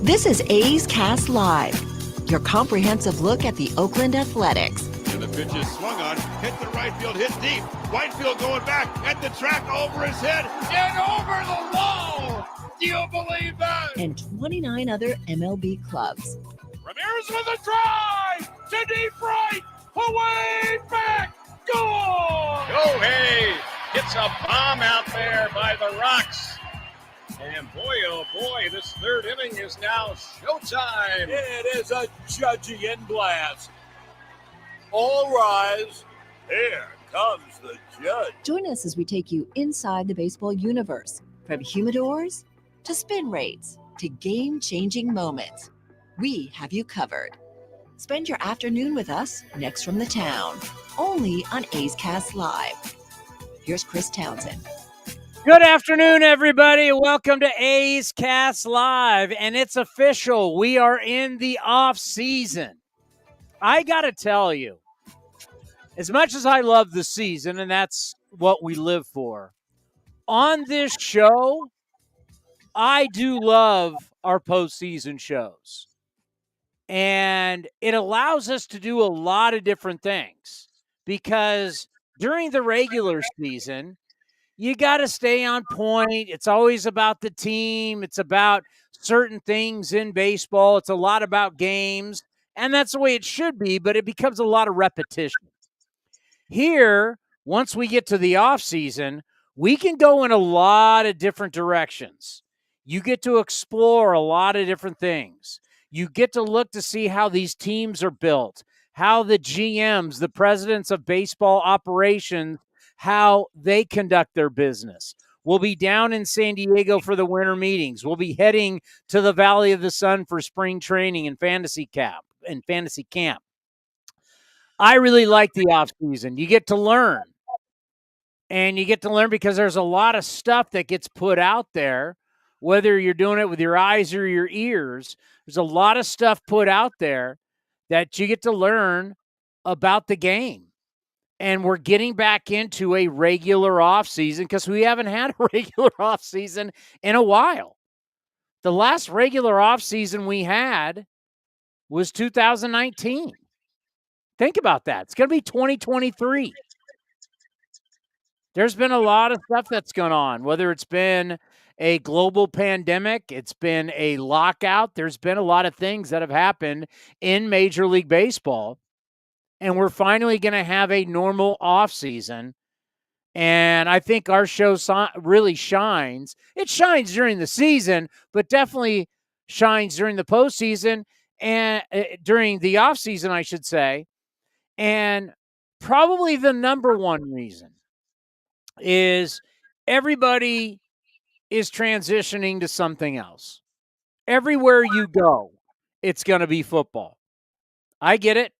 This is A's Cast Live, your comprehensive look at the Oakland Athletics. And the pitch is swung on, hit the right field, hit deep. Whitefield going back at the track, over his head, and over the wall. Do you believe that? And 29 other MLB clubs. Ramirez with a drive to deep right, away back, goal! Go Hayes gets a bomb out there by the Rocks. And boy, oh boy, this third inning is now showtime. It is a Judgian blast. All rise. Here comes the judge. Join us as we take you inside the baseball universe, from humidors to spin rates to game-changing moments. We have you covered. Spend your afternoon with us next from the town, only on A's Cast Live. Here's Chris Townsend. Good afternoon, everybody. Welcome to A's Cast Live, and it's official. We are in the off season. I got to tell you, as much as I love the season, and that's what we live for, on this show, I do love our postseason shows. And it allows us to do a lot of different things because during the regular season, you got to stay on point. It's always about the team. It's about certain things in baseball. It's a lot about games, and that's the way it should be, but it becomes a lot of repetition. Here, once we get to the offseason, we can go in a lot of different directions. You get to explore a lot of different things. You get to look to see how these teams are built, how the GMs, the presidents of baseball operations, how they conduct their business. We'll be down in San Diego for the winter meetings. We'll be heading to the Valley of the Sun for spring training and fantasy camp. I really like the offseason. You get to learn. And you get to learn because there's a lot of stuff that gets put out there, whether you're doing it with your eyes or your ears. There's a lot of stuff put out there that you get to learn about the game. And we're getting back into a regular offseason because we haven't had a regular offseason in a while. The last regular offseason we had was 2019. Think about that. It's going to be 2023. There's been a lot of stuff that's gone on, whether it's been a global pandemic, it's been a lockout. There's been a lot of things that have happened in Major League Baseball. And we're finally going to have a normal offseason. And I think our show really shines. It shines during the season, but definitely shines during the postseason and during the offseason, I should say. And probably the number one reason is everybody is transitioning to something else. Everywhere you go, it's going to be football. I get it.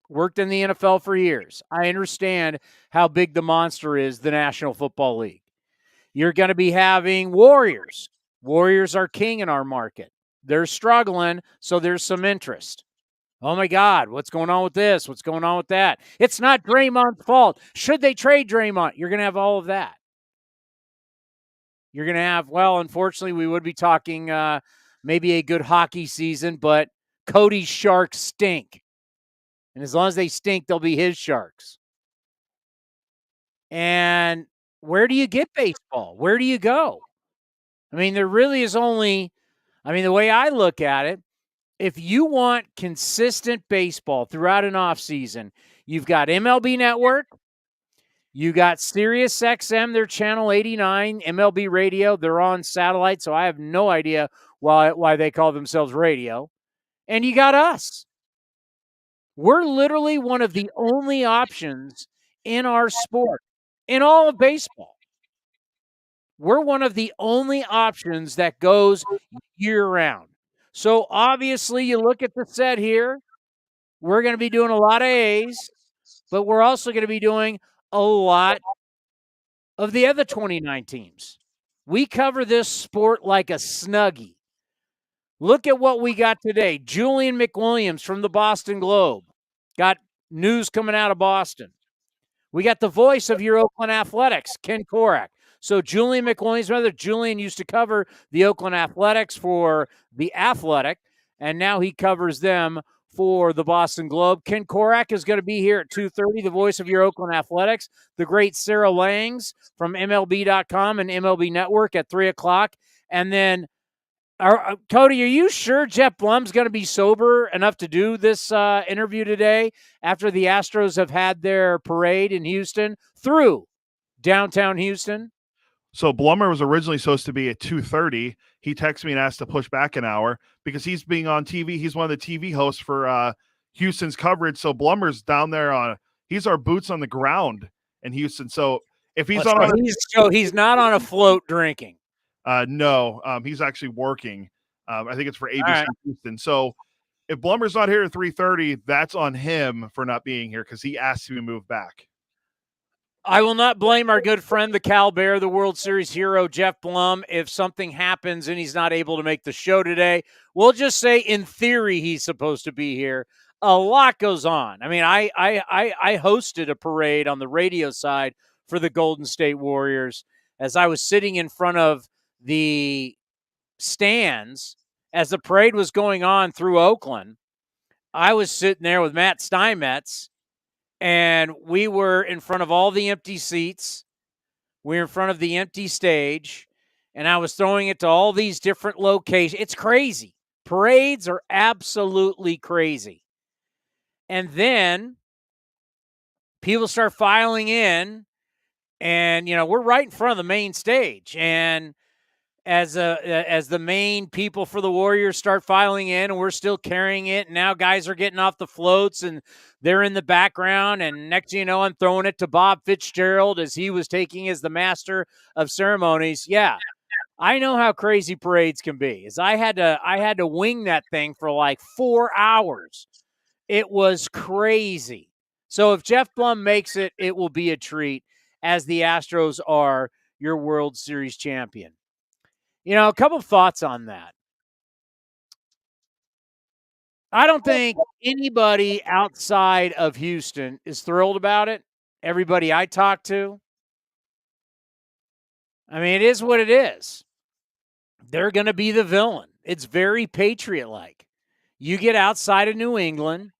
Worked in the NFL for years. I understand how big the monster is, the National Football League. You're going to be having Warriors. Warriors are king in our market. They're struggling, so there's some interest. Oh, my God, what's going on with this? What's going on with that? It's not Draymond's fault. Should they trade Draymond? You're going to have all of that. You're going to have, well, unfortunately, we would be talking maybe a good hockey season, but Cody's Sharks stink. And as long as they stink, they'll be his Sharks. And where do you get baseball? Where do you go? I mean, there really is only, the way I look at it, if you want consistent baseball throughout an offseason, you've got MLB Network, you got Sirius XM, they're channel 89, MLB Radio, they're on satellite, so I have no idea why they call themselves radio. And you got us. We're literally one of the only options in our sport, in all of baseball. We're one of the only options that goes year-round. So, obviously, you look at the set here, we're going to be doing a lot of A's, but we're also going to be doing a lot of the other 29 teams. We cover this sport like a Snuggie. Look at what we got today. Julian McWilliams from the Boston Globe. Got news coming out of Boston. We got the voice of your Oakland Athletics, Ken Korach. So Julian McWilliams, brother, Julian used to cover the Oakland Athletics for The Athletic, and now he covers them for the Boston Globe. Ken Korach is going to be here at 2:30, the voice of your Oakland Athletics. The great Sarah Langs from MLB.com and MLB Network at 3 o'clock. And then, Cody, are you sure Geoff Blum's going to be sober enough to do this interview today after the Astros have had their parade in Houston through downtown Houston? So Blummer was originally supposed to be at 2:30. He texted me and asked to push back an hour because he's being on TV. He's one of the TV hosts for Houston's coverage. So Blummer's down there he's our boots on the ground in Houston. So if he's he's not on a float drinking. No, he's actually working. I think it's for ABC Houston. So if Blummer's not here at 3:30, that's on him for not being here because he asked me to move back. I will not blame our good friend, the Cal Bear, the World Series hero, Geoff Blum, if something happens and he's not able to make the show today. We'll just say, in theory, he's supposed to be here. A lot goes on. I mean, I hosted a parade on the radio side for the Golden State Warriors as I was sitting in front of the stands as the parade was going on through Oakland. I was sitting there with Matt Steinmetz, and we were in front of all the empty seats. We were in front of the empty stage, and I was throwing it to all these different locations. It's crazy. Parades are absolutely crazy. And then people start filing in, and, we're right in front of the main stage. And as the main people for the Warriors start filing in, and we're still carrying it, and now guys are getting off the floats and they're in the background, and next thing you know, I'm throwing it to Bob Fitzgerald as he was taking as the master of ceremonies. Yeah, I know how crazy parades can be. As I had to wing that thing for like 4 hours. It was crazy. So if Geoff Blum makes it, it will be a treat, as the Astros are your World Series champion. A couple of thoughts on that. I don't think anybody outside of Houston is thrilled about it. Everybody I talk to. I mean, it is what it is. They're going to be the villain. It's very Patriot-like. You get outside of New England,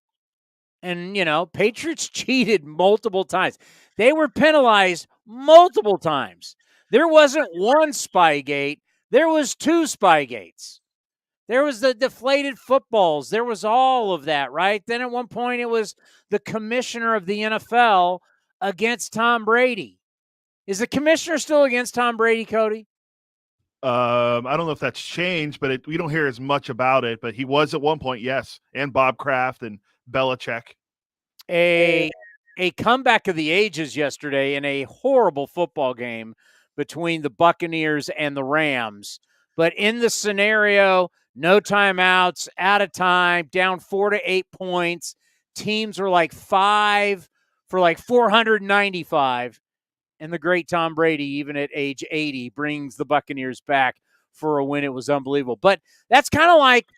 and, Patriots cheated multiple times. They were penalized multiple times. There wasn't one Spygate. There was 2 Spygates. There was the deflated footballs. There was all of that, right? Then at one point it was the commissioner of the NFL against Tom Brady. Is the commissioner still against Tom Brady, Cody? I don't know if that's changed, but we don't hear as much about it. But he was at one point, yes, and Bob Kraft and Belichick. A comeback of the ages yesterday in a horrible football game between the Buccaneers and the Rams. But in the scenario, no timeouts, out of time, down 4 to 8 points. Teams were like 5 for like 495. And the great Tom Brady, even at age 80, brings the Buccaneers back for a win. It was unbelievable. But that's kind of like,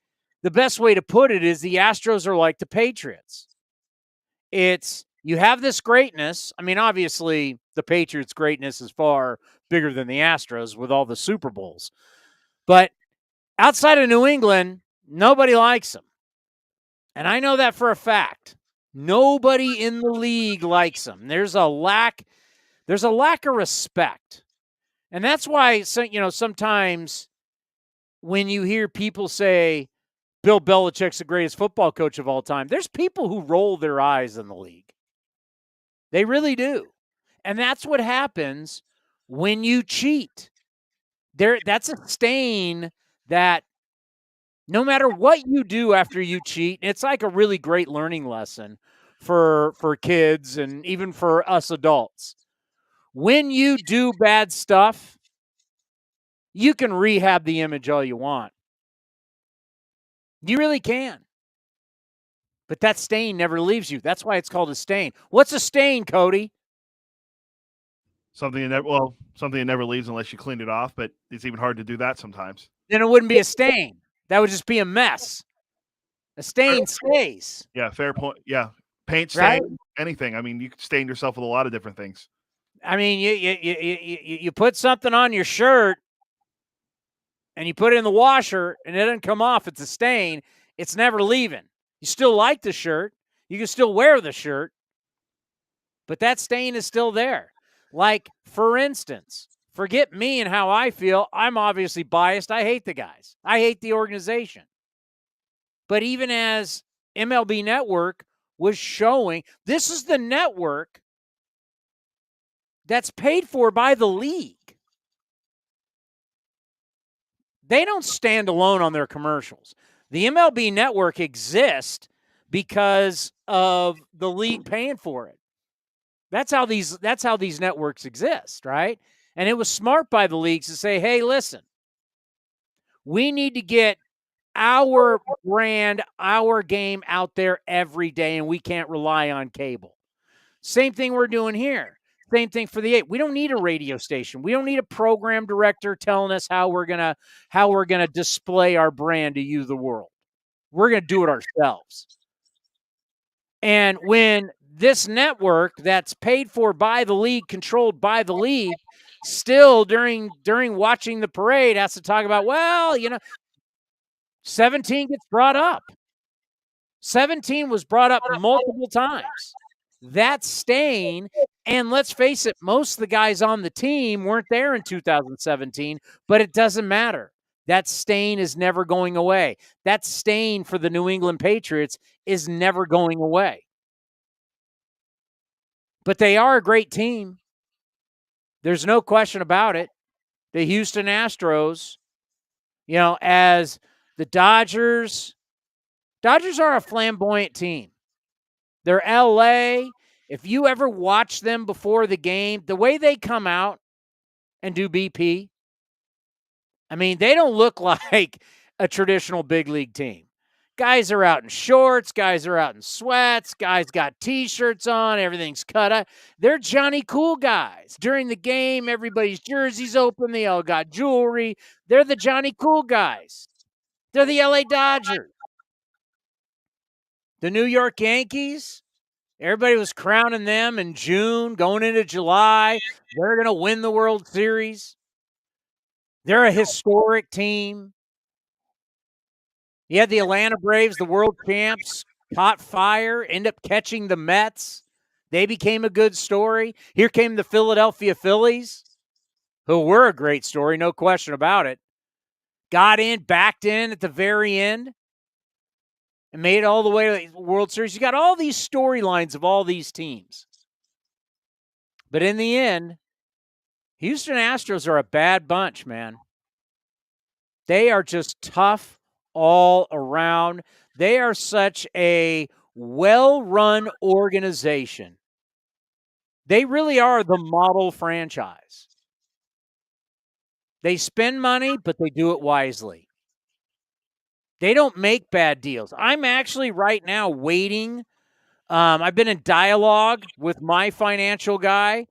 the best way to put it is, the Astros are like the Patriots. You have this greatness. I mean, obviously, the Patriots' greatness is far bigger than the Astros with all the Super Bowls. But outside of New England, nobody likes them. And I know that for a fact. Nobody in the league likes them. There's a lack of respect. And that's why, sometimes when you hear people say Bill Belichick's the greatest football coach of all time, there's people who roll their eyes in the league. They really do. And that's what happens when you cheat. That's a stain that no matter what you do after you cheat, it's like a really great learning lesson for kids and even for us adults. When you do bad stuff, you can rehab the image all you want. You really can. But that stain never leaves you. That's why it's called a stain. What's a stain, Cody? Something that never leaves unless you clean it off, but it's even hard to do that sometimes. Then it wouldn't be a stain. That would just be a mess. A stain stays. Yeah, fair point. Yeah. Paint stain, right? Anything. I mean, you can stain yourself with a lot of different things. I mean, you put something on your shirt and you put it in the washer and it doesn't come off. It's a stain. It's never leaving. You still like the shirt. You can still wear the shirt, but that stain is still there. Like, for instance, forget me and how I feel. I'm obviously biased. I hate the guys. I hate the organization. But even as MLB Network was showing, this is the network that's paid for by the league. They don't stand alone on their commercials. The MLB Network exists because of the league paying for it. That's how these networks exist, right? And it was smart by the leagues to say, hey, listen, we need to get our brand, our game out there every day, and we can't rely on cable. Same thing we're doing here. Same thing for the 8. We don't need a radio station. We don't need a program director telling us how we're gonna display our brand to you, the world. We're gonna do it ourselves. And when this network that's paid for by the league, controlled by the league, still during watching the parade has to talk about, well, 17 gets brought up. 17 was brought up multiple times. That stain, and let's face it, most of the guys on the team weren't there in 2017, but it doesn't matter. That stain is never going away. That stain for the New England Patriots is never going away. But they are a great team. There's no question about it. The Houston Astros, as the Dodgers are a flamboyant team. They're LA. If you ever watch them before the game, the way they come out and do BP, I mean, they don't look like a traditional big league team. Guys are out in shorts. Guys are out in sweats. Guys got T-shirts on. Everything's cut up. They're Johnny Cool guys. During the game, everybody's jersey's open. They all got jewelry. They're the Johnny Cool guys. They're the LA Dodgers. The New York Yankees, everybody was crowning them in June, going into July. They're going to win the World Series. They're a historic team. You had the Atlanta Braves, the world champs, caught fire, end up catching the Mets. They became a good story. Here came the Philadelphia Phillies, who were a great story, no question about it. Got in, backed in at the very end, and made it all the way to the World Series. You got all these storylines of all these teams. But in the end, Houston Astros are a bad bunch, man. They are just tough all around. They are such a well-run organization. They really are the model franchise. They spend money, but they do it wisely. They don't make bad deals. I'm actually right now waiting. I've been in dialogue with my financial guy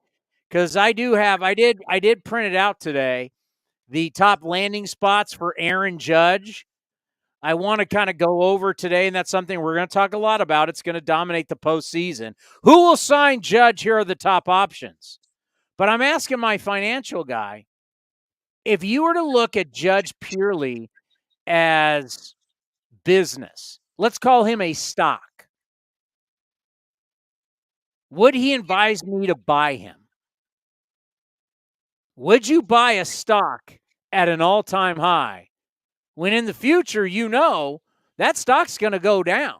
because I did print it out today. The top landing spots for Aaron Judge. I want to kind of go over today, and that's something we're going to talk a lot about. It's going to dominate the postseason. Who will sign Judge? Here are the top options. But I'm asking my financial guy, if you were to look at Judge purely as business, let's call him a stock, would he advise me to buy him? Would you buy a stock at an all-time high when in the future that stock's going to go down?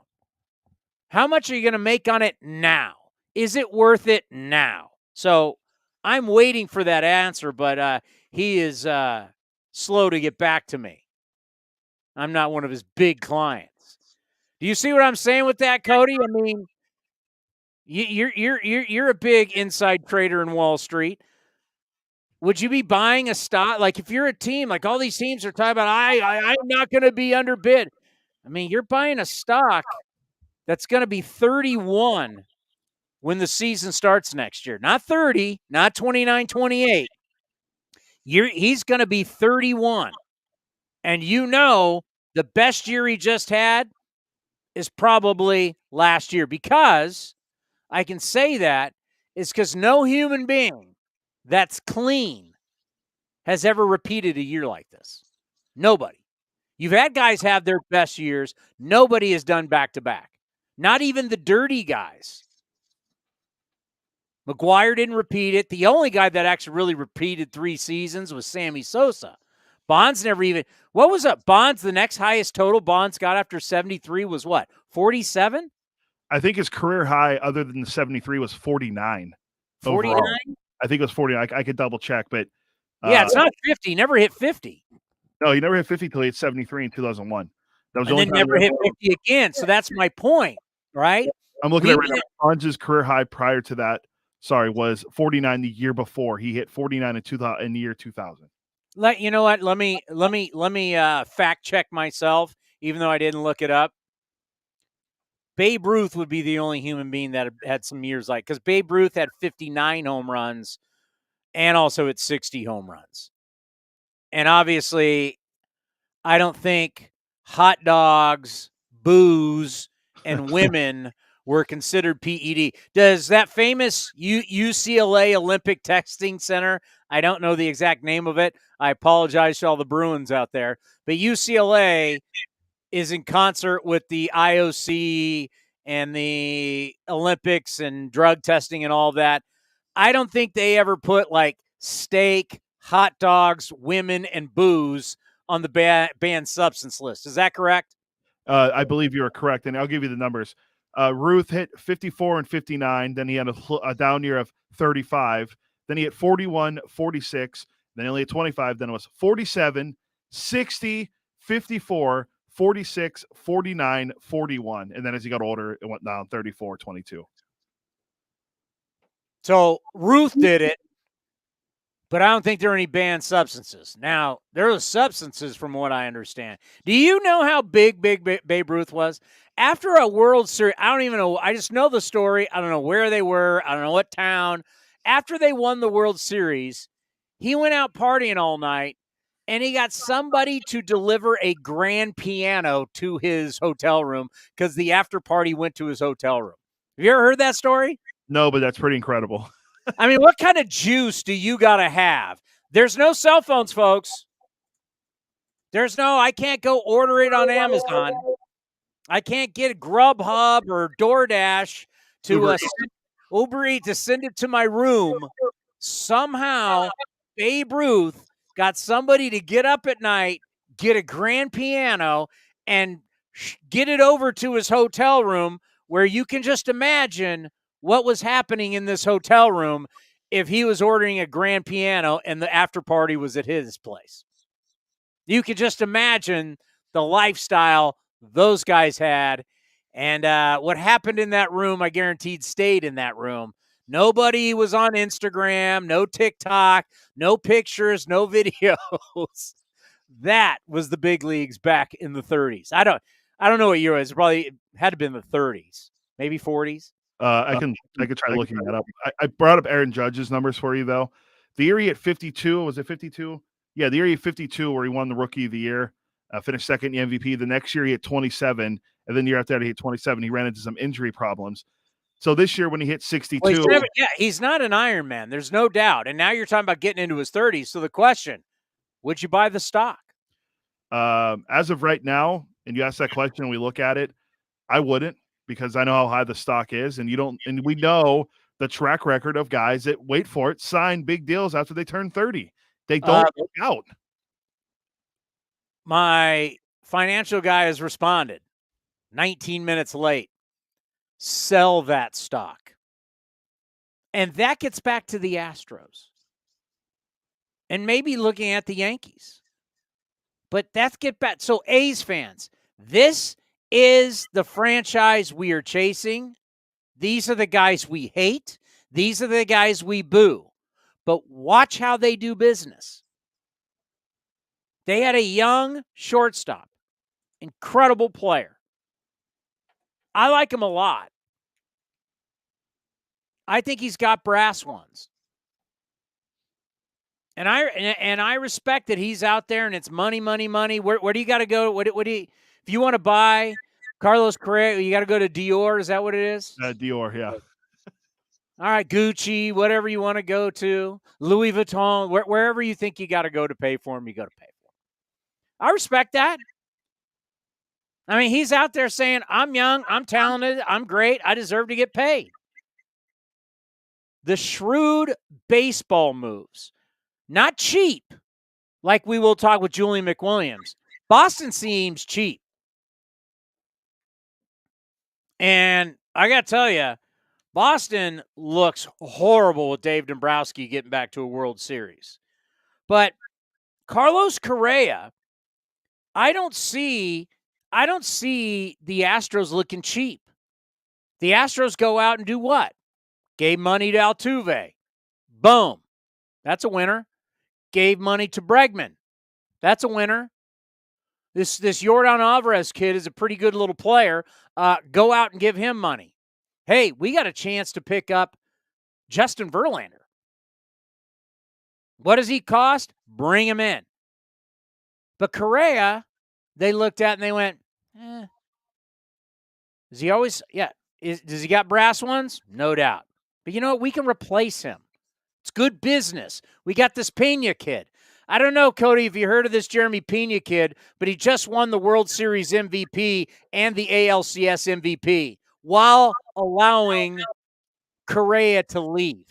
How much are you going to make on it now? Is it worth it now? So I'm waiting for that answer, but he is slow to get back to me. I'm not one of his big clients. Do you see what I'm saying with that, Cody? I mean, you're a big inside trader in Wall Street. Would you be buying a stock? Like, if you're a team, like all these teams are talking about, I'm not going to be underbid. I mean, you're buying a stock that's going to be 31 when the season starts next year. Not 30, not 29, 28. He's going to be 31. And the best year he just had is probably last year. Because I can say that is because no human being that's clean has ever repeated a year like this. Nobody. You've had guys have their best years. Nobody has done back-to-back. Not even the dirty guys. McGuire didn't repeat it. The only guy that actually really repeated 3 seasons was Sammy Sosa. Bonds never even – what was up? Bonds, the next highest total Bonds got after 73 was what, 47? I think his career high other than the 73 was 49. 49? Overall. I think it was 49. I could double check, but yeah, it's not 50. He never hit 50. No, he never hit 50 until he hit 73 in 2001. That was and then never hit 50 again. So that's my point, right? I'm looking at right now. Bonds' career high prior to that, was 49 the year before. He hit 49 in the year 2000. You know what? Let me fact check myself, even though I didn't look it up. Babe Ruth would be the only human being that had some years like, because Babe Ruth had 59 home runs and also had 60 home runs. And obviously, I don't think hot dogs, booze, and women were considered PED. Does that famous UCLA Olympic Testing Center, I don't know the exact name of it. I apologize to all the Bruins out there. But UCLA is in concert with the IOC and the Olympics and drug testing and all that. I don't think they ever put like steak, hot dogs, women, and booze on the banned substance list. Is that correct? I believe you are correct, and I'll give you the numbers. Ruth hit 54 and 59. Then he had a down year of 35. Then he hit 41, 46. Then he only hit 25. Then it was 47, 60, 54, 46, 49, 41. And then as he got older, it went down 34, 22. So Ruth did it, but I don't think there are any banned substances. Now, there are substances from what I understand. Do you know how big Babe Ruth was? After a World Series, I don't even know. I just know the story. I don't know where they were. I don't know what town. After they won the World Series, he went out partying all night, and he got somebody to deliver a grand piano to his hotel room because the after party went to his hotel room. Have you ever heard that story? No, but that's pretty incredible. I mean, what kind of juice do you got to have? There's no cell phones, folks. I can't go order it on Amazon. I can't get Grubhub or DoorDash to Uber Eats to send it to my room. Somehow, Babe Ruth got somebody to get up at night, get a grand piano, and get it over to his hotel room, where you can just imagine what was happening in this hotel room if he was ordering a grand piano and the after party was at his place. You could just imagine the lifestyle those guys had, and what happened in that room, I guaranteed stayed in that room. Nobody was on Instagram, no TikTok, no pictures, no videos. That was the big leagues back in the 30s. I don't know what year it was. It probably had to have been the 30s, maybe 40s. I can try looking that up. I brought up Aaron Judge's numbers for you, though. The year he hit 52, was it 52? Yeah, the year he hit 52, where he won the Rookie of the Year, finished second in the MVP. The next year he hit 27, and then the year after that he hit 27. He ran into some injury problems. So this year when he hit 62, he's not an Iron Man. There's no doubt. And now you're talking about getting into his 30s. So the question: would you buy the stock? As of right now, and you ask that question, and we look at it, I wouldn't. Because I know how high the stock is, and we know the track record of guys that wait for it, sign big deals after they turn 30. They don't work out. My financial guy has responded 19 minutes late. Sell that stock. And that gets back to the Astros. And maybe looking at the Yankees. But that's get back. So A's fans, this is the franchise we are chasing. These are the guys we hate. These are the guys we boo. But watch how they do business. They had a young shortstop. Incredible player. I like him a lot. I think he's got brass ones. And I respect that he's out there and it's money, money, money. Where do you got to go? What do you... If you want to buy Carlos Correa, you got to go to Dior. Is that what it is? Dior, yeah. All right, Gucci, whatever you want to go to, Louis Vuitton, wherever you think you got to go to pay for him, you go to pay for him. I respect that. I mean, he's out there saying, I'm young, I'm talented, I'm great, I deserve to get paid. The shrewd baseball moves, not cheap, like we will talk with Julian McWilliams. Boston seems cheap. And I got to tell you, Boston looks horrible with Dave Dombrowski getting back to a World Series. But Carlos Correa, I don't see the Astros looking cheap. The Astros go out and do what? Gave money to Altuve. Boom. That's a winner. Gave money to Bregman. That's a winner. This Yordan Alvarez kid is a pretty good little player. Go out and give him money. Hey, we got a chance to pick up Justin Verlander. What does he cost? Bring him in. But Correa, they looked at and they went, Does he always, does he got brass ones? No doubt. But you know what? We can replace him. It's good business. We got this Pena kid. I don't know, Cody, if you heard of this Jeremy Pena kid, but he just won the World Series MVP and the ALCS MVP while allowing Correa to leave.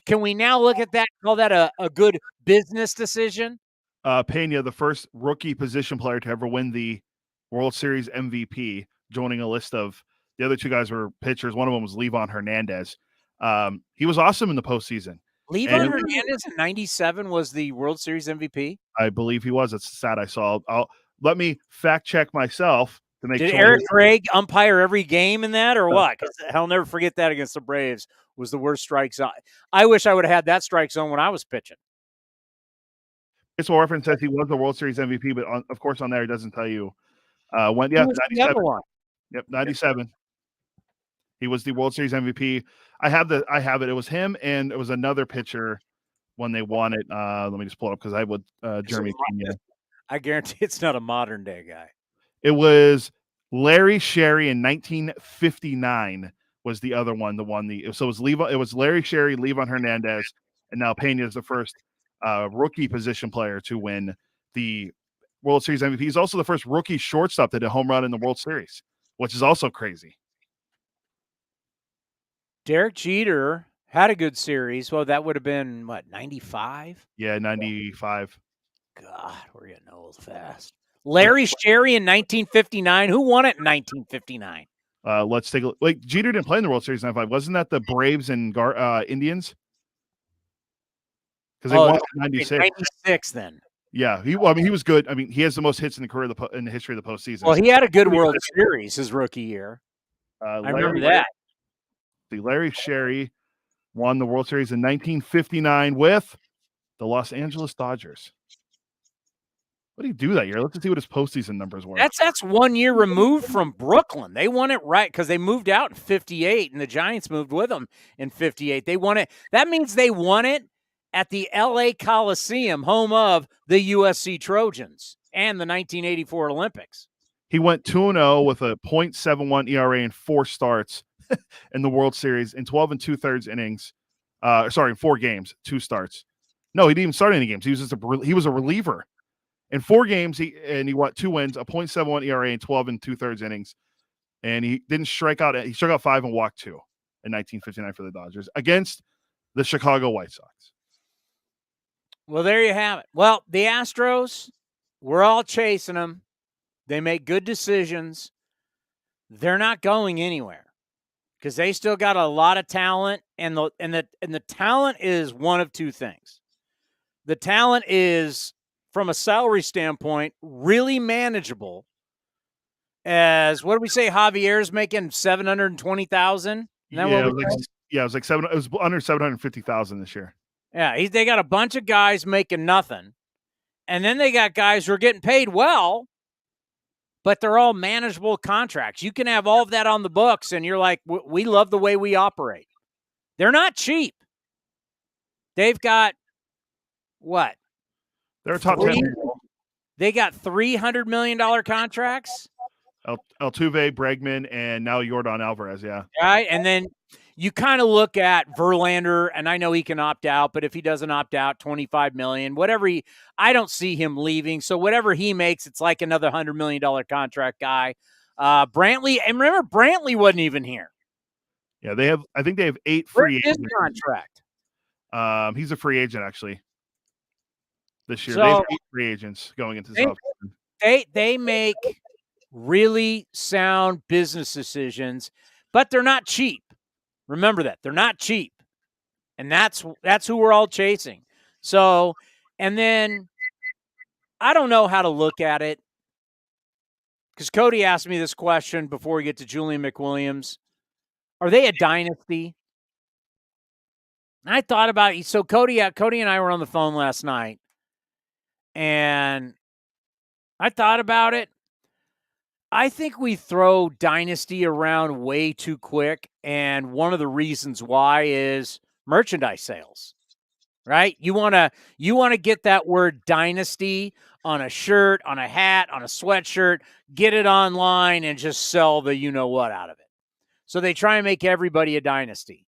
Can we now look at that, call that a good business decision? Pena, the first rookie position player to ever win the World Series MVP, joining a list of the other two guys were pitchers. One of them was Livan Hernandez. He was awesome in the postseason. Livan Hernandez in 97 was the World Series MVP? I believe he was. It's sad I saw. Let me fact check myself to make sure. Did sure. Eric Craig umpire every game in that or what? Because I'll never forget that against the Braves was the worst strike zone. I wish I would have had that strike zone when I was pitching. Baseball Reference says he was the World Series MVP, but of course on there it doesn't tell you when. Yeah, 97. Yep, 97. He was the World Series MVP. I have it. It was him, and it was another pitcher when they won it. Let me just pull it up because I would Jeremy Pena. I guarantee it's not a modern day guy. It was Larry Sherry in 1959 was the other one. So it was Larry Sherry, Livan Hernandez, and now Pena is the first rookie position player to win the World Series MVP. He's also the first rookie shortstop that hit a home run in the World Series, which is also crazy. Derek Jeter had a good series. Well, that would have been, 95? Yeah, 95. God, we're getting old fast. Larry Sherry in 1959. Who won it in 1959? Let's take a look. Like, Jeter didn't play in the World Series in 95. Wasn't that the Braves and Indians? Because they won in 96. 96 then. Yeah, he was good. I mean, he has the most hits in the career in the history of the postseason. Well, he had a good World Series his rookie year. I remember that. Larry Sherry won the World Series in 1959 with the Los Angeles Dodgers. What did he do that year? Let's see what his postseason numbers were. That's 1 year removed from Brooklyn. They won it right because they moved out in 58, and the Giants moved with them in 58. They won it. That means they won it at the L.A. Coliseum, home of the USC Trojans and the 1984 Olympics. He went 2-0 with a .71 ERA in 4 starts in the World Series in 12 2/3 innings. In 4 games, 2 starts. No, he didn't even start any games. He was a reliever. In 4 games, he won 2 wins, a .71 ERA in 12 2/3 innings, and he didn't strike out. He struck out 5 and walked 2 in 1959 for the Dodgers against the Chicago White Sox. Well, there you have it. Well, the Astros, we're all chasing them. They make good decisions. They're not going anywhere because they still got a lot of talent, and the talent is one of 2 things. The talent is, from a salary standpoint, really manageable. As what did we say? Javier's making $720,000. Yeah, it was like it was under $750,000 this year. Yeah, they got a bunch of guys making nothing, and then they got guys who are getting paid well, but they're all manageable contracts. You can have all of that on the books, and you're like, we love the way we operate. They're not cheap. They've got what? They're a top 10. They got $300 million contracts. Altuve, Bregman, and now Yordan Alvarez. Yeah. Right, and then you kind of look at Verlander, and I know he can opt out, but if he doesn't opt out, $25 million, whatever I don't see him leaving. So whatever he makes, it's like another $100 million contract guy. Brantley, and remember, Brantley wasn't even here. Yeah, I think they have 8 free agents. Contract. He's a free agent actually this year. So, they have 8 free agents going into this offseason. They make really sound business decisions, but they're not cheap. Remember that. They're not cheap. And that's who we're all chasing. So, and then I don't know how to look at it, because Cody asked me this question before we get to Julian McWilliams. Are they a dynasty? I thought about it. So Cody and I were on the phone last night, and I thought about it. I think we throw dynasty around way too quick, and one of the reasons why is merchandise sales. Right? You want to get that word dynasty on a shirt, on a hat, on a sweatshirt, get it online and just sell the you-know-what out of it. So they try and make everybody a dynasty.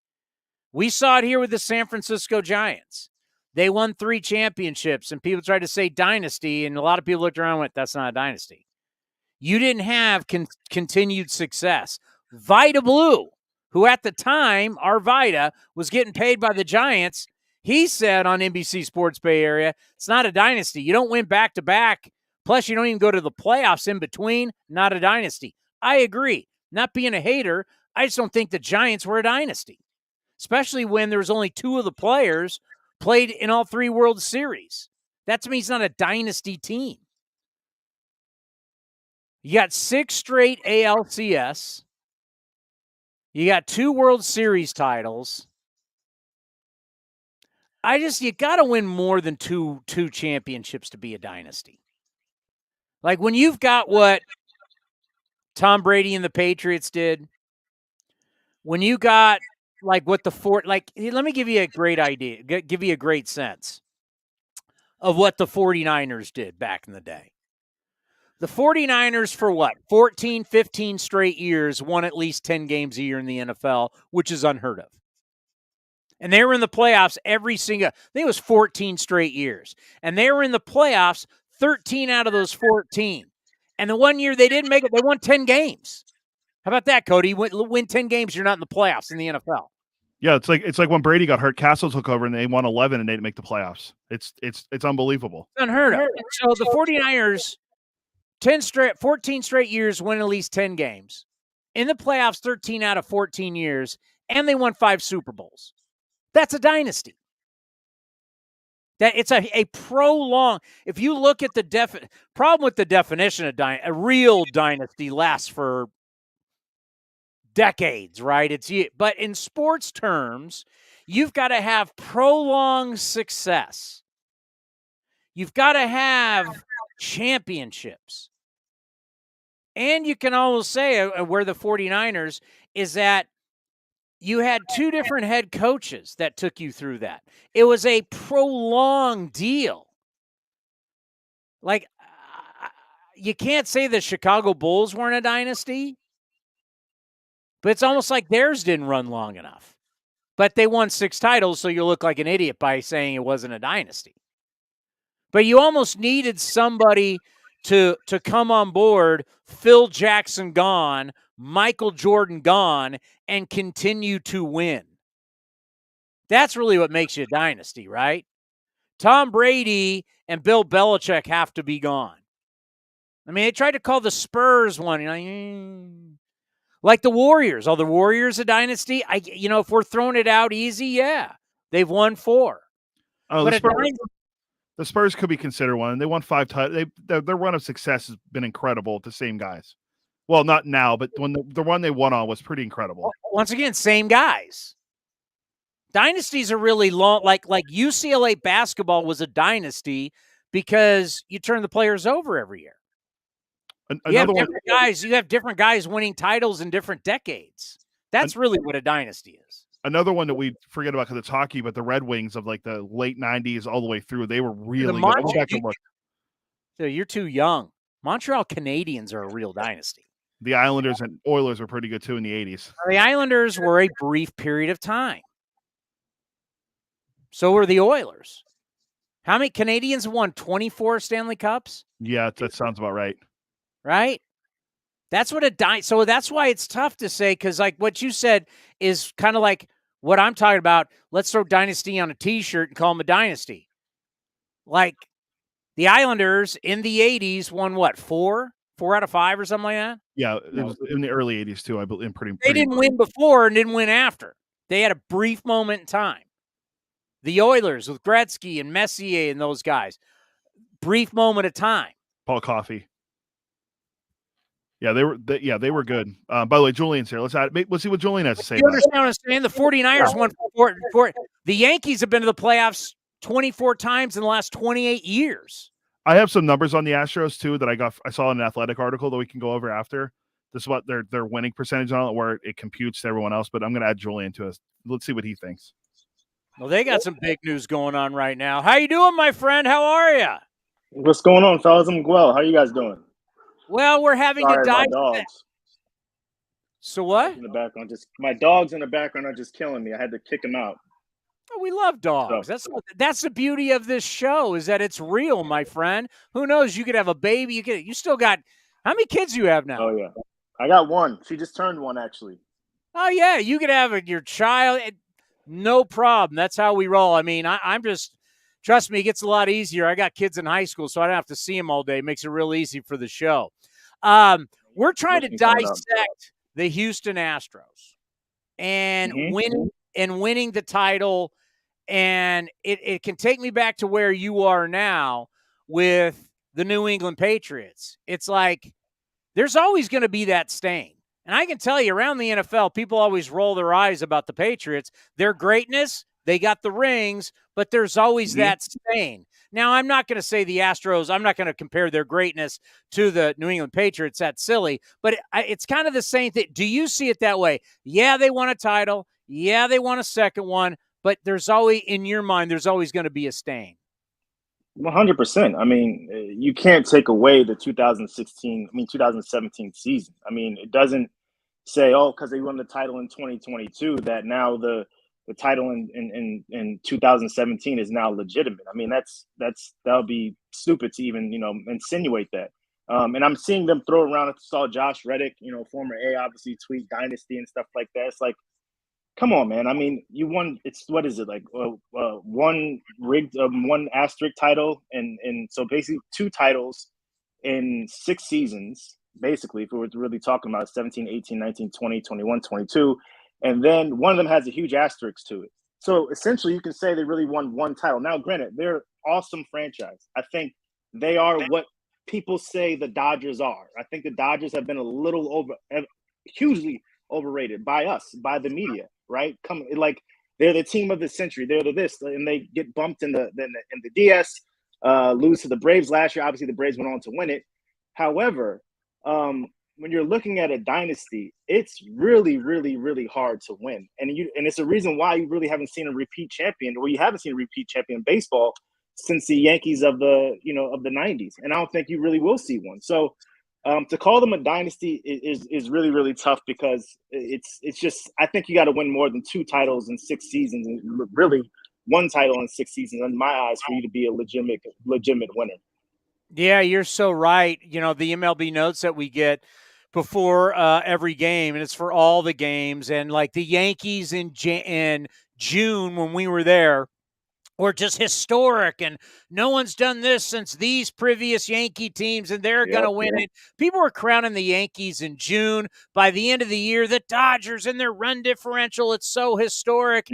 We saw it here with the San Francisco Giants. They won 3 championships, and people tried to say dynasty, and a lot of people looked around and went, that's not a dynasty. You didn't have continued success. Vida Blue, who at the time, our Vida, was getting paid by the Giants, he said on NBC Sports Bay Area, it's not a dynasty. You don't win back-to-back. Plus, you don't even go to the playoffs in between. Not a dynasty. I agree. Not being a hater, I just don't think the Giants were a dynasty, especially when there was only 2 of the players played in all 3 World Series. That to me is not a dynasty team. You got 6 straight ALCS. You got 2 World Series titles. You got to win more than two championships to be a dynasty. Like when you've got what Tom Brady and the Patriots did, when you got like what let me give you a great idea, give you a great sense of what the 49ers did back in the day. The 49ers for what? 14, 15 straight years won at least 10 games a year in the NFL, which is unheard of. And they were in the playoffs every single, I think it was 14 straight years. And they were in the playoffs 13 out of those 14. And the one year they didn't make it, they won 10 games. How about that, Cody? Win 10 games, you're not in the playoffs in the NFL. Yeah, it's like when Brady got hurt, Castle took over and they won 11 and they didn't make the playoffs. It's unbelievable. It's unheard of. So the 49ers 14 straight years win at least 10 games. In the playoffs 13 out of 14 years, and they won 5 Super Bowls. That's a dynasty. That it's a prolonged. If you look at the problem with the definition of a real dynasty lasts for decades, right? But in sports terms, you've got to have prolonged success. You've got to have championships. And you can almost say where the 49ers is that you had 2 different head coaches that took you through that. It was a prolonged deal. Like, you can't say the Chicago Bulls weren't a dynasty, but it's almost like theirs didn't run long enough. But they won 6 titles, so you look like an idiot by saying it wasn't a dynasty. But you almost needed somebody to come on board, Phil Jackson gone, Michael Jordan gone, and continue to win. That's really what makes you a dynasty, right? Tom Brady and Bill Belichick have to be gone. I mean, they tried to call the Spurs one, like the Warriors. Are the Warriors a dynasty? If we're throwing it out easy, yeah. They've won 4. Oh, the Spurs could be considered one. They won 5 titles. Their run of success has been incredible with the same guys. Well, not now, but when the one they won on was pretty incredible. Once again, same guys. Dynasties are really long. Like UCLA basketball was a dynasty because you turn the players over every year. You have different guys winning titles in different decades. That's really what a dynasty is. Another one that we forget about because it's hockey, but the Red Wings of like the late 90s all the way through, they were really good. So you're too young. Montreal Canadiens are a real dynasty. The Islanders and Oilers were pretty good too in the 80s. The Islanders were a brief period of time. So were the Oilers. How many Canadians won 24 Stanley Cups? Yeah, that sounds about right. Right? That's what so that's why it's tough to say, because like what you said is kind of like what I'm talking about. Let's throw dynasty on a T-shirt and call them a dynasty. Like the Islanders in the 80s won what, 4 out of 5 or something like that? Yeah, it was in the early 80s too, I believe. They didn't win before and didn't win after. They had a brief moment in time. The Oilers with Gretzky and Messier and those guys, brief moment of time. Paul Coffey. Yeah, they were good. By the way, Julian's here. Let's see what Julian has to say. You understand what I'm saying? The 49ers won 4. The Yankees have been to the playoffs 24 times in the last 28 years. I have some numbers on the Astros too that I saw in an Athletic article that we can go over after. This is what their winning percentage on it, where it computes to everyone else. But I'm going to add Julian to us. Let's see what he thinks. Well, they got some big news going on right now. How you doing, my friend? How are you? What's going on, fellas? I'm well. How you guys doing? Well, we're having to dive. Dogs. So what? In the background, my dogs in the background are just killing me. I had to kick them out. Oh, we love dogs. That's the beauty of this show, is that it's real, my friend. Who knows? You could have a baby. You still got, how many kids do you have now? Oh yeah, I got one. She just turned one, actually. Oh yeah, you could have your child. No problem. That's how we roll. I mean, I'm just, trust me, it gets a lot easier. I got kids in high school, so I don't have to see them all day. It makes it real easy for the show. We're trying to dissect the Houston Astros and winning the title. And it can take me back to where you are now with the New England Patriots. It's like there's always going to be that stain. And I can tell you, around the NFL, people always roll their eyes about the Patriots. Their greatness, they got the rings, but there's always that stain. Now, I'm not going to say the Astros, I'm not going to compare their greatness to the New England Patriots. That's silly. But it's kind of the same thing. Do you see it that way? Yeah, they won a title. Yeah, they won a second one. But there's always, in your mind, there's always going to be a stain. 100%. I mean, you can't take away the 2017 season. I mean, it doesn't say, oh, because they won the title in 2022, that now the title in 2017 is now legitimate. I mean, that'll be stupid to even, insinuate that. And I'm seeing them throw around. I saw Josh Reddick, former A, obviously tweet dynasty and stuff like that. It's like, come on, man. I mean, you won. It's what is it like? One asterisk title, and so basically 2 titles in 6 seasons. Basically, if we were really talking about 17, 18, 19, 20, 21, 22, and then one of them has a huge asterisk to it. So essentially, you can say they really won 1 title. Now, granted, they're an awesome franchise. I think they are what people say the Dodgers are. I think the Dodgers have been hugely overrated by us, by the media. Right? They're the team of the century. They're this, and they get bumped in the DS, lose to the Braves last year. Obviously, the Braves went on to win it. However, when you're looking at a dynasty, it's really, really, really hard to win, and it's a reason why you really haven't seen a repeat champion, or you haven't seen a repeat champion in baseball since the Yankees of the 90s, and I don't think you really will see one. So. To call them a dynasty is really, really tough, because it's just, I think you got to win more than 2 titles in 6 seasons, and really 1 title in 6 seasons in my eyes for you to be a legitimate winner. Yeah, you're so right. The MLB notes that we get before every game, and it's for all the games, and like the Yankees in June when we were there, or just historic, and no one's done this since these previous Yankee teams, and they're going to win it. People were crowning the Yankees in June. By the end of the year, the Dodgers and their run differential, it's so historic.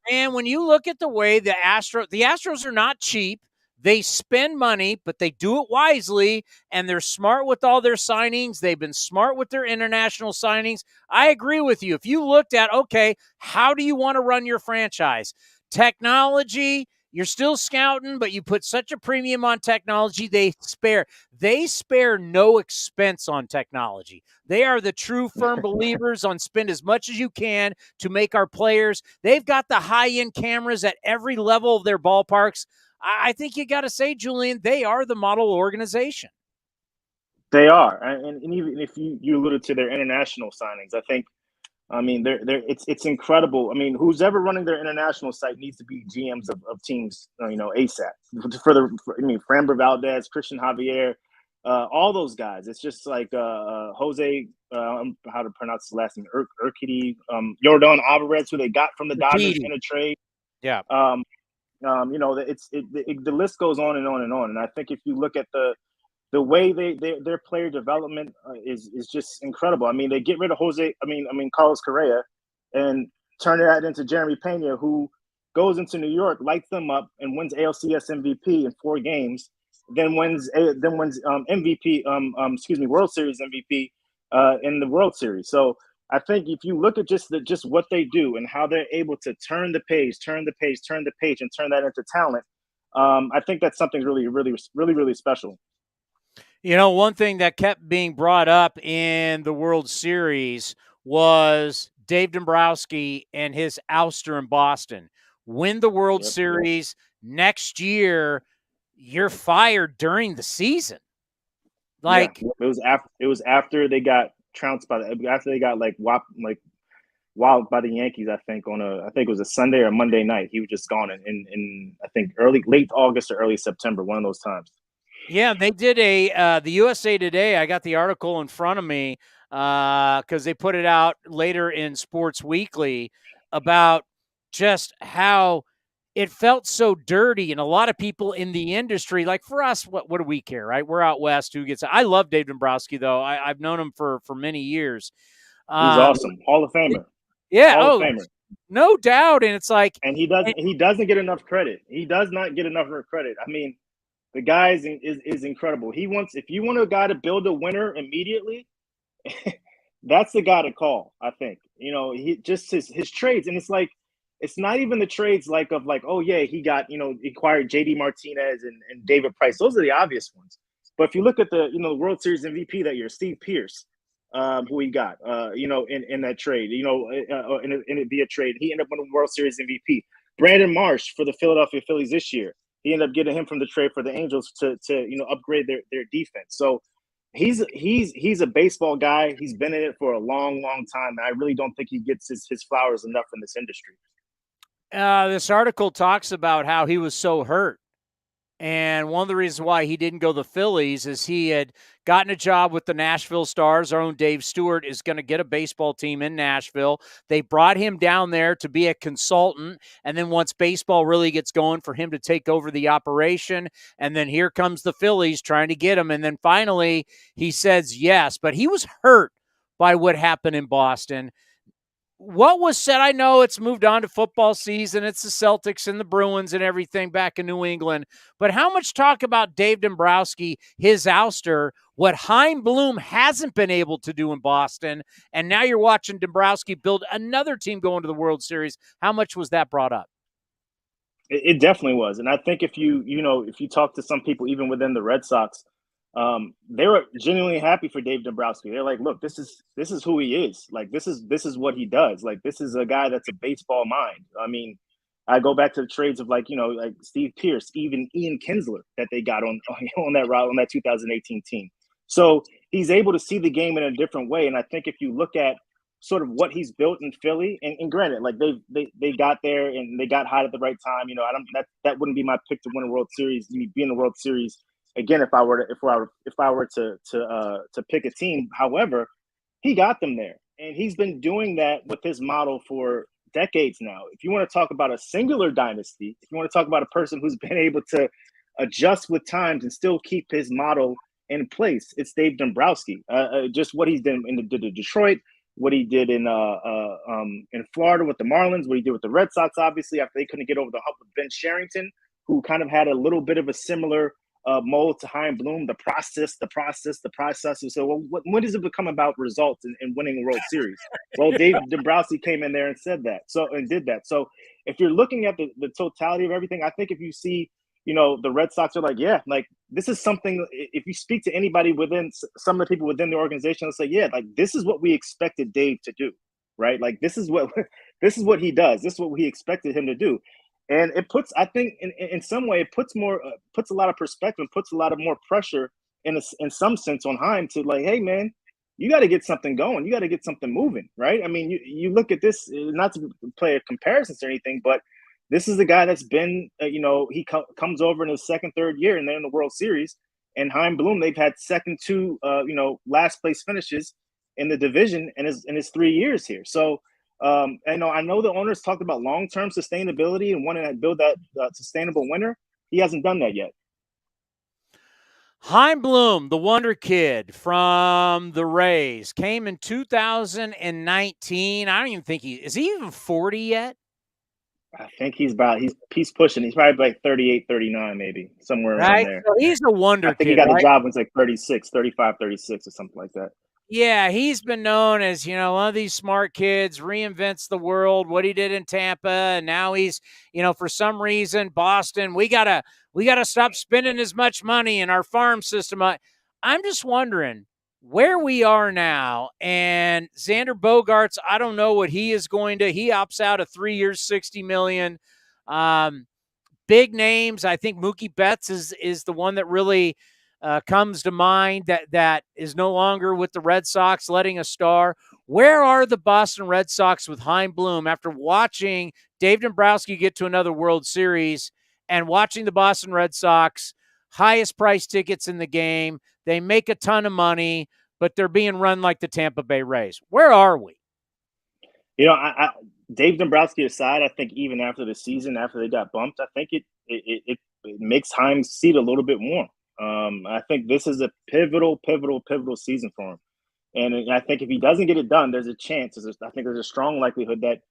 And when you look at the way the Astros are not cheap. They spend money, but they do it wisely, and they're smart with all their signings. They've been smart with their international signings. I agree with you. If you looked at, okay, how do you want to run your franchise? Technology, you're still scouting, but you put such a premium on technology, they spare no expense on technology. They are the true firm believers on spend as much as you can to make our players. They've got the high-end cameras at every level of their ballparks. I think you got to say, Julian, they are the model organization. They are, and even if you alluded to their international signings, I think, I mean, it's incredible. I mean, who's ever running their international site needs to be GMs of teams, ASAP. Framber Valdez, Christian Javier, all those guys. It's just like Jose, how to pronounce his last name, Urquidy, Yordan Alvarez, who they got from the Dodgers in a trade. Yeah. The list goes on and on and on. And I think if you look at the way their player development is just incredible. I mean, they get rid of Carlos Correa and turn that into Jeremy Pena, who goes into New York, lights them up, and wins ALCS MVP in 4 games. Then wins MVP, World Series MVP in the World Series. So I think if you look at just what they do and how they're able to turn the page, and turn that into talent, I think that's something really, really, really, really special. You know, one thing that kept being brought up in the World Series was Dave Dombrowski and his ouster in Boston. Win the World Series next year, you're fired during the season. Like it was after they got trounced after they got wowed by the Yankees. I think it was a Sunday or Monday night. He was just gone in I think late August or early September, one of those times. Yeah, they did the USA Today. I got the article in front of me because they put it out later in Sports Weekly about just how it felt so dirty. And a lot of people in the industry, like for us, what do we care, right? We're out west. I love Dave Dombrowski, though. I've known him for many years. He's awesome. Hall of Famer. Yeah. Hall of Famer. No doubt. And it's like, and he doesn't get enough credit. He does not get enough credit. I mean, the guy is incredible. If you want a guy to build a winner immediately, that's the guy to call, I think. He just his trades, and it's not even the trades he acquired JD Martinez and David Price. Those are the obvious ones. But if you look at the World Series MVP that year, Steve Pearce, who he got in that trade, in it via trade, he ended up winning World Series MVP. Brandon Marsh for the Philadelphia Phillies this year. He ended up getting him from the trade for the Angels to upgrade their defense. So he's a baseball guy. He's been in it for a long, long time. And I really don't think he gets his flowers enough in this industry. This article talks about how he was so hurt. And one of the reasons why he didn't go to the Phillies is he had gotten a job with the Nashville Stars. Our own Dave Stewart is going to get a baseball team in Nashville. They brought him down there to be a consultant. And then once baseball really gets going, for him to take over the operation. And then here comes the Phillies trying to get him. And then finally he says yes. But he was hurt by what happened in Boston. What was said, I know it's moved on to football season. It's the Celtics and the Bruins and everything back in New England. But how much talk about Dave Dombrowski, his ouster, what Chaim Bloom hasn't been able to do in Boston, and now you're watching Dombrowski build another team going to the World Series. How much was that brought up? It definitely was. And I think if you talk to some people, even within the Red Sox, they were genuinely happy for Dave Dombrowski. They're like, look, this is who he is. Like, this is what he does. Like, this is a guy that's a baseball mind. I mean, I go back to the trades of like Steve Pearce, even Ian Kinsler that they got on that route on that 2018 team. So he's able to see the game in a different way. And I think if you look at sort of what he's built in Philly, and granted, like they got there and they got hot at the right time. That wouldn't be my pick to win a World Series. Be in the World Series again, if I were to pick a team. However, he got them there, and he's been doing that with his model for decades now. If you want to talk about a singular dynasty, if you want to talk about a person who's been able to adjust with times and still keep his model in place, it's Dave Dombrowski. Just what he's done in Detroit, what he did in Florida with the Marlins, what he did with the Red Sox, obviously after they couldn't get over the hump with Ben Cherington, who kind of had a little bit of a similar mold to Chaim Bloom, the process. So when does it become about results and winning a World Series? Well, Dave Dombrowski came in there and did that. So if you're looking at the totality of everything, I think if you see, the Red Sox are like, yeah, like this is something, if you speak to anybody within some of the people within the organization, they'll say, yeah, like this is what we expected Dave to do, right? Like this is what he does. This is what we expected him to do. And it puts, I think, in some way, it puts a lot of perspective, puts a lot of more pressure in some sense on Heim to like, hey man, you got to get something going. You got to get something moving, right? I mean, you look at this, not to play a comparison or anything, but this is a guy that's been, he comes over in his second, third year, and they're in the World Series. And Heim Bloom, they've had second to, last place finishes in the division in his 3 years here. So, I know the owners talked about long-term sustainability and wanting to build that sustainable winner. He hasn't done that yet. Heim Bloom, the wonder kid from the Rays, came in 2019. I don't even think is he even 40 yet? I think he's pushing. He's probably like 38, 39, maybe somewhere around there. So he's a wonder kid. I think he got a job when it's like 36, 35, 36 or something like that. Yeah, he's been known as, one of these smart kids, reinvents the world, what he did in Tampa, and now he's, for some reason, Boston, we gotta stop spending as much money in our farm system. I'm just wondering where we are now, and Xander Bogaerts, I don't know what he opts out of 3 years, $60 million. Big names, I think Mookie Betts is the one that really comes to mind that is no longer with the Red Sox, letting a star. Where are the Boston Red Sox with Heim Bloom after watching Dave Dombrowski get to another World Series and watching the Boston Red Sox, highest price tickets in the game? They make a ton of money, but they're being run like the Tampa Bay Rays. Where are we? Dave Dombrowski aside, I think even after the season, after they got bumped, I think it makes Heim's seat a little bit warm. I think this is a pivotal season for him. And I think if he doesn't get it done, there's a chance. I think there's a strong likelihood that,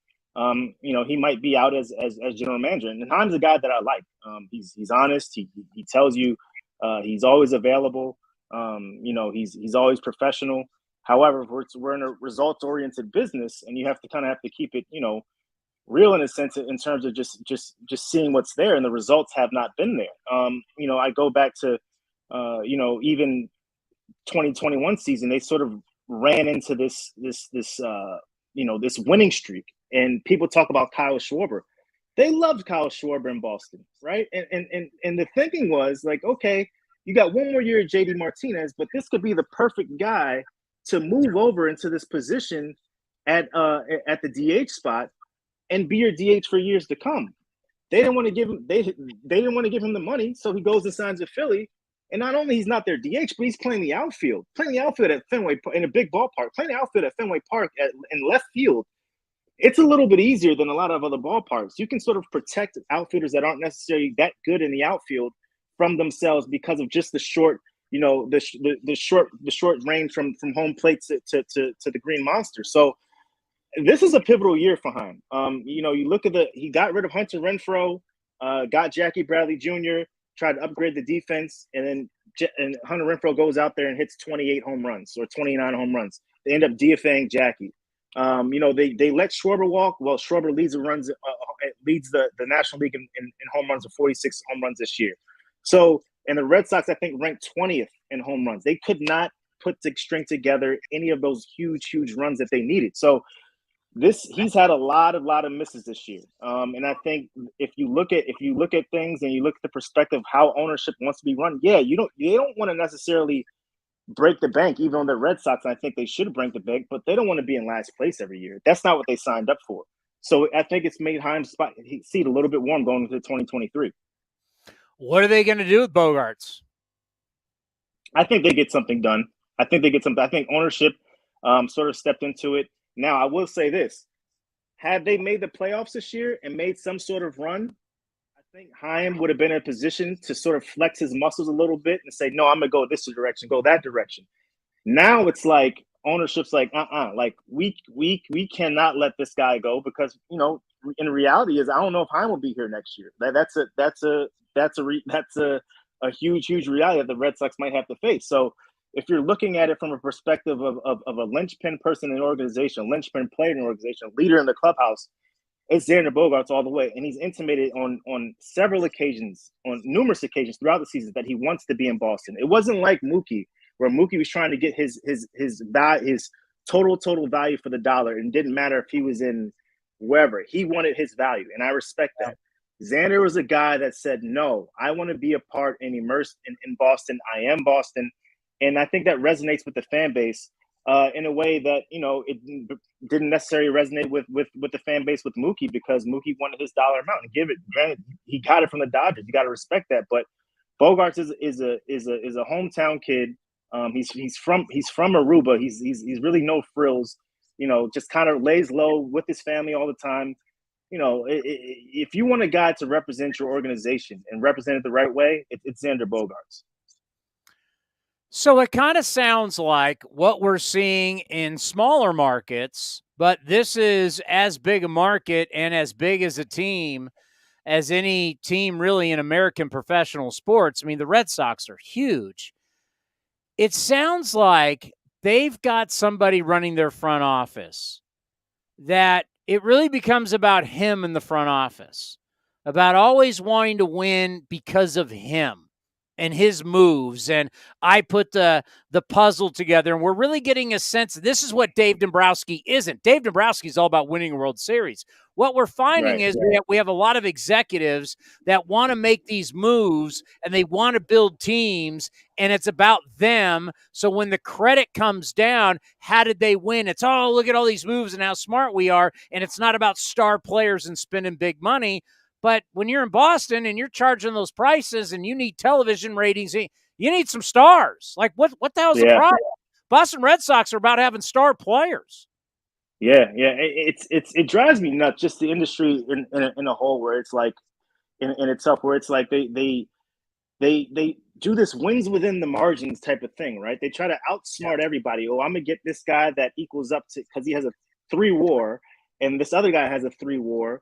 he might be out as general manager. And Heim's a guy that I like. He's honest. He tells you he's always available. He's always professional. However, we're in a results-oriented business, and you have to keep it, real in a sense in terms of just seeing what's there, and the results have not been there. I go back to even 2021 season, they sort of ran into this winning streak, and people talk about Kyle Schwarber. They loved Kyle Schwarber in Boston, right? And the thinking was like, okay, you got one more year of JD Martinez, but this could be the perfect guy to move over into this position at the DH spot and be your DH for years to come. They didn't want to give him they didn't want to give him the money, so he goes and signs with Philly. And not only he's not their DH, but he's playing the outfield at Fenway in a big ballpark, playing the outfield at Fenway Park in left field. It's a little bit easier than a lot of other ballparks. You can sort of protect outfielders that aren't necessarily that good in the outfield from themselves because of just the short, the short range from home plate to the Green Monster. So this is a pivotal year for Heim. You look at he got rid of Hunter Renfroe, got Jackie Bradley Jr., tried to upgrade the defense, and Hunter Renfroe goes out there and hits 28 home runs or 29 home runs. They end up DFAing Jackie. They let Schwarber walk. Well, Schwarber leads the National League in home runs with 46 home runs this year. So, and the Red Sox, I think, ranked 20th in home runs. They could not string together any of those huge runs that they needed. So he's had a lot of misses this year. And I think if you look at things and you look at the perspective of how ownership wants to be run, they don't want to necessarily break the bank, even on the Red Sox. I think they should break the bank, but they don't want to be in last place every year. That's not what they signed up for. So I think it's made Heim's seat a little bit warm going into 2023. What are they going to do with Bogaerts? I think they get something done. I think ownership sort of stepped into it. Now, I will say this. Had they made the playoffs this year and made some sort of run, I think Heim would have been in a position to sort of flex his muscles a little bit and say, no, I'm going to go this direction, go that direction. Now it's like ownership's like, like we cannot let this guy go because, in reality is I don't know if Heim will be here next year. That's a huge reality that the Red Sox might have to face. So if you're looking at it from a perspective of a linchpin person in an organization, linchpin player in an organization, leader in the clubhouse, it's Xander Bogaerts all the way. And he's intimated on numerous occasions throughout the season that he wants to be in Boston. It wasn't like Mookie, where Mookie was trying to get his total value for the dollar, and didn't matter if he was in wherever. He wanted his value, and I respect that. Xander was a guy that said, no, I want to be a part and immersed in Boston. I am Boston. And I think that resonates with the fan base in a way that, it didn't necessarily resonate with the fan base with Mookie, because Mookie wanted his dollar amount and give it. Granted, he got it from the Dodgers. You got to respect that. But Bogaerts is a hometown kid. He's from Aruba. He's really no frills. Just kind of lays low with his family all the time. If you want a guy to represent your organization and represent it the right way, it's Xander Bogaerts. So it kind of sounds like what we're seeing in smaller markets, but this is as big a market and as big as a team as any team really in American professional sports. I mean, the Red Sox are huge. It sounds like they've got somebody running their front office that it really becomes about him in the front office, about always wanting to win because of him and his moves. And I put the puzzle together, and we're really getting a sense this is what Dave Dombrowski isn't. Dave Dombrowski is all about winning a World Series. What we're finding is we have a lot of executives that want to make these moves, and they want to build teams, and it's about them. So when the credit comes down, how did they win? It's, oh, look at all these moves and how smart we are, and it's not about star players and spending big money. But when you're in Boston and you're charging those prices and you need television ratings, you need some stars. Like, what the hell's the problem? Boston Red Sox are about having star players. Yeah. It drives me nuts, just the industry in a whole, where it's like in itself, where it's like they do this wins within the margins type of thing, right? They try to outsmart everybody. Oh, I'm gonna get this guy that equals up to, because he has a 3 WAR and this other guy has a 3 WAR.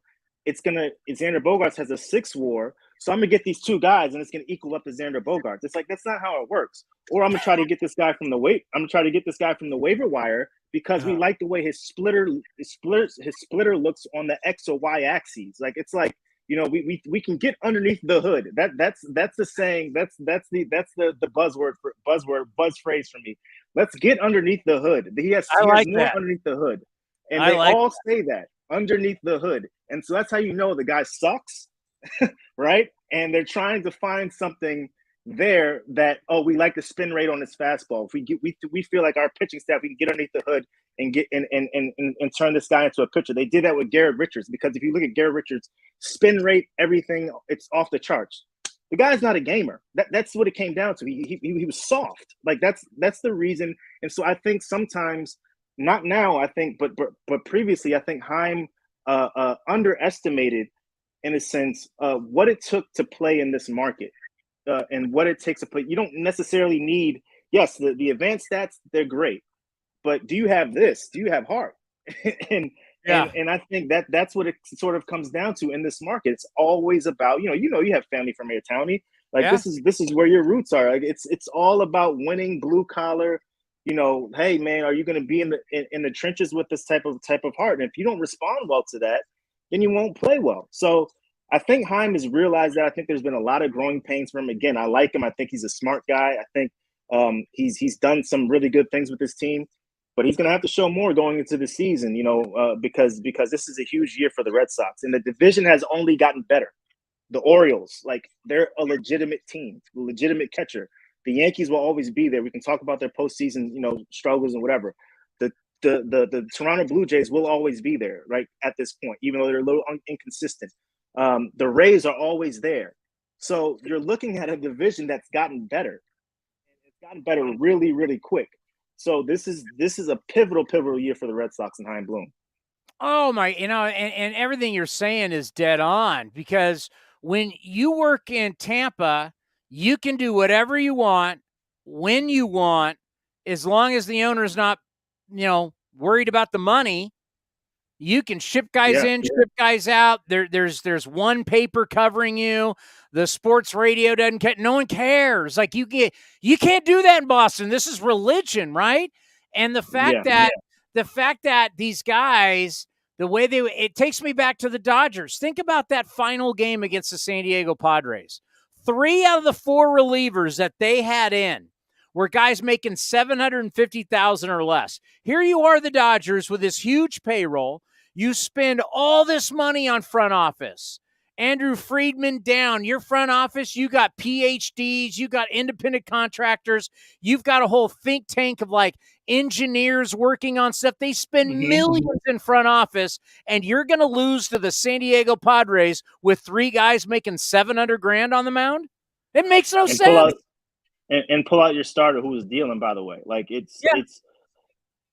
Xander Bogaerts has a 6 WAR, so I'm gonna get these 2 guys and it's gonna equal up to Xander Bogaerts. It's like, that's not how it works. Or I'm gonna try to get this guy from the waiver wire because we like the way his splitter looks on the X or Y axes. Like, it's like, we can get underneath the hood. That's the saying. That's the buzz phrase for me. Let's get underneath the hood. He has more underneath the hood, and they all say that underneath the hood. And so that's how you know the guy sucks, right? And they're trying to find something there that, oh, we like the spin rate on his fastball. If we feel like our pitching staff, we can get underneath the hood and get and turn this guy into a pitcher. They did that with Garrett Richards, because if you look at Garrett Richards' spin rate, everything, it's off the charts. The guy's not a gamer. That's what it came down to. He was soft. Like, that's the reason. And so I think sometimes, not now, I think, but previously, I think Heim underestimated, in a sense, what it took to play in this market, and what it takes to play. You don't necessarily need, yes, the advanced stats, they're great, but do you have this? Do you have heart? and I think that's what it sort of comes down to in this market. It's always about, you have family from here, Townie. Like, this is where your roots are. Like, it's all about winning, blue collar. Hey man, are you going to be in the trenches with this type of heart? And if you don't respond well to that, then you won't play well. So I think Heim has realized that. I think there's been a lot of growing pains for him. Again, I like him. I think he's a smart guy. I think he's done some really good things with his team, but he's going to have to show more going into the season, because this is a huge year for the Red Sox, and the division has only gotten better. The Orioles, like, they're a legitimate team, a legitimate catcher. The Yankees will always be there. We can talk about their postseason, struggles and whatever. The Toronto Blue Jays will always be there, right, at this point, even though they're a little inconsistent. The Rays are always there. So you're looking at a division that's gotten better. It's gotten better really, really quick. So this is a pivotal year for the Red Sox and Chaim Bloom. Oh my, and everything you're saying is dead on, because when you work in Tampa, you can do whatever you want, when you want, as long as the owner's not, worried about the money. You can ship guys in, ship guys out. There's one paper covering you. The sports radio doesn't care. No one cares. Like, you can't do that in Boston. This is religion, right? And the fact that these guys, the way it takes me back to the Dodgers. Think about that final game against the San Diego Padres. 3 out of the 4 relievers that they had in were guys making $750,000 or less. Here you are, the Dodgers, with this huge payroll. You spend all this money on front office, Andrew Friedman down. Your front office, you got PhDs, you got independent contractors, you've got a whole think tank of like engineers working on stuff. They spend millions in front office, and you're going to lose to the San Diego Padres with 3 guys making $700,000 on the mound? It makes no sense. Pull out your starter who was dealing, by the way. Like they're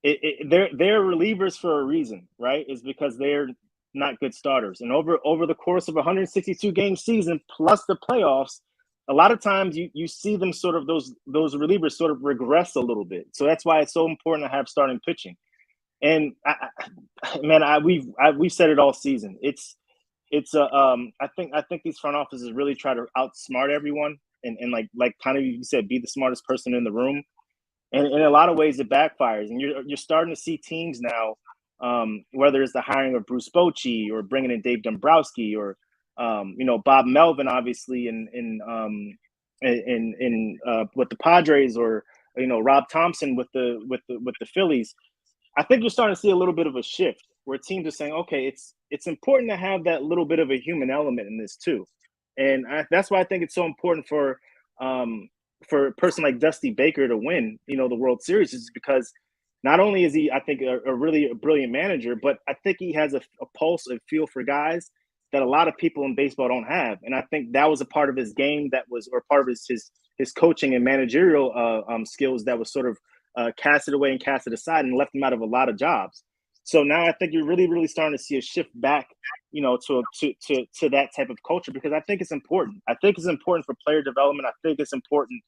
relievers for a reason, right? It's because they're not good starters. And over the course of a 162 game season plus the playoffs, a lot of times you see them sort of those relievers sort of regress a little bit. So that's why it's so important to have starting pitching. And we've said it all season. I think these front offices really try to outsmart everyone and like kind of you said, be the smartest person in the room. And in a lot of ways, it backfires. And you're starting to see teams now, whether it's the hiring of Bruce Bochy or bringing in Dave Dombrowski or Bob Melvin, obviously, in with the Padres, or Rob Thompson with the Phillies. I think you're starting to see a little bit of a shift where teams are saying, okay, it's important to have that little bit of a human element in this too, and that's why I think it's so important for a person like Dusty Baker to win, the World Series, is because not only is he, I think, a really brilliant manager, but I think he has a pulse, a feel for guys that a lot of people in baseball don't have. And I think that was a part of his game or part of his coaching and managerial skills that was sort of casted away and casted aside and left him out of a lot of jobs. So now I think you're really, really starting to see a shift back, to that type of culture, because I think it's important. I think it's important for player development. I think it's important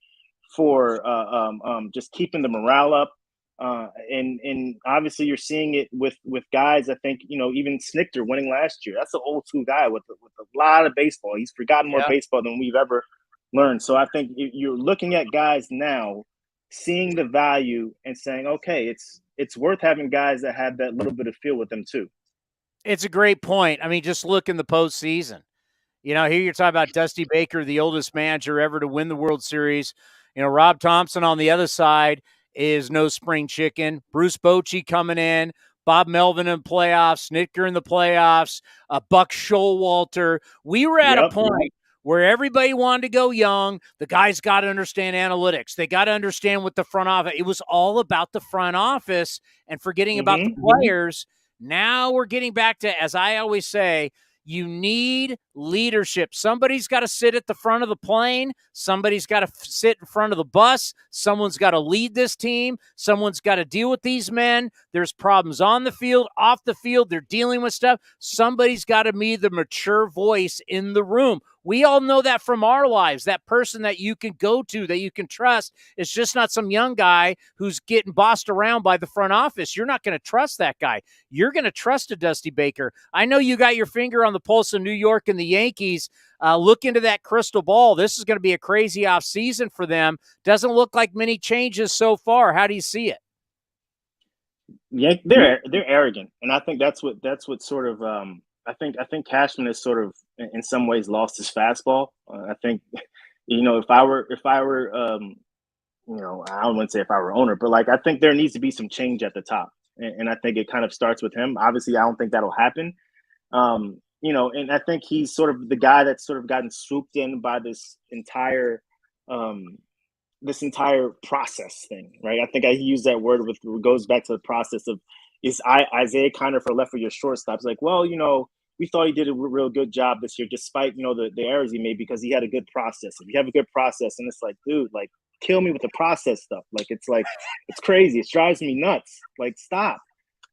for just keeping the morale up. And obviously you're seeing it with guys. I think, even Snichter winning last year, that's an old school guy with a lot of baseball. He's forgotten more baseball than we've ever learned. So I think you're looking at guys now, seeing the value and saying, okay, it's worth having guys that have that little bit of feel with them too. It's a great point. I mean, just look in the postseason. Here you're talking about Dusty Baker, the oldest manager ever to win the World Series. Rob Thompson on the other side is no spring chicken. Bruce Bochy coming in, Bob Melvin in playoffs, Snitker in the playoffs, Buck Showalter. We were at a point where everybody wanted to go young. The guys got to understand analytics. They got to understand what the front office. It was all about the front office and forgetting about the players. Now we're getting back to, as I always say, you need leadership. Somebody's got to sit at the front of the plane. Somebody's got to sit in front of the bus. Someone's got to lead this team. Someone's got to deal with these men. There's problems on the field, off the field. They're dealing with stuff. Somebody's got to be the mature voice in the room. We all know that from our lives. That person that you can go to, that you can trust, is just not some young guy who's getting bossed around by the front office. You're not going to trust that guy. You're going to trust a Dusty Baker. I know you got your finger on the pulse of New York and the Yankees. Look into that crystal ball. This is going to be a crazy offseason for them. Doesn't look like many changes so far. How do you see it? Yeah, they're arrogant, and I think that's what sort of I think Cashman has sort of in some ways lost his fastball. I think if I were I wouldn't say if I were owner, but like I think there needs to be some change at the top, and I think it kind of starts with him. Obviously, I don't think that'll happen. And I think he's sort of the guy that's sort of gotten swooped in by this entire process thing, right? I think I used that word goes back to the process of Isaiah Kiner for left for your shortstops. Like, well, we thought he did a real good job this year, despite the errors he made, because he had a good process. If you have a good process, and it's like, dude, like, kill me with the process stuff. Like, it's crazy. It drives me nuts. Like, stop.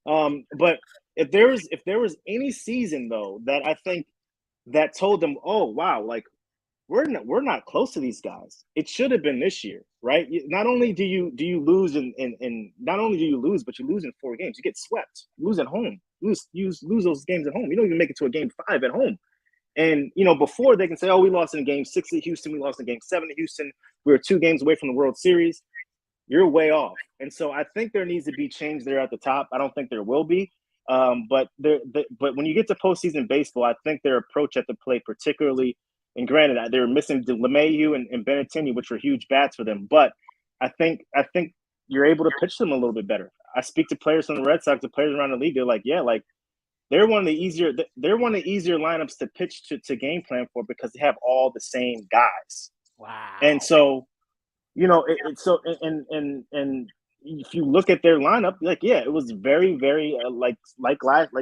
But if there was any season though that I think that told them, oh wow, like we're not close to these guys, it should have been this year, right? Not only do you lose and not only do you lose, but you lose in 4 games. You get swept. You lose at home. You lose those games at home. You don't even make it to a game 5 at home. And before they can say, oh, we lost in game 6 at Houston, we lost in game 7 at Houston, we were 2 games away from the World Series. You're way off. And so I think there needs to be change there at the top. I don't think there will be. But when you get to postseason baseball, I think their approach at the plate, particularly, and granted, they were missing LeMahieu and Benintendi, which were huge bats for them. But I think you're able to pitch them a little bit better. I speak to players from the Red Sox, the players around the league. They're like, yeah, like they're one of the easier lineups to pitch to game plan for because they have all the same guys. Wow. And so, and if you look at their lineup, it was very, very like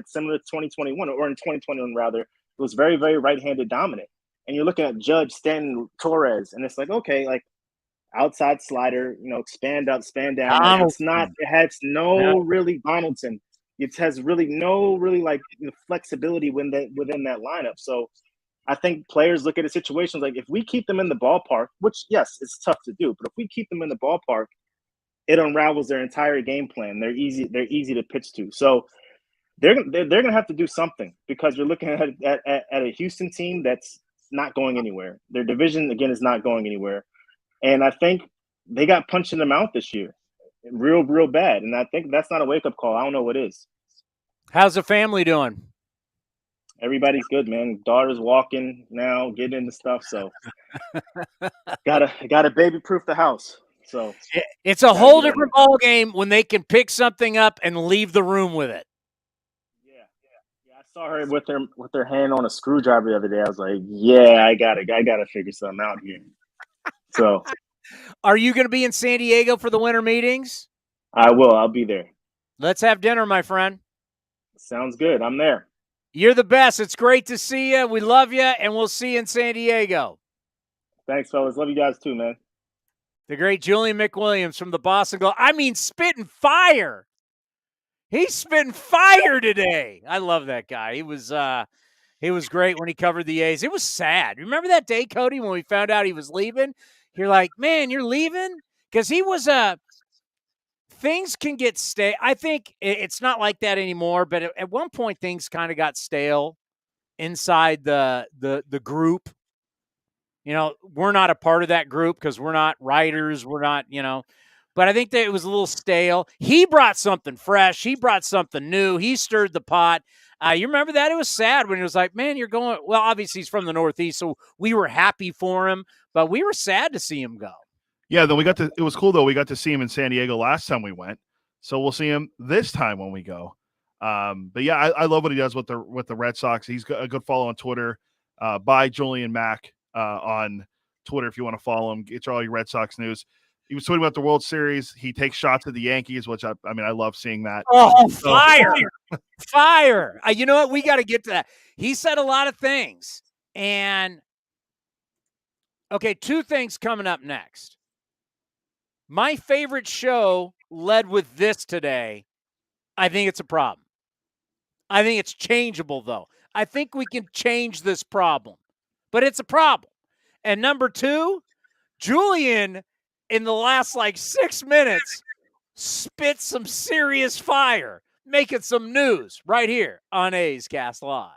similar to 2021 or in 2021 rather, it was very, very right-handed dominant. And you're looking at Judge, Stanton, Torres, and it's like, okay, like outside slider, expand up, expand down. It has no really Donaldson. It has really no like flexibility within that lineup. So I think players look at a situation like if we keep them in the ballpark, which yes, it's tough to do, but if we keep them in the ballpark, it unravels their entire game plan. They're easy to pitch to. So they're gonna have to do something because you're looking at a Houston team that's not going anywhere. Their division again is not going anywhere, and I think they got punched in the mouth this year, real bad. And I think that's not a wake up call. I don't know what is. How's the family doing? Everybody's good, man. Daughter's walking now, getting into stuff. So gotta baby proof the house. So it's a whole different ball game when they can pick something up and leave the room with it. Yeah. I saw her with her hand on a screwdriver the other day. I was like, yeah, I gotta figure something out here. So, are you going to be in San Diego for the winter meetings? I will. I'll be there. Let's have dinner, my friend. Sounds good. I'm there. You're the best. It's great to see you. We love you, and we'll see you in San Diego. Thanks, fellas. Love you guys too, man. The great Julian McWilliams from the Boston Globe. I mean, spitting fire. He's spitting fire today. I love that guy. He was great when he covered the A's. It was sad. Remember that day, Cody, when we found out he was leaving? You're like, man, you're leaving? Because he was things can get stale. I think it's not like that anymore, but at one point things kind of got stale inside the group. We're not a part of that group because we're not writers. We're not, but I think that it was a little stale. He brought something fresh. He brought something new. He stirred the pot. You remember that? It was sad when he was like, man, you're going. Well, obviously he's from the Northeast, so we were happy for him, but we were sad to see him go. Yeah, then it was cool though. We got to see him in San Diego last time we went. So we'll see him this time when we go. But yeah, I love what he does with the Red Sox. He's got a good follow on Twitter, by Julian Mack on Twitter if you want to follow him. Get all your Red Sox news. He was tweeting about the World Series. He takes shots at the Yankees, which I love seeing that. Oh, fire. Fire. You know what? We got to get to that. He said a lot of things. And, okay, two things coming up next. My favorite show led with this today. I think it's a problem. I think it's changeable, though. I think we can change this problem. But it's a problem. And number two, Julian, in the last 6 minutes, spit some serious fire, making some news right here on A's Cast Live.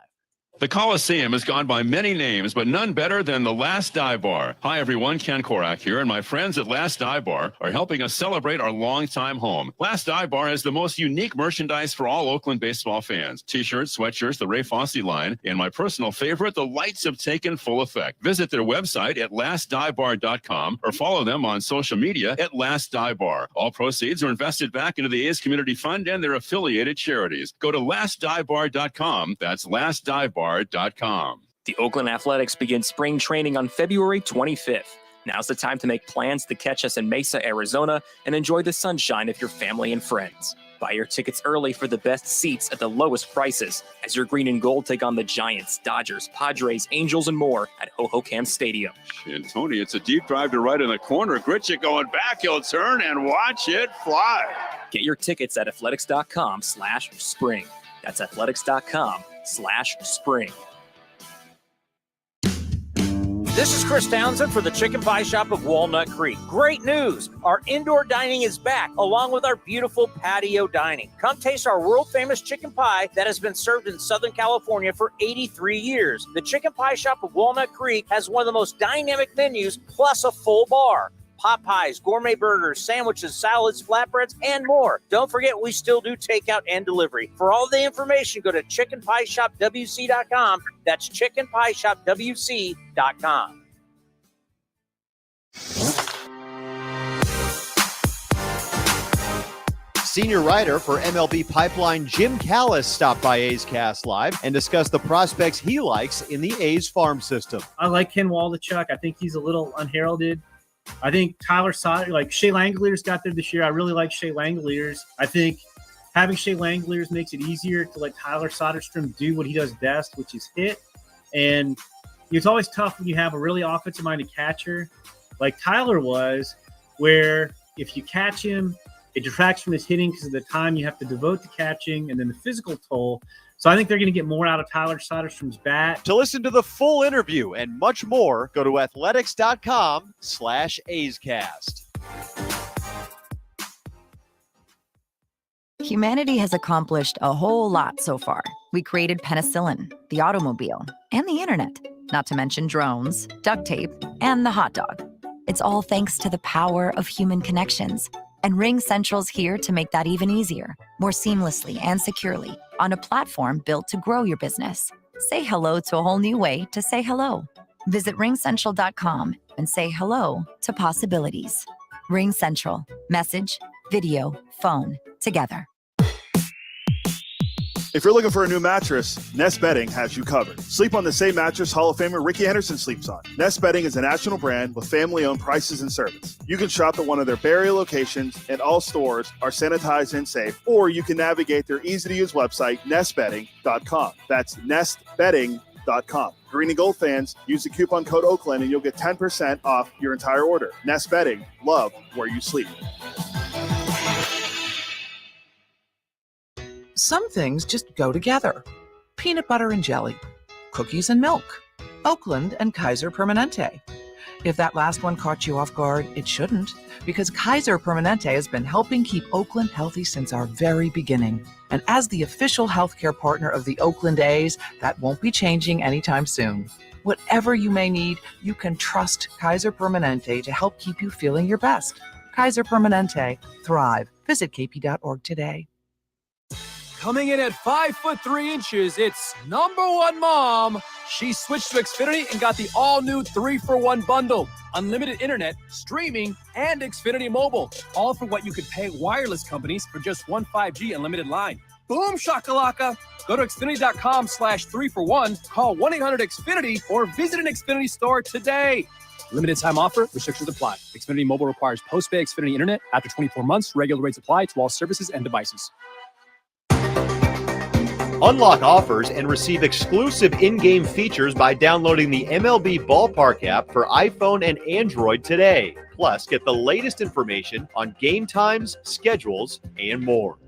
The Coliseum has gone by many names, but none better than the Last Dive Bar. Hi, everyone. Ken Korach here, and my friends at Last Dive Bar are helping us celebrate our longtime home. Last Dive Bar has the most unique merchandise for all Oakland baseball fans. T-shirts, sweatshirts, the Ray Fosse line, and my personal favorite, the lights have taken full effect. Visit their website at lastdivebar.com or follow them on social media at Last Dive Bar. All proceeds are invested back into the A's Community Fund and their affiliated charities. Go to lastdivebar.com. That's lastdivebar.com. The Oakland Athletics begin spring training on February 25th. Now's the time to make plans to catch us in Mesa, Arizona, and enjoy the sunshine of your family and friends. Buy your tickets early for the best seats at the lowest prices as your green and gold take on the Giants, Dodgers, Padres, Angels, and more at Hohokam Stadium. And Tony, it's a deep drive to right in the corner. Gritchick going back. He'll turn and watch it fly. Get your tickets at athletics.com/spring. That's athletics.com/spring. This is Chris Townsend for the Chicken Pie Shop of Walnut Creek. Great news! Our indoor dining is back, along with our beautiful patio dining. Come taste our world-famous chicken pie that has been served in Southern California for 83 years. The Chicken Pie Shop of Walnut Creek has one of the most dynamic menus, plus a full bar. Pot pies, gourmet burgers, sandwiches, salads, flatbreads, and more. Don't forget, we still do takeout and delivery. For all the information, go to chickenpieshopwc.com. That's chickenpieshopwc.com. Senior writer for MLB Pipeline Jim Callis stopped by A's Cast Live and discussed the prospects he likes in the A's farm system. I like Ken Waldichuk. I think he's a little unheralded. I think Tyler Soder, like Shea Langoliers got there this year. I really like Shea Langoliers. I think having Shea Langoliers makes it easier to let Tyler Soderstrom do what he does best, which is hit. And it's always tough when you have a really offensive-minded catcher like Tyler was, where if you catch him, it detracts from his hitting because of the time you have to devote to catching and then the physical toll. So I think they're going to get more out of Tyler Soderstrom's bat. To listen to the full interview and much more, go to athletics.com/A'sCast. Humanity has accomplished a whole lot so far. We created penicillin, the automobile, and the internet, not to mention drones, duct tape, and the hot dog. It's all thanks to the power of human connections. And Ring Central's here to make that even easier, more seamlessly and securely, on a platform built to grow your business. Say hello to a whole new way to say hello. Visit ringcentral.com and say hello to possibilities. Ring Central. Message, video, phone, together. If you're looking for a new mattress, Nest Bedding has you covered. Sleep on the same mattress Hall of Famer Ricky Henderson sleeps on. Nest Bedding is a national brand with family-owned prices and service. You can shop at one of their Barrier locations, and all stores are sanitized and safe, or you can navigate their easy-to-use website, nestbedding.com. That's nestbedding.com. Green and gold fans, use the coupon code Oakland and you'll get 10% off your entire order. Nest Bedding, love where you sleep. Some things just go together. Peanut butter and jelly, cookies and milk, Oakland and Kaiser Permanente. If that last one caught you off guard, it shouldn't, because Kaiser Permanente has been helping keep Oakland healthy since our very beginning. And as the official healthcare partner of the Oakland A's, that won't be changing anytime soon. Whatever you may need, you can trust Kaiser Permanente to help keep you feeling your best. Kaiser Permanente. Thrive. Visit kp.org today. Coming in at 5'3", it's number one mom. She switched to Xfinity and got the all-new 3-for-1 bundle. Unlimited internet, streaming, and Xfinity Mobile. All for what you could pay wireless companies for just one 5G unlimited line. Boom shakalaka. Go to Xfinity.com/3-for-1, call 1-800-XFINITY, or visit an Xfinity store today. Limited time offer. Restrictions apply. Xfinity Mobile requires post-pay Xfinity internet. After 24 months, regular rates apply to all services and devices. Unlock offers and receive exclusive in-game features by downloading the MLB Ballpark app for iPhone and Android today. Plus, get the latest information on game times, schedules, and more.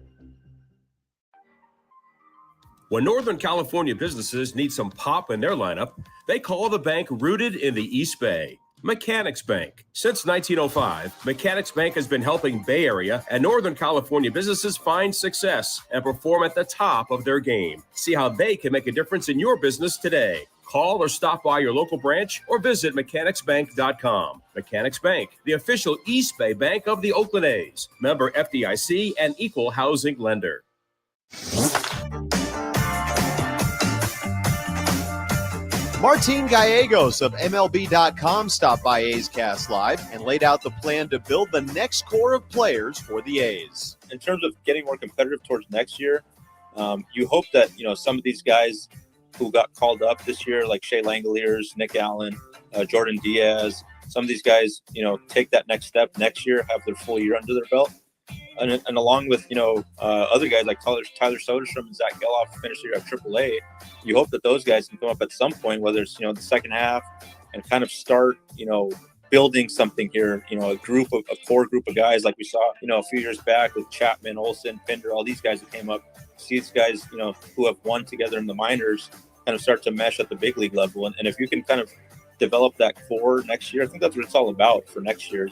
When Northern California businesses need some pop in their lineup, they call the bank rooted in the East Bay. Mechanics Bank. Since 1905, Mechanics Bank has been helping Bay Area and Northern California businesses find success and perform at the top of their game. See how they can make a difference in your business today. Call or stop by your local branch or visit mechanicsbank.com. Mechanics Bank, the official East Bay bank of the Oakland A's. Member FDIC and equal housing lender. Martin Gallegos of MLB.com stopped by A's Cast Live and laid out the plan to build the next core of players for the A's. In terms of getting more competitive towards next year, you hope that, some of these guys who got called up this year, like Shea Langoliers, Nick Allen, Jordan Diaz, some of these guys, take that next step next year, have their full year under their belt. And along with, other guys like Tyler Soderstrom and Zach Geloff finish the year at AAA, you hope that those guys can come up at some point, whether it's, the second half, and kind of start, building something here, a core group of guys like we saw, a few years back with Chapman, Olsen, Pinder, all these guys that came up. See these guys, who have won together in the minors kind of start to mesh at the big league level. And if you can kind of develop that core next year, I think that's what it's all about for next year,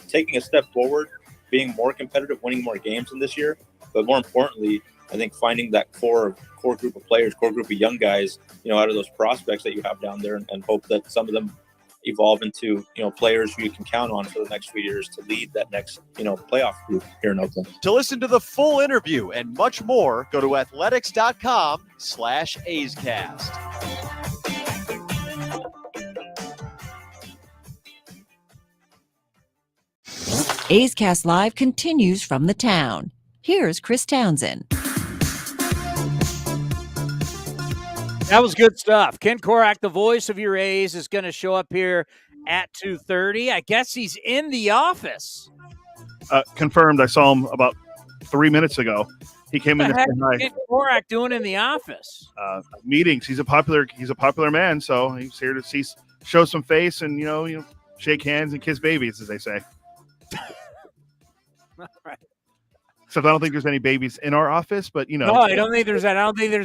taking a step forward, being more competitive, winning more games in this year, but more importantly, I think finding that core group of players, core group of young guys, out of those prospects that you have down there, and hope that some of them evolve into, players who you can count on for the next few years to lead that next, playoff group here in Oakland. To listen to the full interview and much more, go to athletics.com/A'sCast. A's Cast Live continues from the town. Here's Chris Townsend. That was good stuff. Ken Korach, the voice of your A's, is going to show up here at 2:30. I guess he's in the office. Confirmed. I saw him about 3 minutes ago. He came in to say hi. Ken Korach doing in the office? Meetings. He's a popular man, so he's here to show some face and shake hands and kiss babies, as they say. All right. Except I don't think there's any babies in our office, but No, I don't think there's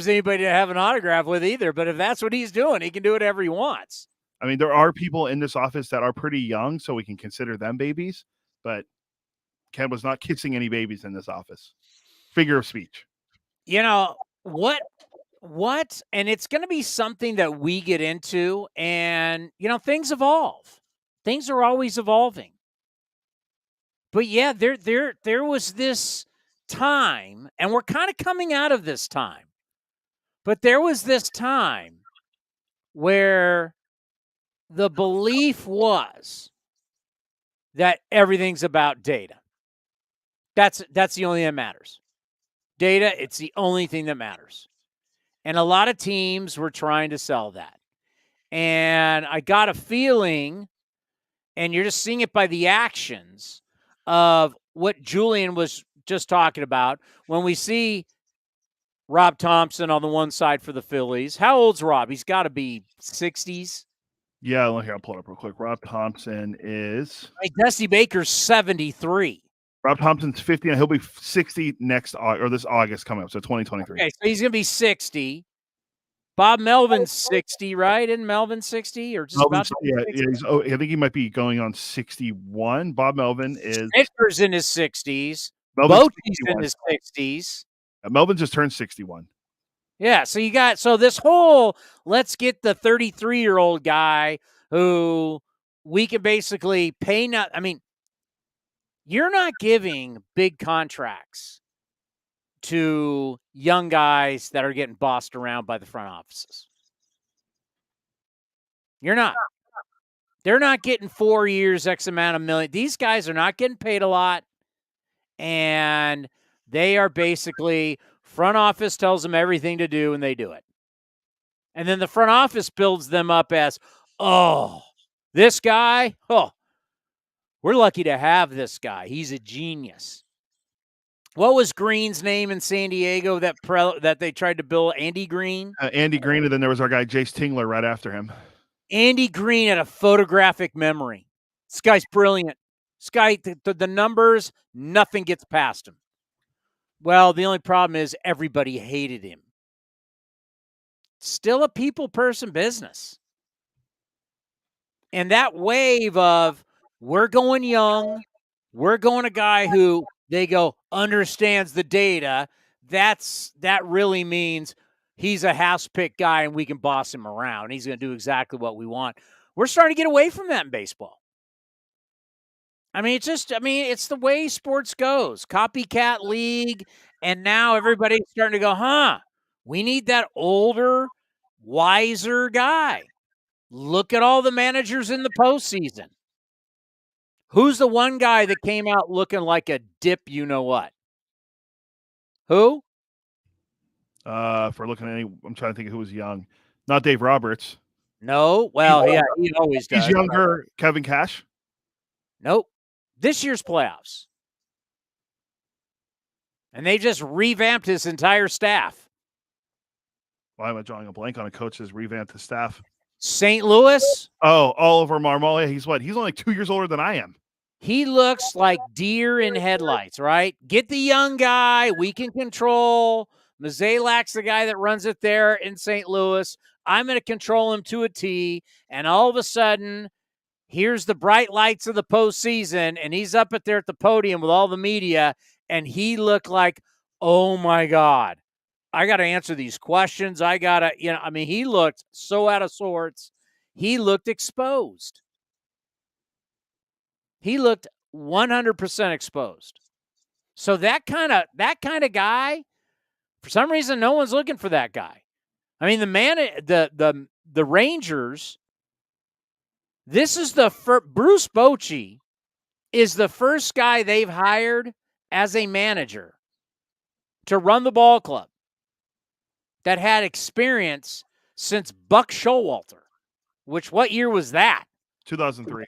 anybody to have an autograph with either. But if that's what he's doing, he can do whatever he wants. I mean, there are people in this office that are pretty young, so we can consider them babies. But Ken was not kissing any babies in this office. Figure of speech. What? And it's going to be something that we get into, and things evolve. Things are always evolving. But yeah, there was this time, and we're kind of coming out of this time. But there was this time where the belief was that everything's about data. That's the only thing that matters. Data, it's the only thing that matters. And a lot of teams were trying to sell that. And I got a feeling, and you're just seeing it by the actions of what Julian was just talking about. When we see Rob Thompson on the one side for the Phillies, how old's Rob? He's got to be 60s. Yeah, I'll pull it up real quick. Rob Thompson is... Dusty Baker's 73. Rob Thompson's 50, and he'll be 60 this August coming up, so 2023. Okay, so he's going to be 60. Bob Melvin's 60, right? Isn't Melvin 60 or just about? I think he might be going on 61. Bob Melvin is... Snicker's in his 60s. Bochy's in his 60s. Melvin just turned 61. Yeah, so this whole let's get the 33-year-old guy who we can basically pay not. I mean, you're not giving big contracts to young guys that are getting bossed around by the front offices. You're not. They're not getting 4 years, X amount of million. These guys are not getting paid a lot, and they are basically front office tells them everything to do, and they do it. And then the front office builds them up as, this guy, we're lucky to have this guy. He's a genius. What was Green's name in San Diego that they tried to build? Andy Green? Andy Green, and then there was our guy Jace Tingler right after him. Andy Green had a photographic memory. This guy's brilliant. This guy, the numbers, nothing gets past him. Well, the only problem is everybody hated him. Still a people person business. And that wave of we're going young, we're going a guy who they go understands the data, that really means he's a house pick guy and we can boss him around. He's going to do exactly what we want. We're starting to get away from that in baseball. I mean, it's the way sports goes. Copycat league, and now everybody's starting to go, we need that older, wiser guy. Look at all the managers in the postseason. Who's the one guy that came out looking like a dip you-know-what? Who? If we're looking at I'm trying to think of who was young. Not Dave Roberts. No. Well, yeah, he always does. He's younger. Kevin Cash? Nope. This year's playoffs. And they just revamped his entire staff. Why am I drawing a blank on a coach that's revamped his staff? St. Louis? Oh, Oliver Marmol. He's what? He's only 2 years older than I am. He looks like deer in headlights, right? Get the young guy. We can control. Mazalak's the guy that runs it there in St. Louis. I'm going to control him to a T. And all of a sudden, here's the bright lights of the postseason, and he's up there at the podium with all the media, and he looked like, oh, my God, I got to answer these questions. He looked so out of sorts. He looked exposed. He looked 100% exposed. So that kind of guy, for some reason, no one's looking for that guy. I mean, the Rangers, this is Bruce Bochy is the first guy they've hired as a manager to run the ball club that had experience since Buck Showalter, which what year was that? 2003.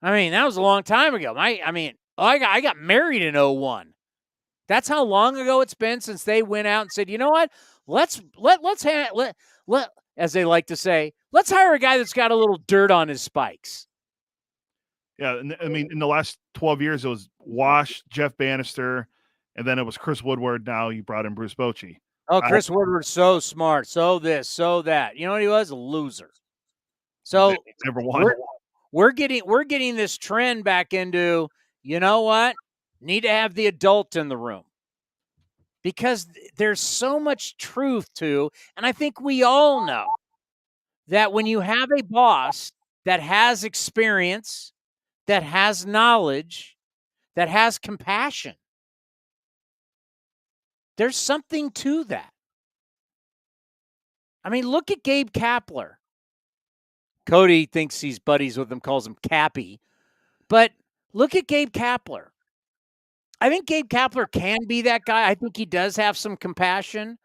I mean, that was a long time ago. I got married in 01. That's how long ago it's been since they went out and said, you know what? Let's as they like to say, let's hire a guy that's got a little dirt on his spikes. Yeah, I mean, in the last 12 years, it was Wash, Jeff Bannister, and then it was Chris Woodward. Now you brought in Bruce Bochy. Oh, Chris Woodward's so smart, so this, so that. You know what he was? A loser. So never won. We're getting this trend back into, you know what? Need to have the adult in the room. Because there's so much truth to, and I think we all know that when you have a boss that has experience, that has knowledge, that has compassion, there's something to that. I mean, look at Gabe Kapler. Cody thinks he's buddies with him, calls him Cappy. But look at Gabe Kapler. I think Gabe Kapler can be that guy. I think he does have some compassion.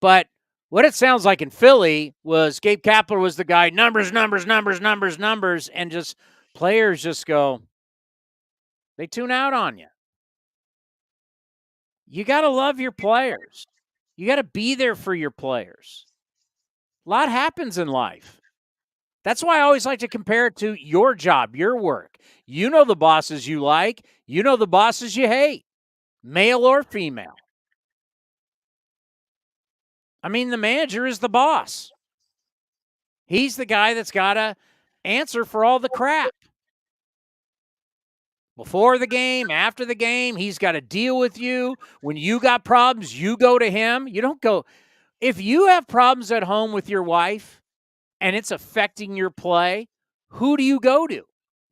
But what it sounds like in Philly was Gabe Kapler was the guy, numbers, and just players just go, they tune out on you. You got to love your players. You got to be there for your players. A lot happens in life. That's why I always like to compare it to your job, your work. You know the bosses you like. You know the bosses you hate, male or female. I mean, the manager is the boss. He's the guy that's got to answer for all the crap. Before the game, after the game, he's got to deal with you. When you got problems, you go to him. You don't go. If you have problems at home with your wife and it's affecting your play, who do you go to?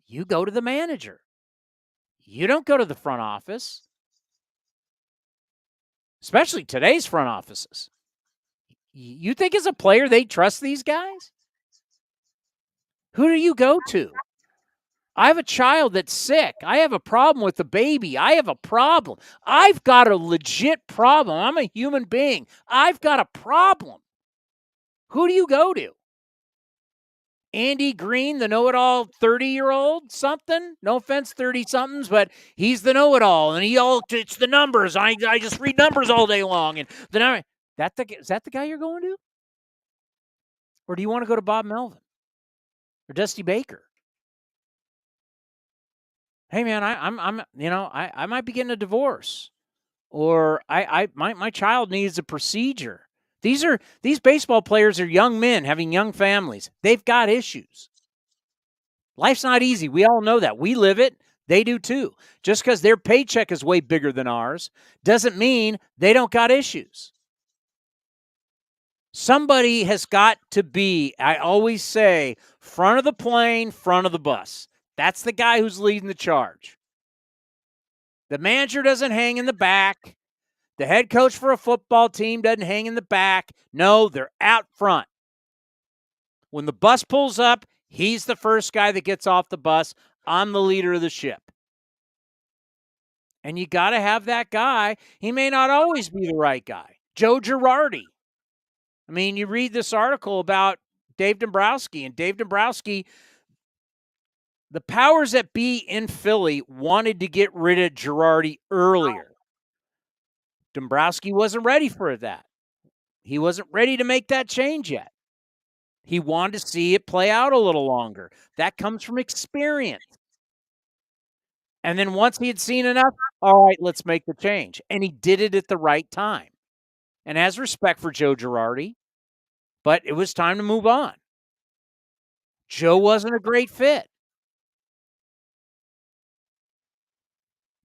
You go to the manager. You don't go to the front office. Especially today's front offices. You think as a player they trust these guys? Who do you go to? I have a child that's sick. I have a problem with the baby. I have a problem. I've got a legit problem. I'm a human being. I've got a problem. Who do you go to? Andy Green, the know-it-all 30-year-old something? No offense, 30-somethings, but he's the know-it-all, and it's the numbers. I just read numbers all day long. And is that the guy you're going to? Or do you want to go to Bob Melvin? Or Dusty Baker? Hey man, I might be getting a divorce, or my child needs a procedure. These baseball players are young men having young families. They've got issues. Life's not easy. We all know that. We live it. They do too. Just because their paycheck is way bigger than ours doesn't mean they don't got issues. Somebody has got to be, I always say, front of the plane, front of the bus. That's the guy who's leading the charge. The manager doesn't hang in the back. The head coach for a football team doesn't hang in the back. No, they're out front. When the bus pulls up, he's the first guy that gets off the bus. I'm the leader of the ship. And you got to have that guy. He may not always be the right guy. Joe Girardi. I mean, you read this article about Dave Dombrowski, and Dave Dombrowski, the powers that be in Philly wanted to get rid of Girardi earlier. Dombrowski wasn't ready for that. He wasn't ready to make that change yet. He wanted to see it play out a little longer. That comes from experience. And then once he had seen enough, all right, let's make the change. And he did it at the right time. And has respect for Joe Girardi, but it was time to move on. Joe wasn't a great fit.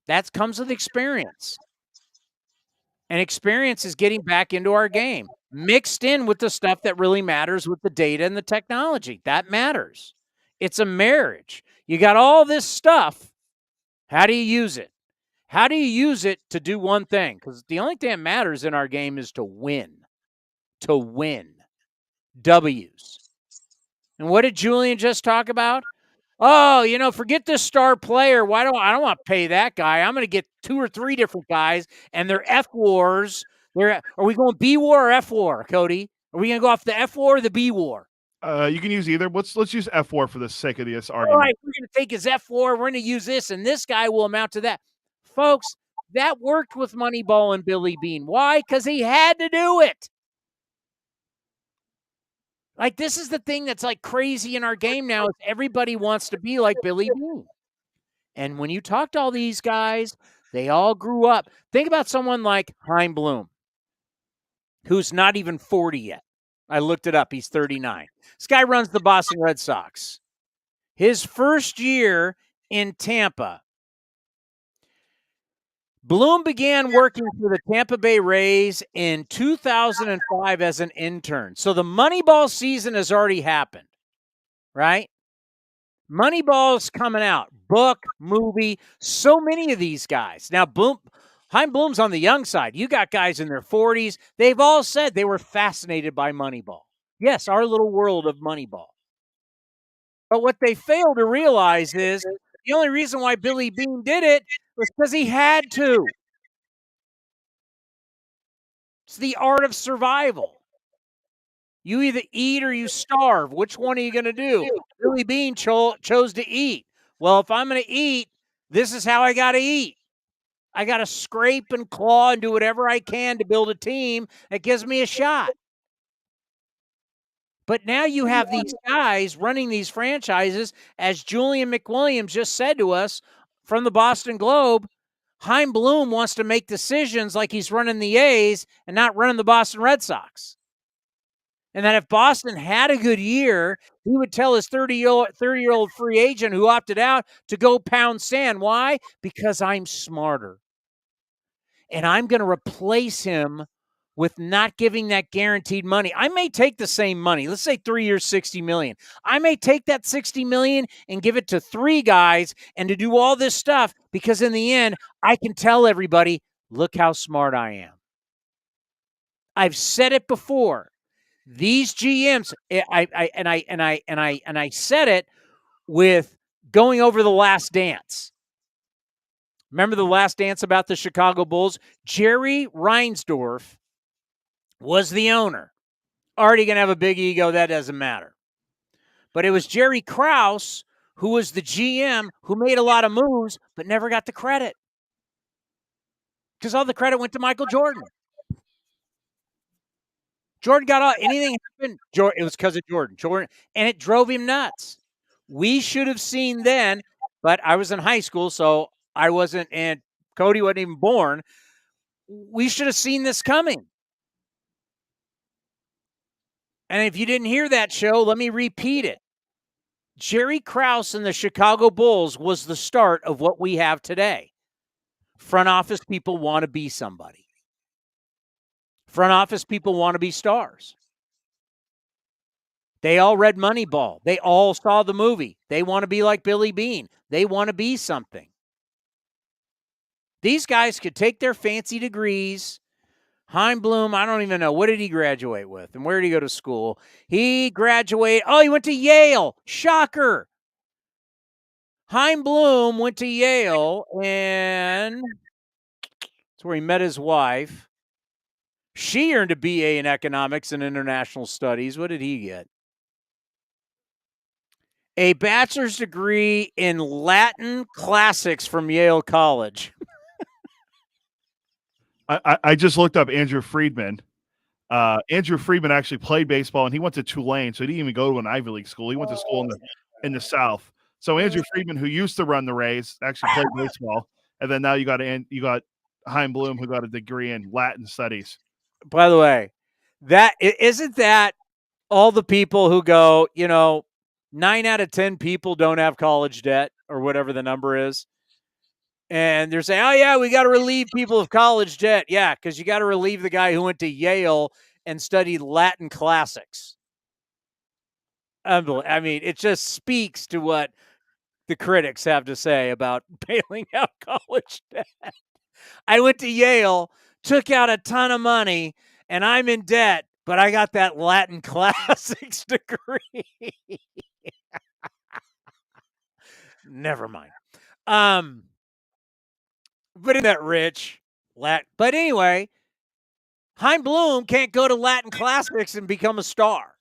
That comes with experience. And experience is getting back into our game, mixed in with the stuff that really matters with the data and the technology. That matters. It's a marriage. You got all this stuff. How do you use it? How do you use it to do one thing? Because the only thing that matters in our game is to win. To win. W's. And what did Julian just talk about? Oh, forget this star player. I don't want to pay that guy. I'm going to get 2 or 3 different guys, and they're F wars. Are we going B war or F war, Cody? Are we going to go off the F war or the B war? You can use either. Let's use F4 for the sake of this All argument. right, we're going to take his F4. We're going to use this, and this guy will amount to that. Folks, that worked with Moneyball and Billy Bean. Why? Because he had to do it. Like, this is the thing that's like crazy in our game now is everybody wants to be like Billy Bean. And when you talk to all these guys, they all grew up. Think about someone like Chaim Bloom, who's not even 40 yet. I looked it up. He's 39. This guy runs the Boston Red Sox. His first year in Tampa, Bloom began working for the Tampa Bay Rays in 2005 as an intern. So the Moneyball season has already happened, right? Moneyball's coming out. Book, movie, so many of these guys. Now, Chaim Bloom's on the young side. You got guys in their 40s. They've all said they were fascinated by Moneyball. Yes, our little world of Moneyball. But what they fail to realize is the only reason why Billy Bean did it was because he had to. It's the art of survival. You either eat or you starve. Which one are you going to do? Billy Bean chose to eat. Well, if I'm going to eat, this is how I got to eat. I got to scrape and claw and do whatever I can to build a team that gives me a shot. But now you have these guys running these franchises, as Julian McWilliams just said to us from the Boston Globe. Chaim Bloom wants to make decisions like he's running the A's and not running the Boston Red Sox. And that if Boston had a good year, he would tell his 30-year-old free agent who opted out to go pound sand. Why? Because I'm smarter. And I'm going to replace him with not giving that guaranteed money. I may take the same money. Let's say 3 years, $60 million. I may take that $60 million and give it to 3 guys and to do all this stuff because in the end, I can tell everybody, look how smart I am. I've said it before. These GMs, I said it with going over The Last Dance. Remember The Last Dance about the Chicago Bulls? Jerry Reinsdorf was the owner. Already going to have a big ego. That doesn't matter. But it was Jerry Krause who was the GM who made a lot of moves but never got the credit. Because all the credit went to Michael Jordan. Jordan got all, anything happened, it was because of Jordan, and it drove him nuts. We should have seen then, but I was in high school, so I wasn't, and Cody wasn't even born. We should have seen this coming. And if you didn't hear that show, let me repeat it. Jerry Krause and the Chicago Bulls was the start of what we have today. Front office people want to be somebody. Front office people want to be stars. They all read Moneyball. They all saw the movie. They want to be like Billy Bean. They want to be something. These guys could take their fancy degrees. Chaim Bloom, I don't even know. What did he graduate with? And where did he go to school? He graduated. Oh, he went to Yale. Shocker. Chaim Bloom went to Yale, and that's where he met his wife. She earned a BA in economics and international studies. What did he get? A bachelor's degree in Latin classics from Yale College. I just looked up Andrew Friedman. Andrew Friedman actually played baseball, and he went to Tulane, so he didn't even go to an Ivy League school. He went to school in the South. So Andrew Friedman, who used to run the Rays, actually played baseball, and then now you got Chaim Bloom, who got a degree in Latin studies. By the way, isn't that all the people who go, 9 out of 10 people don't have college debt or whatever the number is. And they're saying, oh, yeah, we got to relieve people of college debt. Yeah, because you got to relieve the guy who went to Yale and studied Latin classics. I mean, it just speaks to what the critics have to say about bailing out college debt. I went to Yale, took out a ton of money, and I'm in debt, but I got that Latin classics degree. Never mind. But isn't that rich? But anyway, Chaim Bloom can't go to Latin Classics and become a star.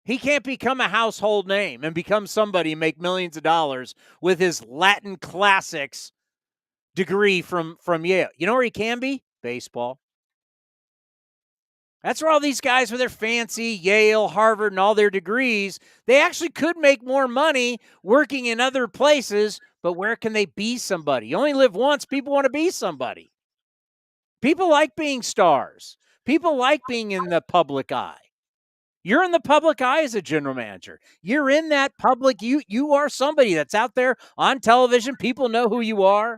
He can't become a household name and become somebody and make millions of dollars with his Latin Classics degree from Yale. You know where he can be? Baseball. That's where all these guys with their fancy Yale, Harvard, and all their degrees, they actually could make more money working in other places, but where can they be somebody? You only live once. People want to be somebody. People like being stars. People like being in the public eye. You're in the public eye as a general manager. You're in that public. You are somebody that's out there on television. People know who you are.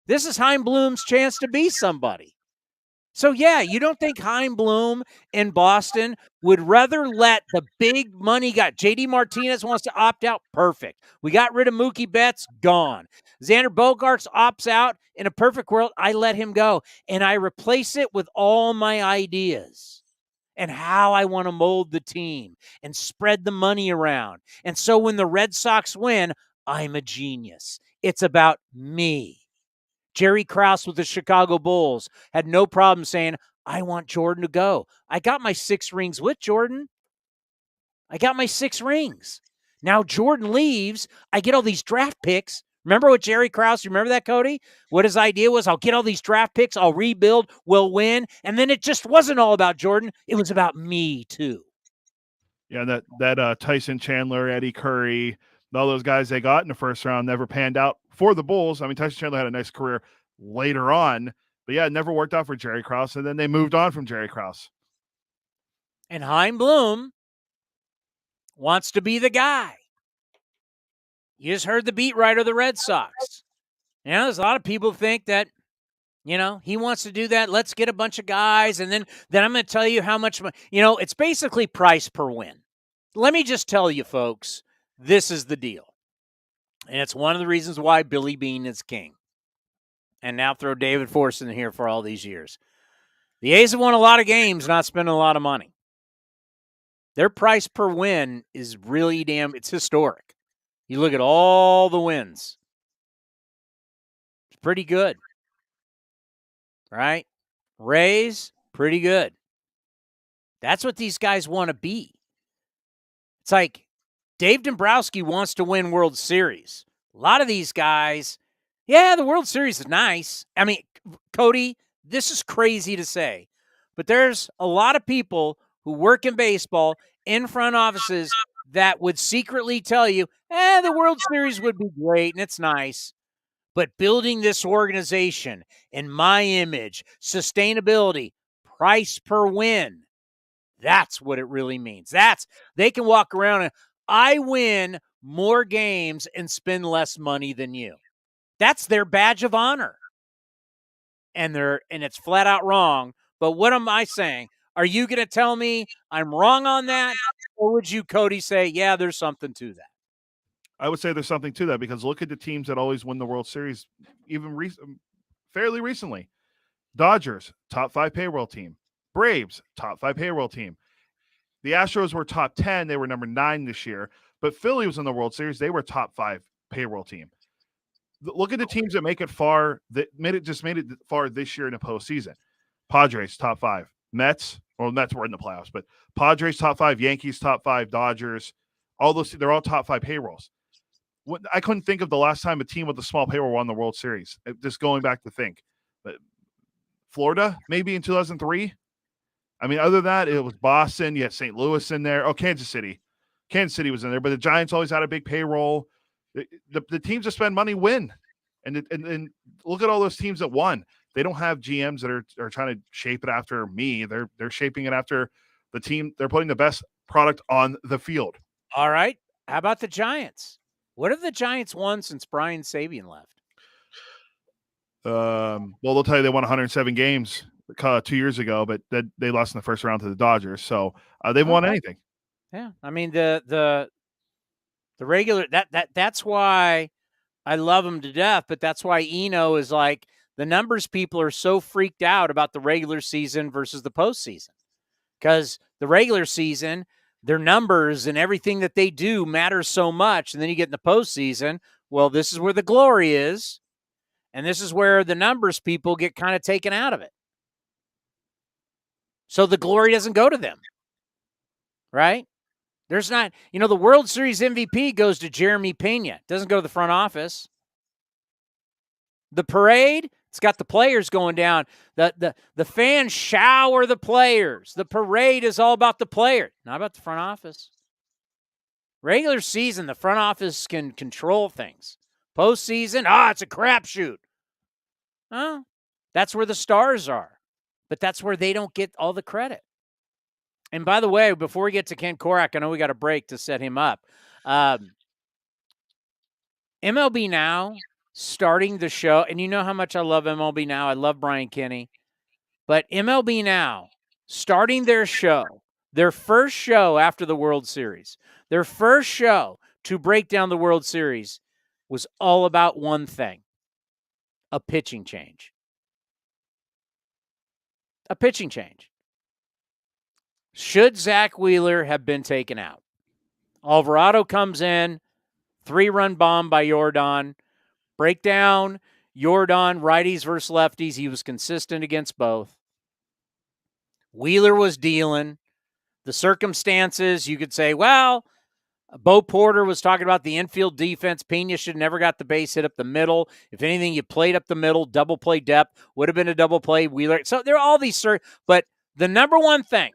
This is Chaim Bloom's chance to be somebody. So, yeah, you don't think Chaim Bloom in Boston would rather let the big money guy, J.D. Martinez wants to opt out? Perfect. We got rid of Mookie Betts, gone. Xander Bogaerts opts out. In a perfect world, I let him go, and I replace it with all my ideas and how I want to mold the team and spread the money around. And so when the Red Sox win, I'm a genius. It's about me. Jerry Krause with the Chicago Bulls had no problem saying, I want Jordan to go. I got my 6 rings with Jordan. I got my 6 rings. Now Jordan leaves. I get all these draft picks. Remember what Jerry Krause, you remember that, Cody? What his idea was, I'll get all these draft picks, I'll rebuild, we'll win. And then it just wasn't all about Jordan. It was about me too. Yeah, that Tyson Chandler, Eddie Curry, all those guys they got in the first round never panned out for the Bulls. I mean, Tyson Chandler had a nice career later on, but yeah, it never worked out for Jerry Krause, and then they moved on from Jerry Krause. And Chaim Bloom wants to be the guy. You just heard the beat writer of the Red Sox. You know, there's a lot of people think that, you know, he wants to do that. Let's get a bunch of guys, and then I'm going to tell you how much money. You know, it's basically price per win. Let me just tell you, folks, this is the deal. And it's one of the reasons why Billy Beane is king. And now throw David Force in here for all these years. The A's have won a lot of games, not spending a lot of money. Their price per win is really it's historic. You look at all the wins. It's pretty good. Right? Rays, pretty good. That's what these guys want to be. It's like Dave Dombrowski wants to win World Series. A lot of these guys, yeah, the World Series is nice. I mean, Cody, this is crazy to say, but there's a lot of people who work in baseball in front offices that would secretly tell you, the World Series would be great and it's nice. But building this organization and my image, sustainability, price per win, that's what it really means. They can walk around and I win more games and spend less money than you. That's their badge of honor. And it's flat out wrong. But what am I saying? Are you going to tell me I'm wrong on that? Or would you, Cody, say, yeah, there's something to that? I would say there's something to that because look at the teams that always win the World Series, even fairly recently. Dodgers, top 5 payroll team. Braves, top 5 payroll team. The Astros were top 10. They were number 9 this year. But Philly was in the World Series. They were top 5 payroll team. Look at the teams that make it far, that made it far this year in the postseason. Padres, top 5. Mets were in the playoffs, but Padres, top 5. Yankees, top 5. Dodgers, all those, they're all top 5 payrolls. I couldn't think of the last time a team with a small payroll won the World Series. Just going back to think. But Florida, maybe in 2003. I mean, other than that, it was Boston. You had St. Louis in there. Oh, Kansas City. Kansas City was in there. But the Giants always had a big payroll. The teams that spend money win. And look at all those teams that won. They don't have GMs that are trying to shape it after me. They're shaping it after the team. They're putting the best product on the field. All right. How about the Giants? What have the Giants won since Brian Sabean left? Well, they'll tell you they won 107 games 2 years ago, but they lost in the first round to the Dodgers. So they've won anything. Yeah, I mean the regular that's why I love them to death. But that's why Eno is like the numbers people are so freaked out about the regular season versus the postseason, because the regular season their numbers and everything that they do matters so much. And then you get in the postseason. Well, this is where the glory is. And this is where the numbers people get kind of taken out of it. So the glory doesn't go to them. Right? There's not, the World Series MVP goes to Jeremy Pena. It doesn't go to the front office. The parade, it's got the players going down. The fans shower the players. The parade is all about the player, not about the front office. Regular season, the front office can control things. Postseason, it's a crapshoot. Oh, that's where the stars are. But that's where they don't get all the credit. And by the way, before we get to Ken Korach, I know we got a break to set him up. MLB Now starting the show, and you know how much I love MLB Now. I love Brian Kenny. But MLB Now starting their show, their first show after the World Series, their first show to break down the World Series was all about one thing: a pitching change. A pitching change. Should Zach Wheeler have been taken out? Alvarado comes in, 3-run bomb by Jordan. Breakdown, Jordan, righties versus lefties. He was consistent against both. Wheeler was dealing. The circumstances, you could say, well, Bo Porter was talking about the infield defense. Pena should have never got the base hit up the middle. If anything, you played up the middle, double play depth, would have been a double play. Wheeler. So there are all these, but the number one thing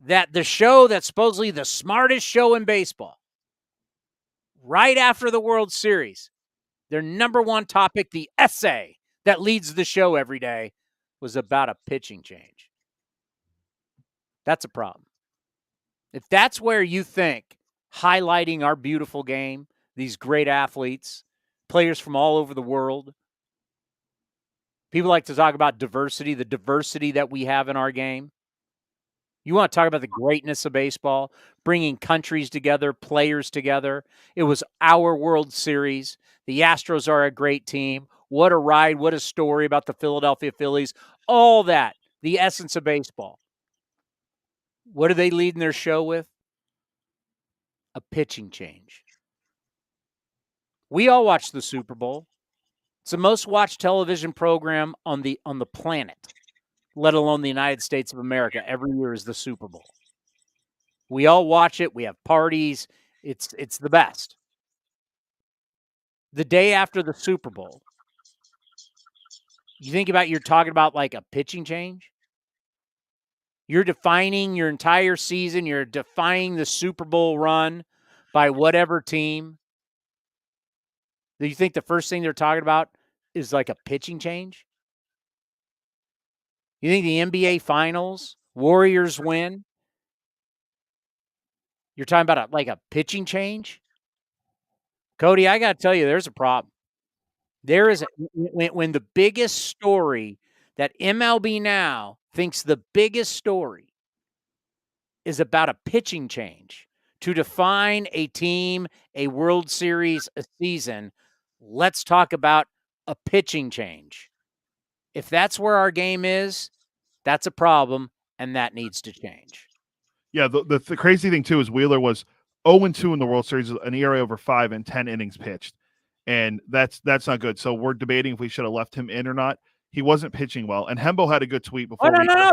that the show that's supposedly the smartest show in baseball, right after the World Series, their number one topic, the essay that leads the show every day, was about a pitching change. That's a problem. If that's where you think highlighting our beautiful game, these great athletes, players from all over the world, people like to talk about diversity, the diversity that we have in our game. You want to talk about the greatness of baseball, bringing countries together, players together. It was our World Series. The Astros are a great team. What a ride, what a story about the Philadelphia Phillies. All that, the essence of baseball. What are they leading their show with? A pitching change. We all watch the Super Bowl. It's the most watched television program on the planet, let alone the United States of America. Every year is the Super Bowl. We all watch it. We have parties. It's the best. The day after the Super Bowl, you think about, you're talking about like a pitching change. You're defining your entire season. You're defining the Super Bowl run by whatever team. Do you think the first thing they're talking about is like a pitching change? You think the NBA Finals, Warriors win? You're talking about a pitching change? Cody, I got to tell you, there's a problem. There is when the biggest story that MLB Now thinks the biggest story is about a pitching change to define a team, a World Series, a season. Let's talk about a pitching change. If that's where our game is, that's a problem, and that needs to change. Yeah, the crazy thing, too, is Wheeler was 0-2 in the World Series, an ERA over 5 and 10 innings pitched. And that's not good. So we're debating if we should have left him in or not. He wasn't pitching well. And Hembo had a good tweet before. No.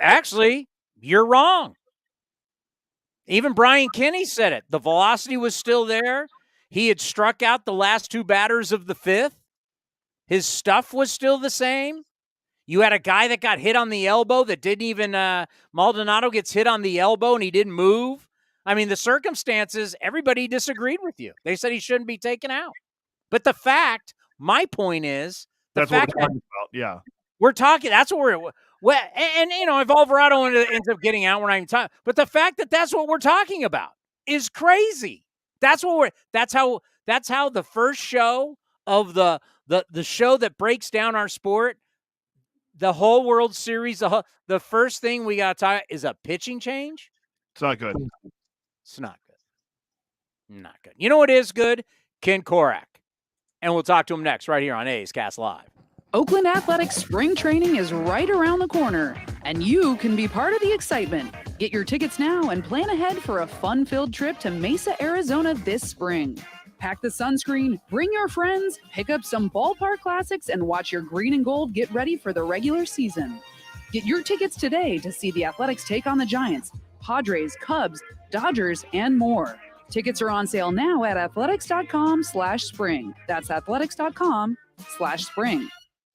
Actually, you're wrong. Even Brian Kenny said it. The velocity was still there. He had struck out the last 2 batters of the 5th. His stuff was still the same. You had a guy that got hit on the elbow that didn't even Maldonado gets hit on the elbow and he didn't move. I mean, the circumstances, everybody disagreed with you. They said he shouldn't be taken out. But the fact, my point is, that's what we're talking about. Yeah. We're talking, that's what we're, and if Alvarado ends up getting out, we're not even talking. But the fact that that's what we're talking about is crazy. That's how the first show of the show that breaks down our sport, the whole World Series, the first thing we got to talk is a pitching change. It's not good. It's not good. Not good. You know what is good? Ken Korach. And we'll talk to him next right here on A's Cast Live. Oakland Athletics spring training is right around the corner, and you can be part of the excitement. Get your tickets now and plan ahead for a fun-filled trip to Mesa, Arizona this spring. Pack the sunscreen, bring your friends, pick up some ballpark classics, and watch your green and gold get ready for the regular season. Get your tickets today to see the Athletics take on the Giants, Padres, Cubs, Dodgers, and more. Tickets are on sale now at athletics.com/spring. That's athletics.com/spring.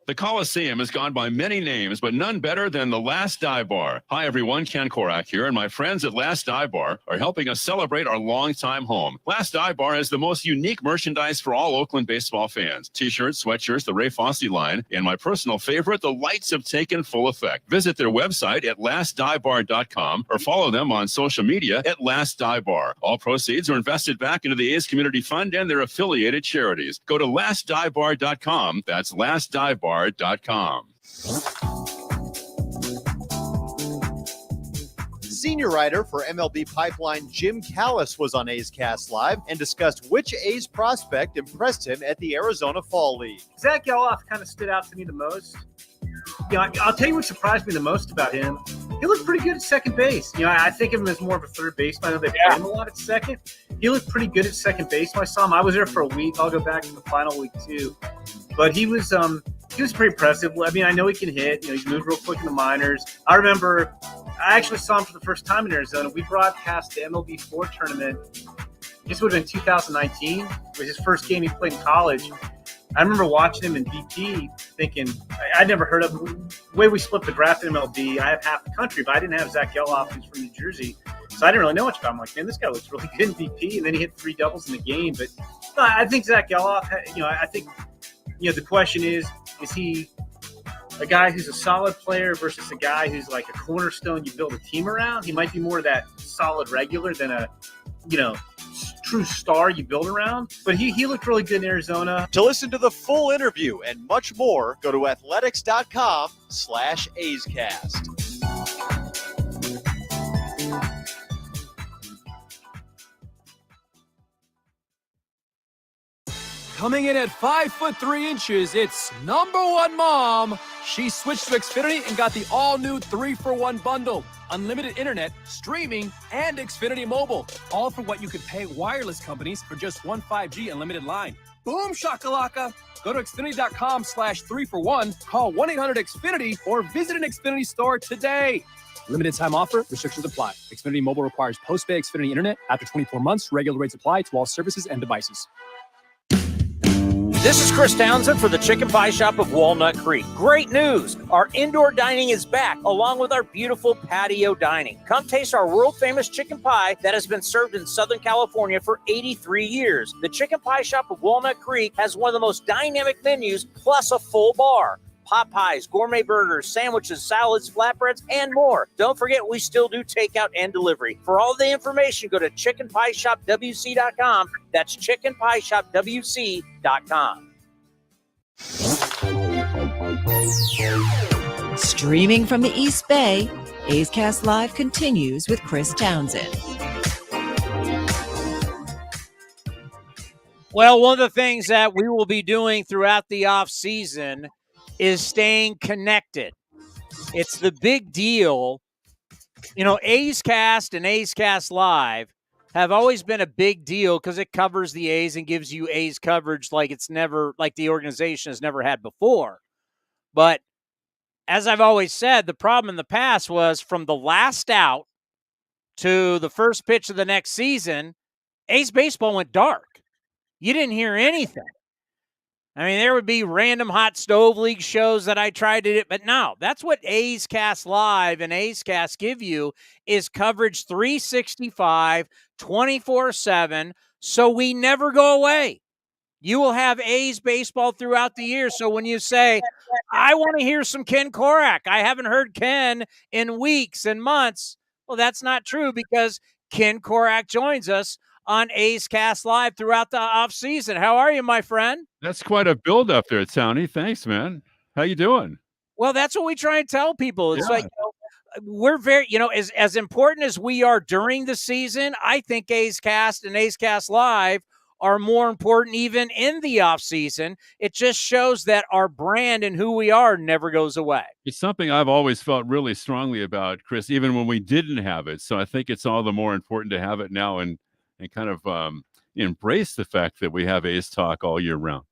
The Coliseum has gone by many names, but none better than the Last Dive Bar. Hi, everyone. Ken Korach here, and my friends at Last Dive Bar are helping us celebrate our longtime home. Last Dive Bar has the most unique merchandise for all Oakland baseball fans. T-shirts, sweatshirts, the Ray Fosse line, and my personal favorite, the lights have taken full effect. Visit their website at lastdivebar.com or follow them on social media at Last Dive Bar. All proceeds are invested back into the A's Community Fund and their affiliated charities. Go to lastdivebar.com. That's lastdivebar.com. Senior writer for MLB Pipeline Jim Callis was on A's Cast Live and discussed which A's prospect impressed him at the Arizona Fall League. Zach Geloff kind of stood out to me the most. I'll tell you what surprised me the most about him. He looked pretty good at second base. I think of him as more of a third baseman. I know they play him a lot at second. He looked pretty good at second base when I saw him. I was there for a week. I'll go back to the final week too. But he was pretty impressive. I mean, I know he can hit. He's moved real quick in the minors. I remember I actually saw him for the first time in Arizona. We broadcast the MLB4 tournament. This would have been 2019. It was his first game he played in college. I remember watching him in BP thinking, I'd never heard of him. The way we split the draft in MLB, I have half the country, but I didn't have Zach Geloff, who's from New Jersey. So I didn't really know much about him. I'm like, man, this guy looks really good in BP. And then he hit 3 doubles in the game. But no, I think Zach Geloff, I think the question is he a guy who's a solid player versus a guy who's like a cornerstone you build a team around? He might be more of that solid regular than a, true star you build around. But he looked really good in Arizona. To listen to the full interview and much more, go to athletics.com/A'sCast. Coming in at 5'3", it's number one mom. She switched to Xfinity and got the all-new 3-for-1 bundle. Unlimited internet, streaming, and Xfinity Mobile. All for what you could pay wireless companies for just one 5G unlimited line. Boom shakalaka. Go to Xfinity.com/3-for-1, call 1-800-XFINITY, or visit an Xfinity store today. Limited time offer. Restrictions apply. Xfinity Mobile requires post-pay Xfinity internet. After 24 months, regular rates apply to all services and devices. This is Chris Townsend for the Chicken Pie Shop of Walnut Creek. Great news! Our indoor dining is back, along with our beautiful patio dining. Come taste our world-famous chicken pie that has been served in Southern California for 83 years. The Chicken Pie Shop of Walnut Creek has one of the most dynamic menus, plus a full bar. Pot pies, gourmet burgers, sandwiches, salads, flatbreads, and more. Don't forget, we still do takeout and delivery. For all the information, go to chickenpieshopwc.com. That's chickenpieshopwc.com. Streaming from the East Bay, A's Cast Live continues with Chris Townsend. Well, one of the things that we will be doing throughout the off season is staying connected. It's the big deal. A's Cast and A's Cast Live have always been a big deal because it covers the A's and gives you A's coverage like the organization has never had before. But as I've always said, the problem in the past was from the last out to the first pitch of the next season, A's baseball went dark. You didn't hear anything. I mean, there would be random hot stove league shows that I tried to do, but no, that's what A's Cast Live and A's Cast give you is coverage 365, 24/7, so we never go away. You will have A's baseball throughout the year, so when you say, I want to hear some Ken Korach, I haven't heard Ken in weeks and months, well, that's not true because Ken Korach joins us on A's Cast Live throughout the offseason. How are you, my friend? That's quite a build up there, Townie. Thanks, man. How you doing? Well, that's what we try and tell people. It's like, we're very, as important as we are during the season, I think A's Cast and A's Cast Live are more important even in the off season. It just shows that our brand and who we are never goes away. It's something I've always felt really strongly about, Chris, even when we didn't have it. So I think it's all the more important to have it now and kind of embrace the fact that we have A's Talk all year round.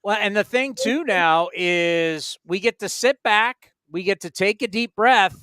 Well, and the thing too now is we get to sit back, we get to take a deep breath,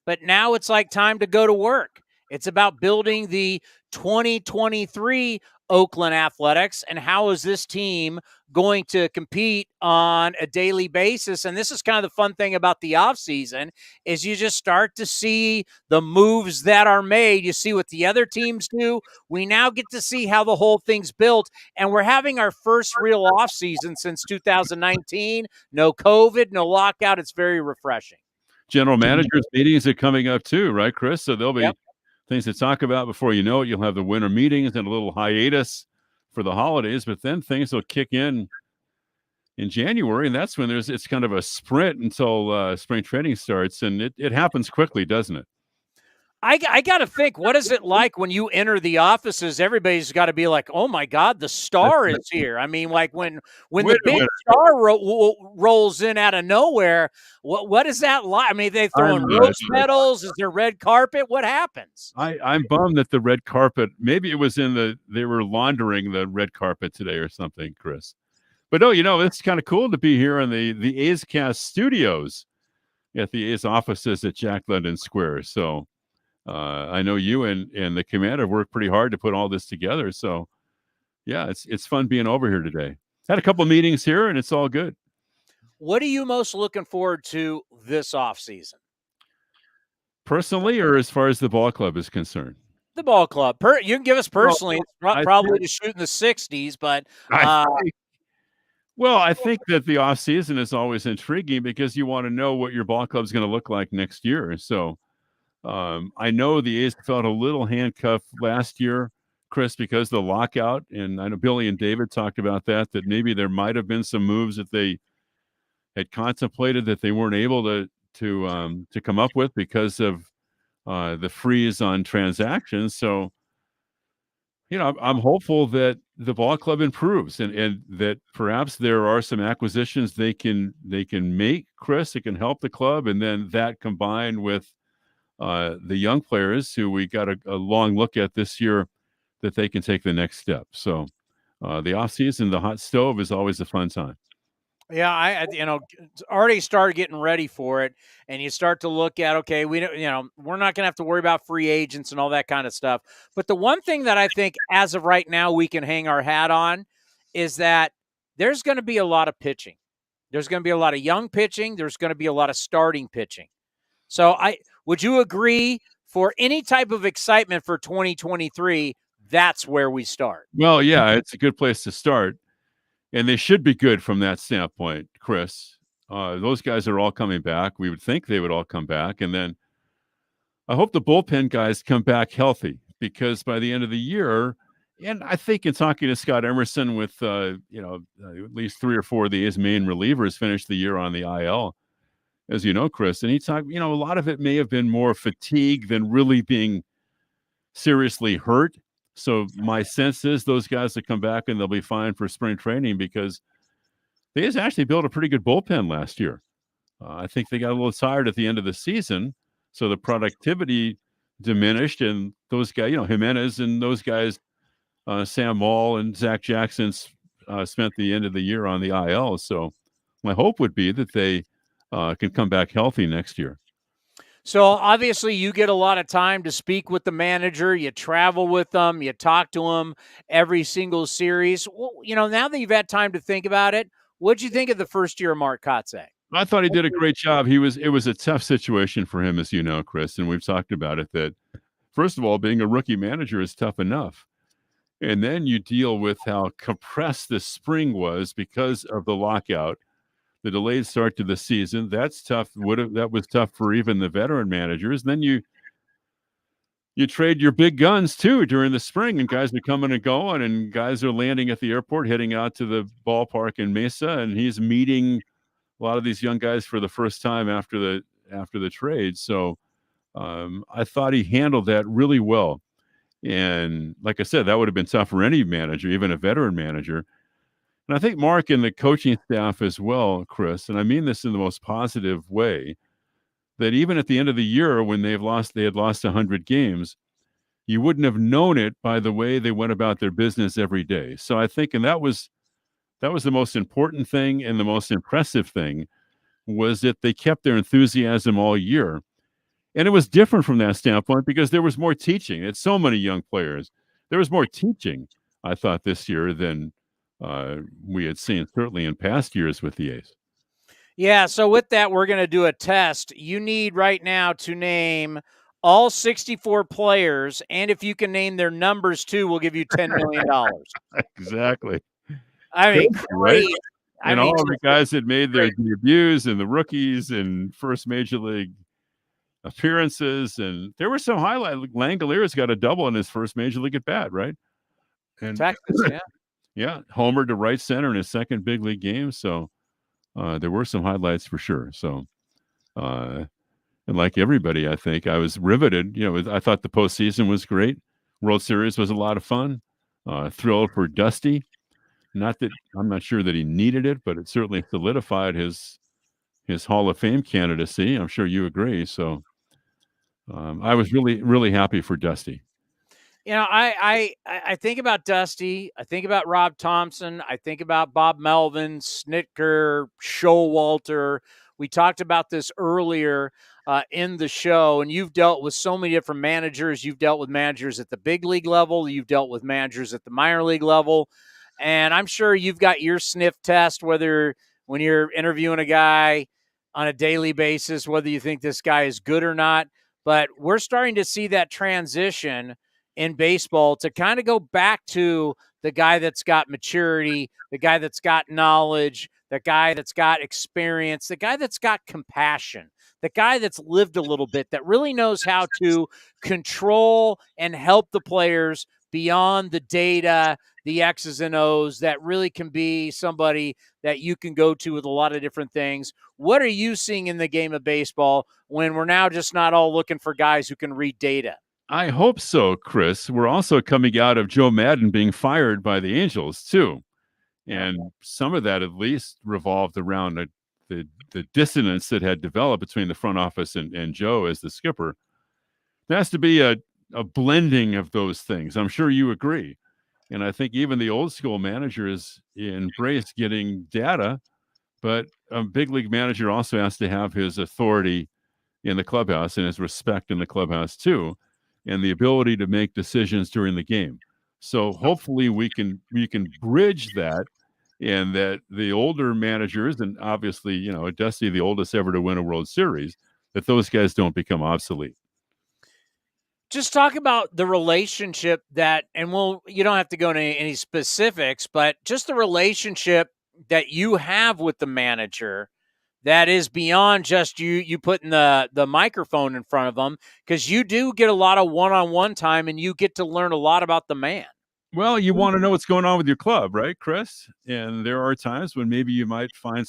but now it's like time to go to work. It's about building the 2023 Oakland Athletics and how is this team going to compete on a daily basis. And this is kind of the fun thing about the offseason is you just start to see the moves that are made. You see what the other teams do. We now get to see how the whole thing's built. And we're having our first real offseason since 2019. No COVID, no lockout. It's very refreshing. General managers meetings are coming up too, right, Chris? So there'll be things to talk about before you know it. You'll have the winter meetings and a little hiatus for the holidays, but then things will kick in January, and that's when it's kind of a sprint until spring training starts, and it happens quickly, doesn't it? I got to think, what is it like when you enter the offices? Everybody's got to be like, oh, my God, the star is here. I mean, like when the big star rolls in out of nowhere, what is that like? I mean, they throwing rose petals? Is there red carpet? What happens? I'm bummed that the red carpet, maybe it was they were laundering the red carpet today or something, Chris. But no, it's kind of cool to be here in the A's Cast studios at the A's offices at Jack London Square. So I know you and the command have worked pretty hard to put all this together. So, yeah, it's fun being over here today. Had a couple of meetings here, and it's all good. What are you most looking forward to this offseason? Personally, or as far as the ball club is concerned? The ball club. You can give us personally. It's probably to shoot in the 60s, but I think that the offseason is always intriguing because you want to know what your ball club is going to look like next year. So I know the A's felt a little handcuffed last year, Chris, because of the lockout. And I know Billy and David talked about that maybe there might have been some moves that they had contemplated that they weren't able to come up with because of the freeze on transactions. So, I'm hopeful that the ball club improves and that perhaps there are some acquisitions they can make, Chris, that can help the club. And then that combined with the young players who we got a long look at this year, that they can take the next step. So the offseason, the hot stove is always a fun time. Yeah, I already started getting ready for it, and you start to look at, okay, we're not going to have to worry about free agents and all that kind of stuff. But the one thing that I think as of right now we can hang our hat on is that there's going to be a lot of pitching. There's going to be a lot of young pitching. There's going to be a lot of starting pitching. So would you agree for any type of excitement for 2023, that's where we start? Well, yeah, it's a good place to start. And they should be good from that standpoint, Chris. Those guys are all coming back. We would think they would all come back. And then I hope the bullpen guys come back healthy because by the end of the year, and I think in talking to Scott Emerson with, at least 3 or 4 of his main relievers finished the year on the IL, as you know, Chris. And he talked, a lot of it may have been more fatigue than really being seriously hurt. So my sense is those guys will come back and they'll be fine for spring training because they actually built a pretty good bullpen last year. I think they got a little tired at the end of the season, so the productivity diminished. And those guys, Jimenez and those guys, Sam Moll and Zach Jackson spent the end of the year on the IL. So my hope would be that they can come back healthy next year. So obviously you get a lot of time to speak with the manager. You travel with them. You talk to them every single series. Well, now that you've had time to think about it, what'd you think of the first year of Mark Kotsay? I thought he did a great job. It was a tough situation for him, as you know, Chris, and we've talked about it, that first of all, being a rookie manager is tough enough. And then you deal with how compressed the spring was because of the lockout. The delayed start to the season, that's tough. That was tough for even the veteran managers. And then you trade your big guns too during the spring, and guys are coming and going, and guys are landing at the airport, heading out to the ballpark in Mesa, and he's meeting a lot of these young guys for the first time after the trade. So I thought he handled that really well. And like I said, that would have been tough for any manager, even a veteran manager. And I think Mark and the coaching staff as well, Chris, and I mean this in the most positive way, that even at the end of the year when they had lost 100 games, you wouldn't have known it by the way they went about their business every day. So I think, and that was the most important thing and the most impressive thing, was that they kept their enthusiasm all year. And it was different from that standpoint because there was more teaching. It's so many young players. There was more teaching, I thought, this year than we had seen certainly in past years with the A's. Yeah, so with that, we're going to do a test. You need right now to name all 64 players, and if you can name their numbers too, we'll give you $10 million. Exactly. I mean, right? great. And all of the guys that made their debuts and the rookies and first major league appearances, and there were some highlights. Langoliers got a double in his first major league at bat, right? And Texas, yeah. Yeah, homer to right center in his second big league game. So there were some highlights for sure. So, and like everybody, I think I was riveted. I thought the postseason was great. World Series was a lot of fun. Thrilled for Dusty. Not that I'm not sure that he needed it, but it certainly solidified his Hall of Fame candidacy. I'm sure you agree. So I was really, really happy for Dusty. I think about Dusty. I think about Rob Thompson. I think about Bob Melvin, Snitker, Showalter. We talked about this earlier in the show, and you've dealt with so many different managers. You've dealt with managers at the big league level. You've dealt with managers at the minor league level. And I'm sure you've got your sniff test, whether when you're interviewing a guy on a daily basis, whether you think this guy is good or not. But we're starting to see that transition in baseball to kind of go back to the guy that's got maturity, the guy that's got knowledge, the guy that's got experience, the guy that's got compassion, the guy that's lived a little bit, that really knows how to control and help the players beyond the data, the X's and O's, that really can be somebody that you can go to with a lot of different things. What are you seeing in the game of baseball when we're now just not all looking for guys who can read data? I hope so, Chris. We're also coming out of Joe Madden being fired by the Angels, too. And some of that at least revolved around the dissonance that had developed between the front office and Joe as the skipper. There has to be a blending of those things. I'm sure you agree. And I think even the old school managers embrace getting data, but a big league manager also has to have his authority in the clubhouse and his respect in the clubhouse, too, and the ability to make decisions during the game. So hopefully we can bridge that, and that the older managers, and obviously, Dusty, the oldest ever to win a World Series, that those guys don't become obsolete. Just talk about the relationship that, and you don't have to go into any specifics, but just the relationship that you have with the manager that is beyond just you putting the microphone in front of them, because you do get a lot of one-on-one time and you get to learn a lot about the man. Well, you want to know what's going on with your club, right, Chris? And there are times when maybe you might find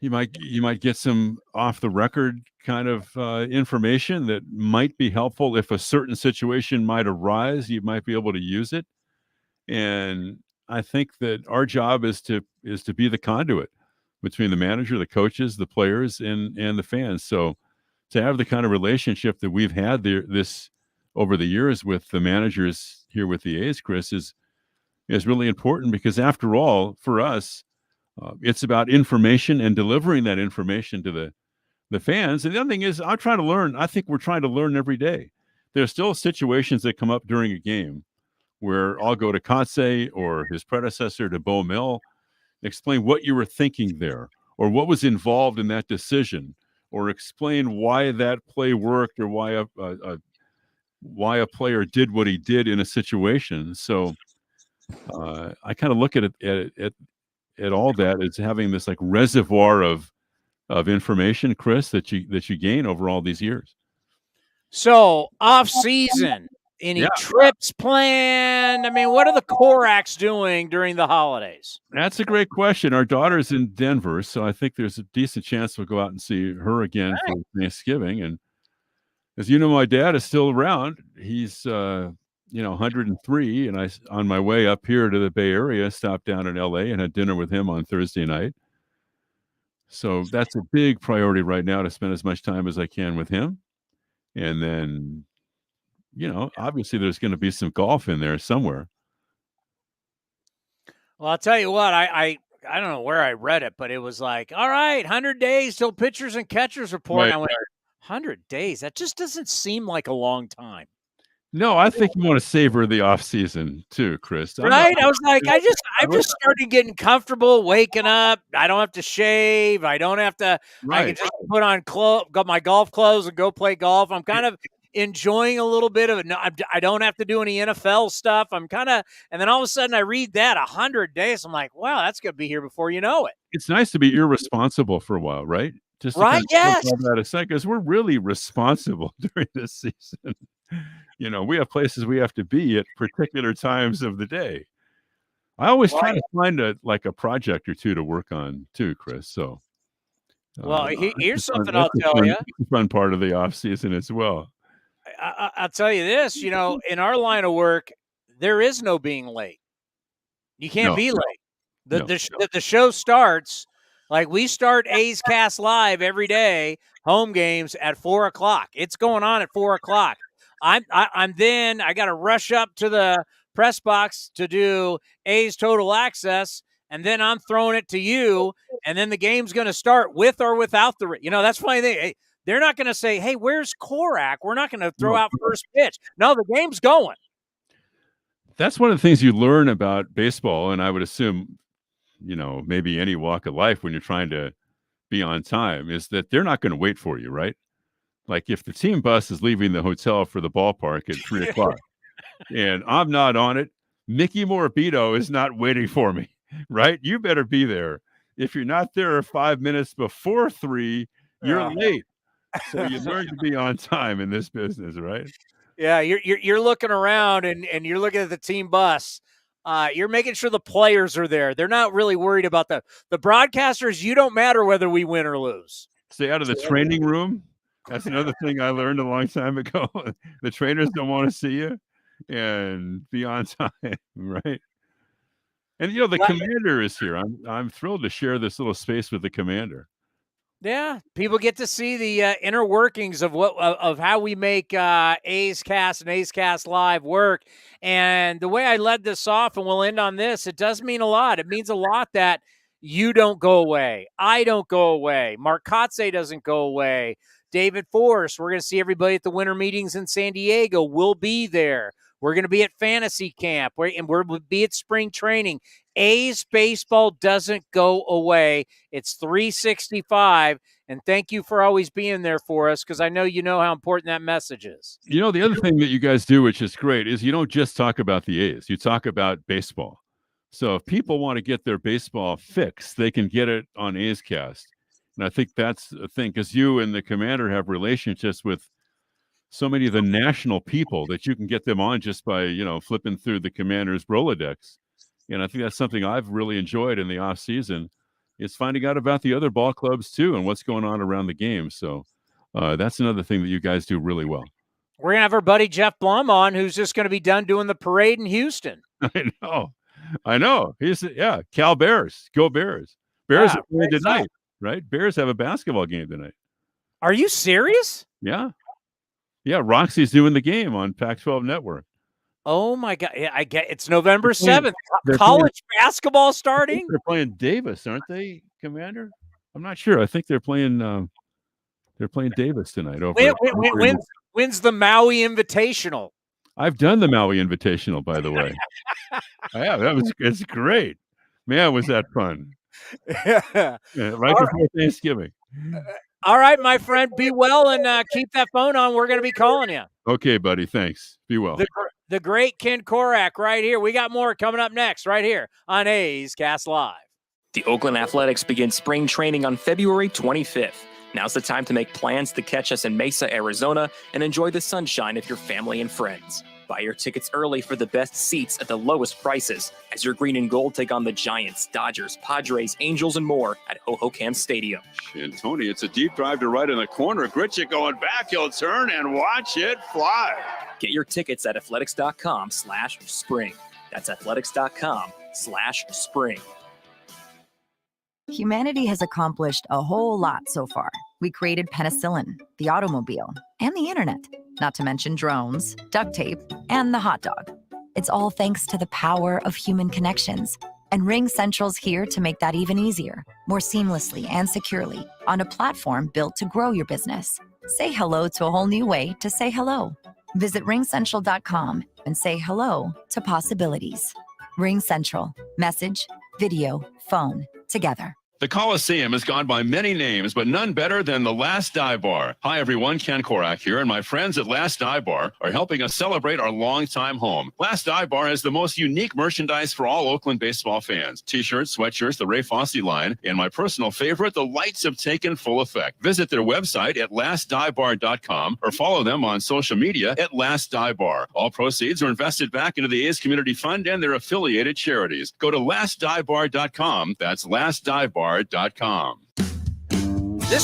you might get some off the record kind of information that might be helpful. If a certain situation might arise, you might be able to use it. And I think that our job is to be the conduit between the manager, the coaches, the players, and the fans. So to have the kind of relationship that we've had this over the years with the managers here with the A's, Chris, is really important, because after all, for us, it's about information and delivering that information to the fans. And the other thing is, I'm trying to learn. I think we're trying to learn every day. There's still situations that come up during a game where I'll go to Kotze or his predecessor, to Bo Mill, explain what you were thinking there, or what was involved in that decision, or explain why that play worked, or why a player did what he did in a situation. So I kind of look at all that as having this like reservoir of information, Chris, that you gain over all these years. So off season, any trips planned? I mean, what are the Korachs doing during the holidays? That's a great question. Our daughter's in Denver, so I think there's a decent chance we'll go out and see her again for Thanksgiving. And As you know, my dad is still around. He's 103, and I, on my way up here to the Bay Area, stopped down in LA and had dinner with him on Thursday night. So that's a big priority right now, to spend as much time as I can with him. And then, obviously there's going to be some golf in there somewhere. Well, I'll tell you what, I don't know where I read it, but it was like, all right, 100 days till pitchers and catchers report. Right. And I went, 100 days? That just doesn't seem like a long time. No, I think you want to savor the off season too, Chris. Right? I was like, I've just started getting comfortable waking up. I don't have to shave. I don't have to, I can just put on got my golf clothes and go play golf. I'm kind of enjoying a little bit of it. No, I don't have to do any NFL stuff. I'm kind of, and then all of a sudden I read that 100 days. I'm like, wow, that's going to be here before you know it. It's nice to be irresponsible for a while, right? Just to right. Yes. That a second, because we're really responsible during this season. We have places we have to be at particular times of the day. I always try to find a project or two to work on too, Chris. So, well, here's something I'll tell you. Fun part of the off season as well. I'll tell you this, in our line of work, there is no being late. You can't be late. The show starts, like we start A's Cast Live every day, home games at 4:00. It's going on at 4:00. I'm then I got to rush up to the press box to do A's Total Access, and then I'm throwing it to you, and then the game's going to start with or without the. That's funny thing. Hey, they're not going to say, "Hey, where's Korach?" We're not going to throw out first pitch. No, the game's going. That's one of the things you learn about baseball, and I would assume, maybe any walk of life when you're trying to be on time, is that they're not going to wait for you, right? Like if the team bus is leaving the hotel for the ballpark at 3:00 and I'm not on it, Mickey Morabito is not waiting for me, right? You better be there. If you're not there 5 minutes before 3, you're late. So you learn to be on time in this business, right? Yeah, you're looking around and you're looking at the team bus. You're making sure the players are there. They're not really worried about the broadcasters. You don't matter whether we win or lose. Stay out of the training room. That's another thing I learned a long time ago. The trainers don't want to see you, and be on time, right? And the commander is here. I'm thrilled to share this little space with the commander. Yeah, people get to see the inner workings of of how we make A's Cast and A's Cast Live work. And the way I led this off, and we'll end on this, it does mean a lot. It means a lot that you don't go away. I don't go away. Mark Kotze doesn't go away. David Forrest, we're going to see everybody at the winter meetings in San Diego. We'll be there. We're going to be at fantasy camp, and we'll be at spring training. A's baseball doesn't go away. It's 365, and thank you for always being there for us, because I know you know how important that message is. The other thing that you guys do, which is great, is you don't just talk about the A's. You talk about baseball. So if people want to get their baseball fix, they can get it on A's Cast. And I think that's a thing, because you and the commander have relationships with so many of the national people that you can get them on just by, flipping through the commander's Rolodex. And I think that's something I've really enjoyed in the off season, is finding out about the other ball clubs too and what's going on around the game. So that's another thing that you guys do really well. We're going to have our buddy Geoff Blum on, who's just going to be done doing the parade in Houston. I know. Cal Bears. Go Bears. Bears are playing tonight, right? Bears have a basketball game tonight. Are you serious? Yeah. Yeah, Roxy's doing the game on Pac-12 Network. Oh, my God. Yeah, I get it's November 7th. College basketball starting? They're playing Davis, aren't they, Commander? I'm not sure. I think they're playing Davis tonight. When's the Maui Invitational? I've done the Maui Invitational, by the way. I have. It's great. Man, was that fun. Right before Thanksgiving. All right, my friend, be well and keep that phone on. We're going to be calling you. Okay, buddy. Thanks. Be well. The great Ken Korach right here. We got more coming up next right here on A's Cast Live. The Oakland Athletics begin spring training on February 25th. Now's the time to make plans to catch us in Mesa, Arizona, and enjoy the sunshine with your family and friends. Buy your tickets early for the best seats at the lowest prices as your green and gold take on the Giants, Dodgers, Padres, Angels, and more at Hohokam Stadium. And Tony, it's a deep drive to right in the corner. Gritchick going back. He'll turn and watch it fly. Get your tickets at athletics.com/spring. That's athletics.com/spring. Humanity has accomplished a whole lot so far. We created penicillin, the automobile, and the internet, not to mention drones, duct tape, and the hot dog. It's all thanks to the power of human connections. And Ring Central's here to make that even easier, more seamlessly and securely, on a platform built to grow your business. Say hello to a whole new way to say hello. Visit ringcentral.com and say hello to possibilities. Ring Central. Message, video, phone, together. The Coliseum has gone by many names, but none better than the Last Dive Bar. Hi, everyone. Ken Korach here, and my friends at Last Dive Bar are helping us celebrate our longtime home. Last Dive Bar has the most unique merchandise for all Oakland baseball fans. T-shirts, sweatshirts, the Ray Fosse line, and my personal favorite, the lights have taken full effect. Visit their website at lastdivebar.com or follow them on social media at Last Dive Bar. All proceeds are invested back into the A's Community Fund and their affiliated charities. Go to lastdivebar.com. That's lastdivebar.com. This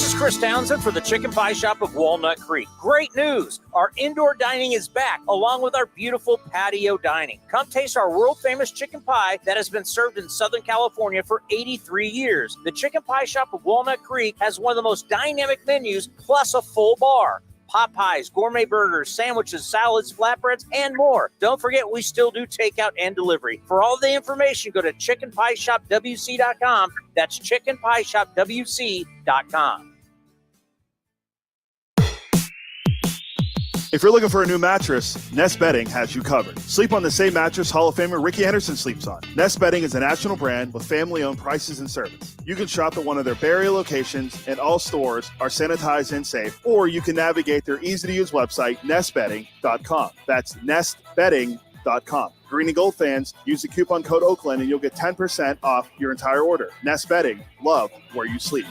is Chris Townsend for the Chicken Pie Shop of Walnut Creek. Great news! Our indoor dining is back, along with our beautiful patio dining. Come taste our world-famous chicken pie that has been served in Southern California for 83 years. The Chicken Pie Shop of Walnut Creek has one of the most dynamic menus, plus a full bar. Pot pies, gourmet burgers, sandwiches, salads, flatbreads, and more. Don't forget, we still do takeout and delivery. For all the information, go to chickenpieshopwc.com. That's chickenpieshopwc.com. If you're looking for a new mattress, Nest Bedding has you covered. Sleep on the same mattress Hall of Famer Ricky Henderson sleeps on. Nest Bedding is a national brand with family-owned prices and service. You can shop at one of their Barrie locations, and all stores are sanitized and safe, or you can navigate their easy-to-use website, nestbedding.com. That's nestbedding.com. Green and gold fans, use the coupon code Oakland and you'll get 10% off your entire order. Nest Bedding, love where you sleep.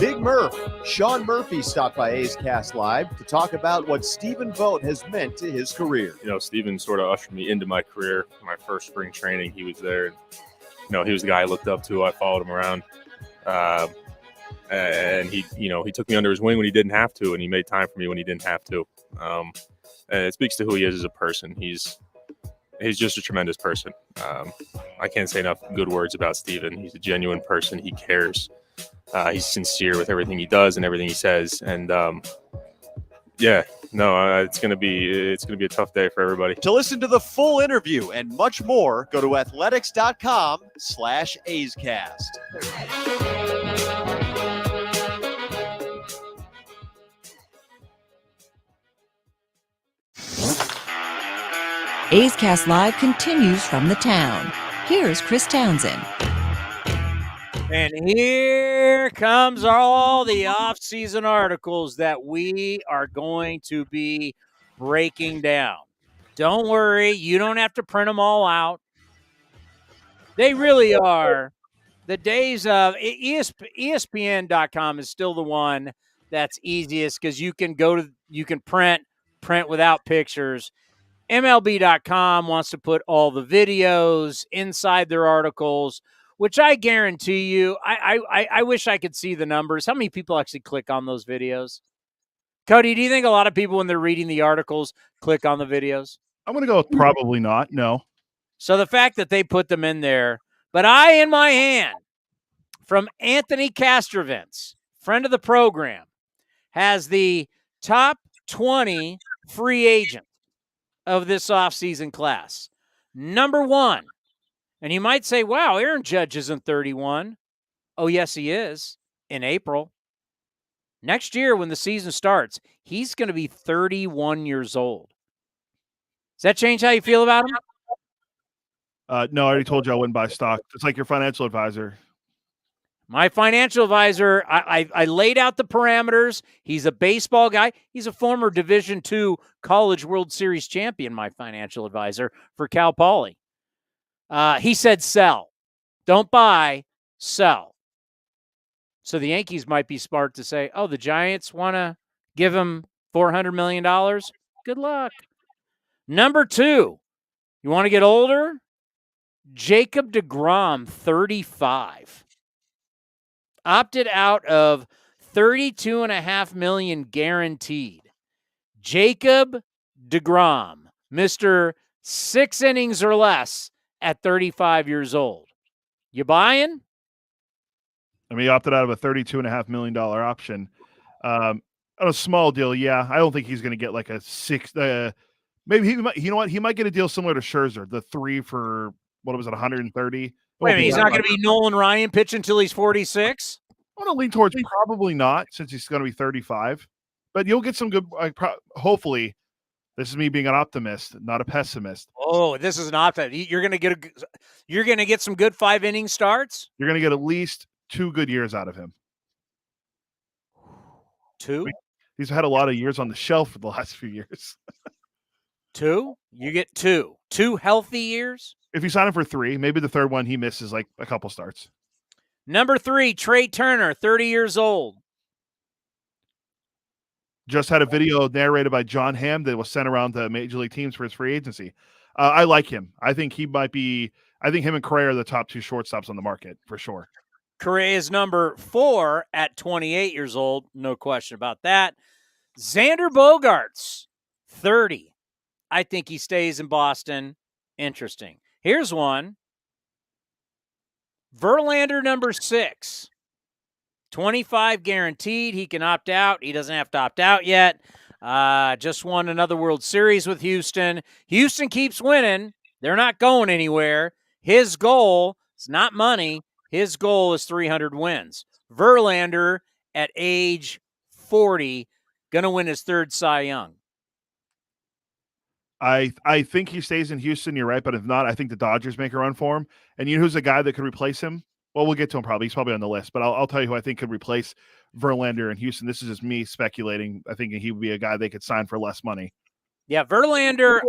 Big Murph, Sean Murphy stopped by A's Cast Live to talk about what Stephen Vogt has meant to his career. You know, Stephen sort of ushered me into my career. My first spring training, he was there. You know, he was the guy I looked up to. I followed him around. And he took me under his wing when he didn't have to, and he made time for me when he didn't have to. And it speaks to who he is as a person. He's just a tremendous person. I can't say enough good words about Stephen. He's a genuine person. He cares. He's sincere with everything he does and everything he says. And it's gonna be a tough day for everybody. To listen to the full interview and much more, go to athletics.com/A'sCast. A's Cast Live continues from the town. Here's Chris Townsend. And here comes all the off-season articles that we are going to be breaking down. Don't worry, you don't have to print them all out. They really are. The days of ESPN.com is still the one that's easiest because you can print without pictures. MLB.com wants to put all the videos inside their articles, which I guarantee you, I wish I could see the numbers. How many people actually click on those videos? Cody, do you think a lot of people, when they're reading the articles, click on the videos? I'm going to go with probably not. No. So the fact that they put them in there, but I, in my hand, from Anthony Castrovents, friend of the program, has the top 20 free agent of this offseason class. Number 1. And you might say, wow, Aaron Judge isn't 31. Oh, yes, he is in April. Next year, when the season starts, he's going to be 31 years old. Does that change how you feel about him? No, I already told you I wouldn't buy stock. It's like your financial advisor. My financial advisor, I laid out the parameters. He's a baseball guy. He's a former Division II College World Series champion, my financial advisor, for Cal Poly. He said sell. Don't buy, sell. So the Yankees might be smart to say, oh, the Giants want to give him $400 million? Good luck. Number 2, you want to get older? Jacob deGrom, 35. Opted out of $32.5 million guaranteed. Jacob deGrom, Mr. 6 innings or less at 35 years old. You buying? I mean, he opted out of a $32.5 million option. On a small deal, yeah. I don't think he's going to get like a 6. Maybe he might. You know what? He might get a deal similar to Scherzer, the 3 for what was it, 130. Wait a minute, he's not going to be Nolan Ryan pitching until he's 46? I want to lean towards probably not, since he's going to be 35. But you'll get some good. Hopefully, this is me being an optimist, not a pessimist. Oh, this is an optimist. You're going to get some good 5-inning starts. You're going to get at least 2 good years out of him. 2? He's had a lot of years on the shelf for the last few years. 2? You get 2. 2 healthy years? If you sign him for 3, maybe the third one he misses like a couple starts. Number 3, Trey Turner, 30 years old. Just had a video narrated by John Hamm that was sent around to major league teams for his free agency. I like him. I think he might be. I think him and Correa are the top 2 shortstops on the market for sure. Correa is number 4 at 28 years old. No question about that. Xander Bogaerts, 30. I think he stays in Boston. Interesting. Here's one. Verlander, number 6. 25 guaranteed. He can opt out. He doesn't have to opt out yet. Just won another World Series with Houston. Houston keeps winning. They're not going anywhere. His goal is not money. His goal is 300 wins. Verlander at age 40, going to win his 3rd Cy Young. I think he stays in Houston. You're right, but if not, I think the Dodgers make a run for him. And you know who's a guy that could replace him? Well, we'll get to him probably. He's probably on the list, but I'll tell you who I think could replace Verlander in Houston. This is just me speculating. I think he would be a guy they could sign for less money. Yeah, Verlander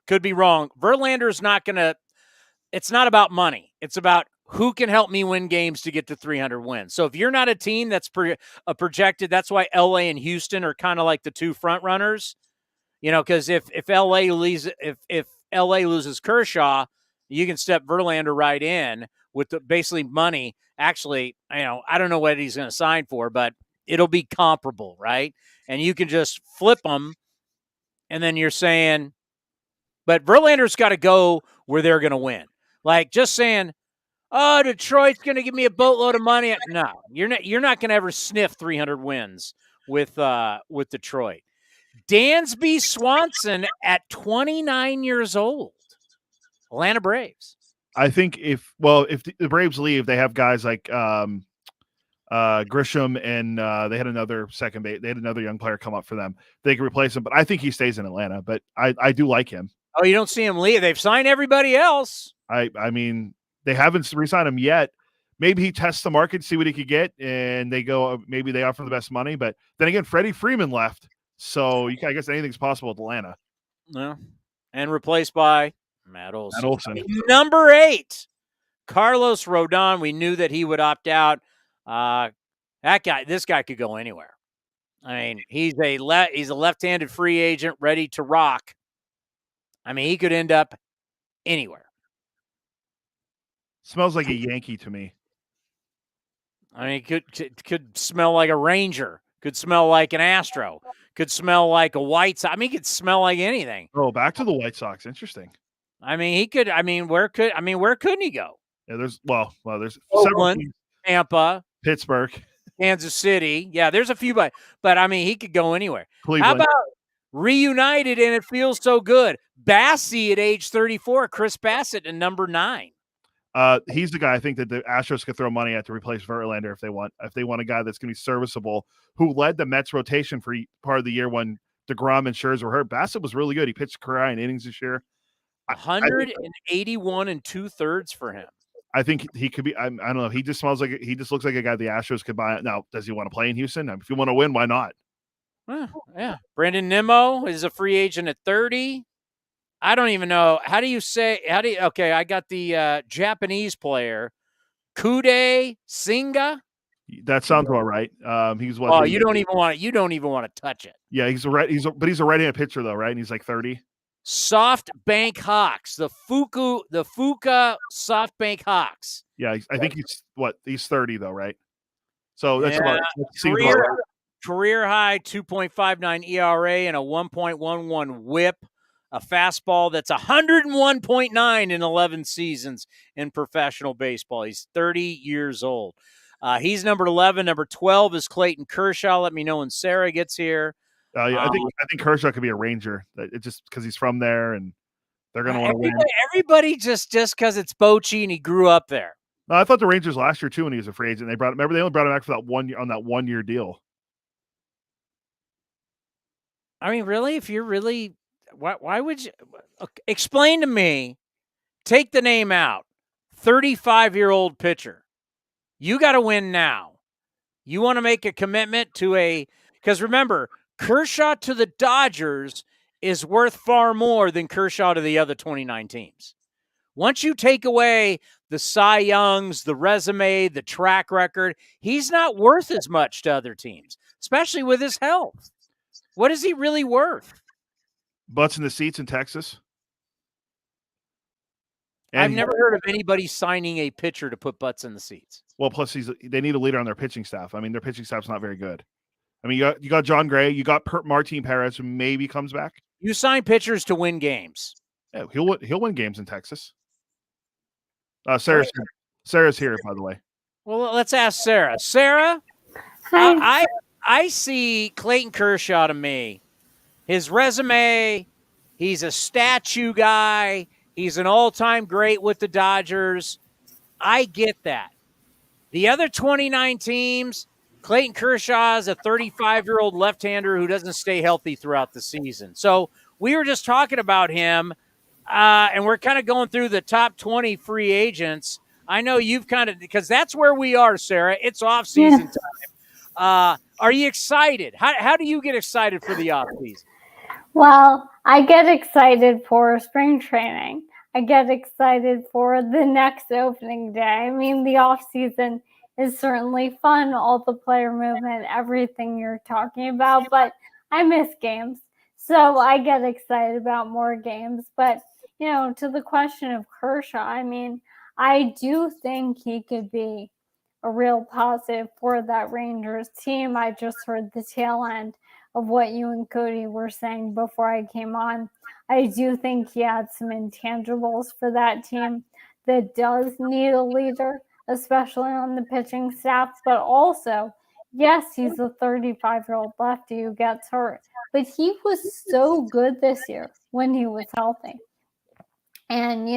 could be wrong. Verlander's not going to – it's not about money. It's about who can help me win games to get to 300 wins. So if you're not a team that's projected, that's why LA and Houston are kind of like the 2 front runners. You know, because if LA loses Kershaw, you can step Verlander right in with basically money. Actually, I don't know what he's going to sign for, but it'll be comparable, right? And you can just flip them, and then you're saying, but Verlander's got to go where they're going to win. Like just saying, oh, Detroit's going to give me a boatload of money. No, you're not going to ever sniff 300 wins with Detroit. Dansby Swanson at 29 years old. Atlanta Braves. I think if the Braves leave, they have guys like Grisham and they had another second base. They had another young player come up for them. They can replace him, but I think he stays in Atlanta. But I do like him. Oh, you don't see him leave? They've signed everybody else. I mean, they haven't re-signed him yet. Maybe he tests the market, see what he could get, and maybe they offer the best money. But then again, Freddie Freeman left. So I guess anything's possible with Atlanta. No. And replaced by Matt Olson. Matt Olson. Number 8, Carlos Rodon. We knew that he would opt out. This guy could go anywhere. I mean, he's a left-handed free agent ready to rock. I mean, he could end up anywhere. Smells like a Yankee to me. I mean, could smell like a Ranger. Could smell like an Astro. Could smell like a White Sox. I mean, he could smell like anything. Oh, back to the White Sox. Interesting. I mean, he could. I mean, where couldn't he go? Yeah, there's Oakland, Tampa, Pittsburgh, Kansas City. Yeah, there's a few, but I mean, he could go anywhere. Cleveland. How about reunited and it feels so good? Bassey at age 34, Chris Bassett at number 9. He's the guy I think that the Astros could throw money at to replace Verlander if they want a guy that's going to be serviceable, who led the Mets rotation for part of the year when DeGrom and Scherzer were hurt. Bassett was really good. He pitched career in innings this year. 181 and 2/3 for him. I think he could be. I don't know. He just looks like a guy the Astros could buy. Now, does he want to play in Houston? If you want to win, why not? Yeah. Brandon Nimmo is a free agent at 30. I don't even know. Okay, I got the Japanese player, Kude Singa. That sounds about right. He's what? Oh, you don't even want to touch it. Yeah, he's a right-handed pitcher though, right? And he's like 30. SoftBank Hawks, the Fuka SoftBank Hawks. Yeah, I think he's 30 though, right? So that's career high 2.59 ERA and a 1.11 WHIP, a fastball that's 101.9 in 11 seasons in professional baseball. He's 30 years old. He's number 11. Number 12 is Clayton Kershaw. Let me know when Sarah gets here. Yeah, I think Kershaw could be a Ranger. It just because he's from there and they're going to want to win. Everybody just because it's Bochy and he grew up there. No, I thought the Rangers last year too when he was a free agent. They only brought him back for that 1 year on that 1 year deal. I mean, really, if you're really, why would you explain to me? Take the name out. 35-year-old pitcher. You got to win now. You want to make a commitment to because remember, Kershaw to the Dodgers is worth far more than Kershaw to the other 29 teams. Once you take away the Cy Youngs, the resume, the track record, he's not worth as much to other teams, especially with his health. What is he really worth? Butts in the seats in Texas. And I've never heard of anybody signing a pitcher to put butts in the seats. Well, plus they need a leader on their pitching staff. I mean, their pitching staff's not very good. I mean, you got John Gray, you got Martin Perez, who maybe comes back. You sign pitchers to win games. Yeah, he'll win games in Texas. Sarah's here, by the way. Well, let's ask Sarah. Sarah, hi. I see Clayton Kershaw to me. His resume, he's a statue guy. He's an all-time great with the Dodgers. I get that. The other 29 teams, Clayton Kershaw is a 35-year-old left-hander who doesn't stay healthy throughout the season. So we were just talking about him, and we're kind of going through the top 20 free agents. I know you've because that's where we are, Sarah. It's off-season time. Are you excited? How do you get excited for the off-season? Well, I get excited for spring training. I get excited for the next opening day. I mean, the off-season is certainly fun, all the player movement, everything you're talking about, but I miss games. So I get excited about more games. But, to the question of Kershaw, I mean, I do think he could be a real positive for that Rangers team. I just heard the tail end of what you and Cody were saying before I came on. I do think he had some intangibles for that team that does need a leader, especially on the pitching staff, but also, yes, he's a 35-year-old lefty who gets hurt, but he was so good this year when he was healthy. And,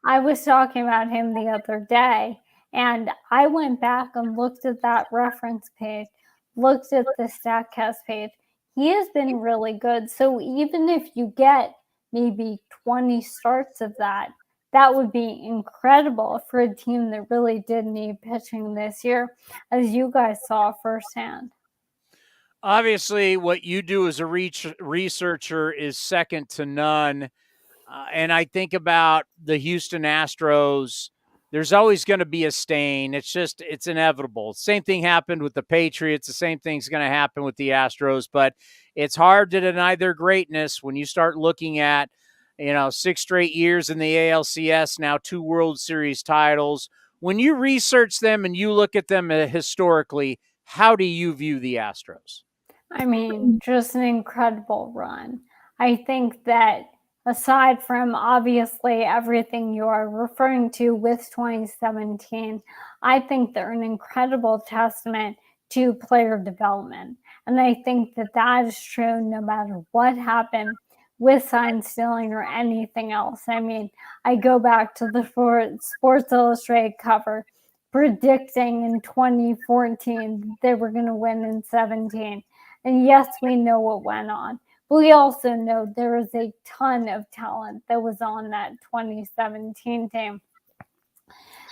I was talking about him the other day, and I went back and looked at that reference page, looked at the StatCast page. He has been really good. So even if you get maybe 20 starts of that would be incredible for a team that really did need pitching this year, as you guys saw firsthand. Obviously, what you do as a researcher is second to none. And I think about the Houston Astros. There's always going to be a stain. It's inevitable. Same thing happened with the Patriots. The same thing's going to happen with the Astros. But it's hard to deny their greatness when you start looking at, 6 straight years in the ALCS, now 2 World Series titles. When you research them and you look at them historically, how do you view the Astros? I mean, just an incredible run. I think that aside from obviously everything you are referring to with 2017, I think they're an incredible testament to player development. And I think that is true no matter what happened with sign stealing or anything else. I mean, I go back to the Sports Illustrated cover predicting in 2014 they were going to win in 17. And yes, we know what went on. But we also know there is a ton of talent that was on that 2017 team.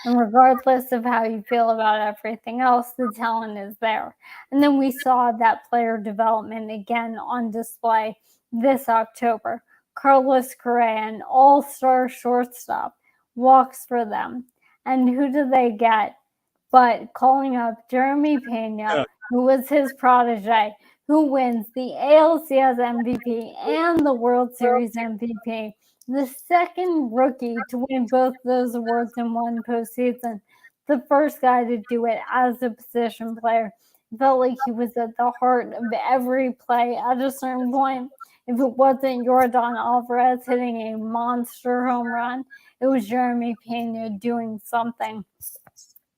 And regardless of how you feel about everything else, the talent is there. And then we saw that player development again on display this October. Carlos Correa, an all-star shortstop, walks for them. And who do they get but calling up Jeremy Pena, who was his protege, who wins the ALCS MVP and the World Series MVP, the second rookie to win both those awards in one postseason, the first guy to do it as a position player. Felt like he was at the heart of every play at a certain point. If it wasn't Yordan Alvarez hitting a monster home run, it was Jeremy Pena doing something.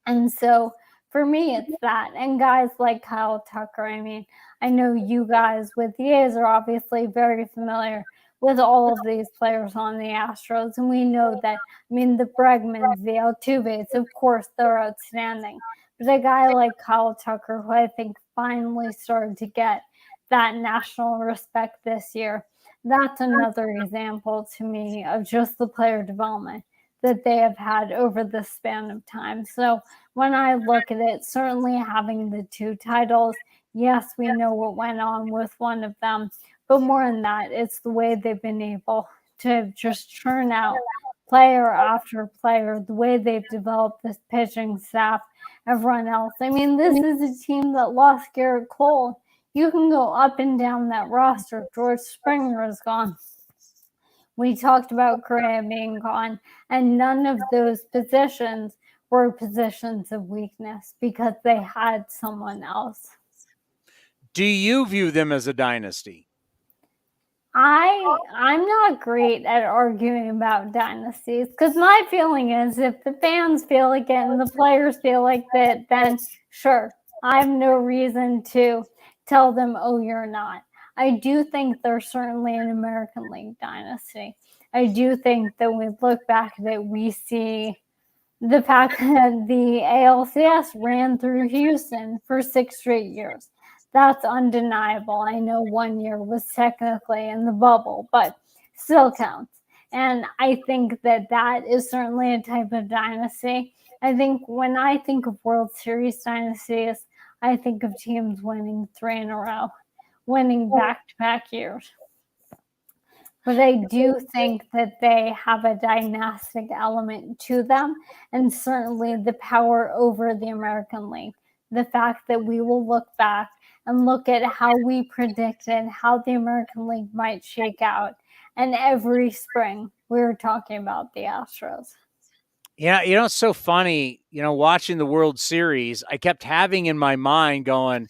And so for me, it's that. And guys like Kyle Tucker, I mean, I know you guys with the A's are obviously very familiar with all of these players on the Astros. And we know that, I mean, the Bregmans, the Altuves, of course, they're outstanding. But a guy like Kyle Tucker, who I think finally started to get that national respect this year, that's another example to me of just the player development that they have had over the span of time. So when I look at it, certainly having the 2 titles, yes, we know what went on with one of them, but more than that, it's the way they've been able to just churn out player after player, the way they've developed this pitching staff, everyone else. I mean, this is a team that lost Garrett Cole. You can go up and down that roster. George Springer is gone. We talked about Correa being gone, and none of those positions were positions of weakness because they had someone else. Do you view them as a dynasty? I'm not great at arguing about dynasties because my feeling is if the fans feel like it and the players feel like that, then sure, I have no reason to tell them, oh, you're not. I do think they're certainly an American League dynasty. I do think that when we look back at it, we see the fact that the ALCS ran through Houston for 6 straight years. That's undeniable. I know 1 year was technically in the bubble, but still counts. And I think that that is certainly a type of dynasty. I think when I think of World Series dynasties, I think of teams winning 3 in a row, winning back-to-back years. But I do think that they have a dynastic element to them, and certainly the power over the American League. The fact that we will look back and look at how we predicted how the American League might shake out. And every spring, we were talking about the Astros. Yeah, it's so funny, watching the World Series, I kept having in my mind going,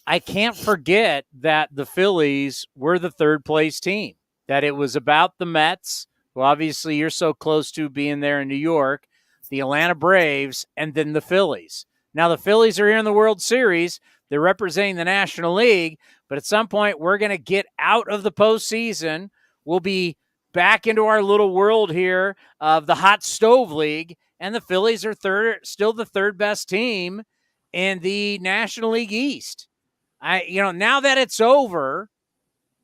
I can't forget that the Phillies were the 3rd place team, that it was about the Mets, who obviously you're so close to being there in New York, the Atlanta Braves, and then the Phillies. Now the Phillies are here in the World Series. They're representing the National League, but at some point we're going to get out of the postseason. We'll be back into our little world here of the hot stove league, and the Phillies are still the 3rd best team in the National League East. Now that it's over,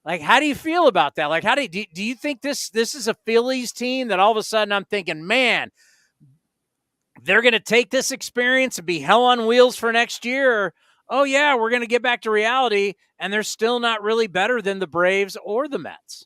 like, how do you feel about that? Like, do you think this is a Phillies team that all of a sudden I'm thinking, man, they're going to take this experience and be hell on wheels for next year? Or, oh, yeah, we're going to get back to reality, and they're still not really better than the Braves or the Mets?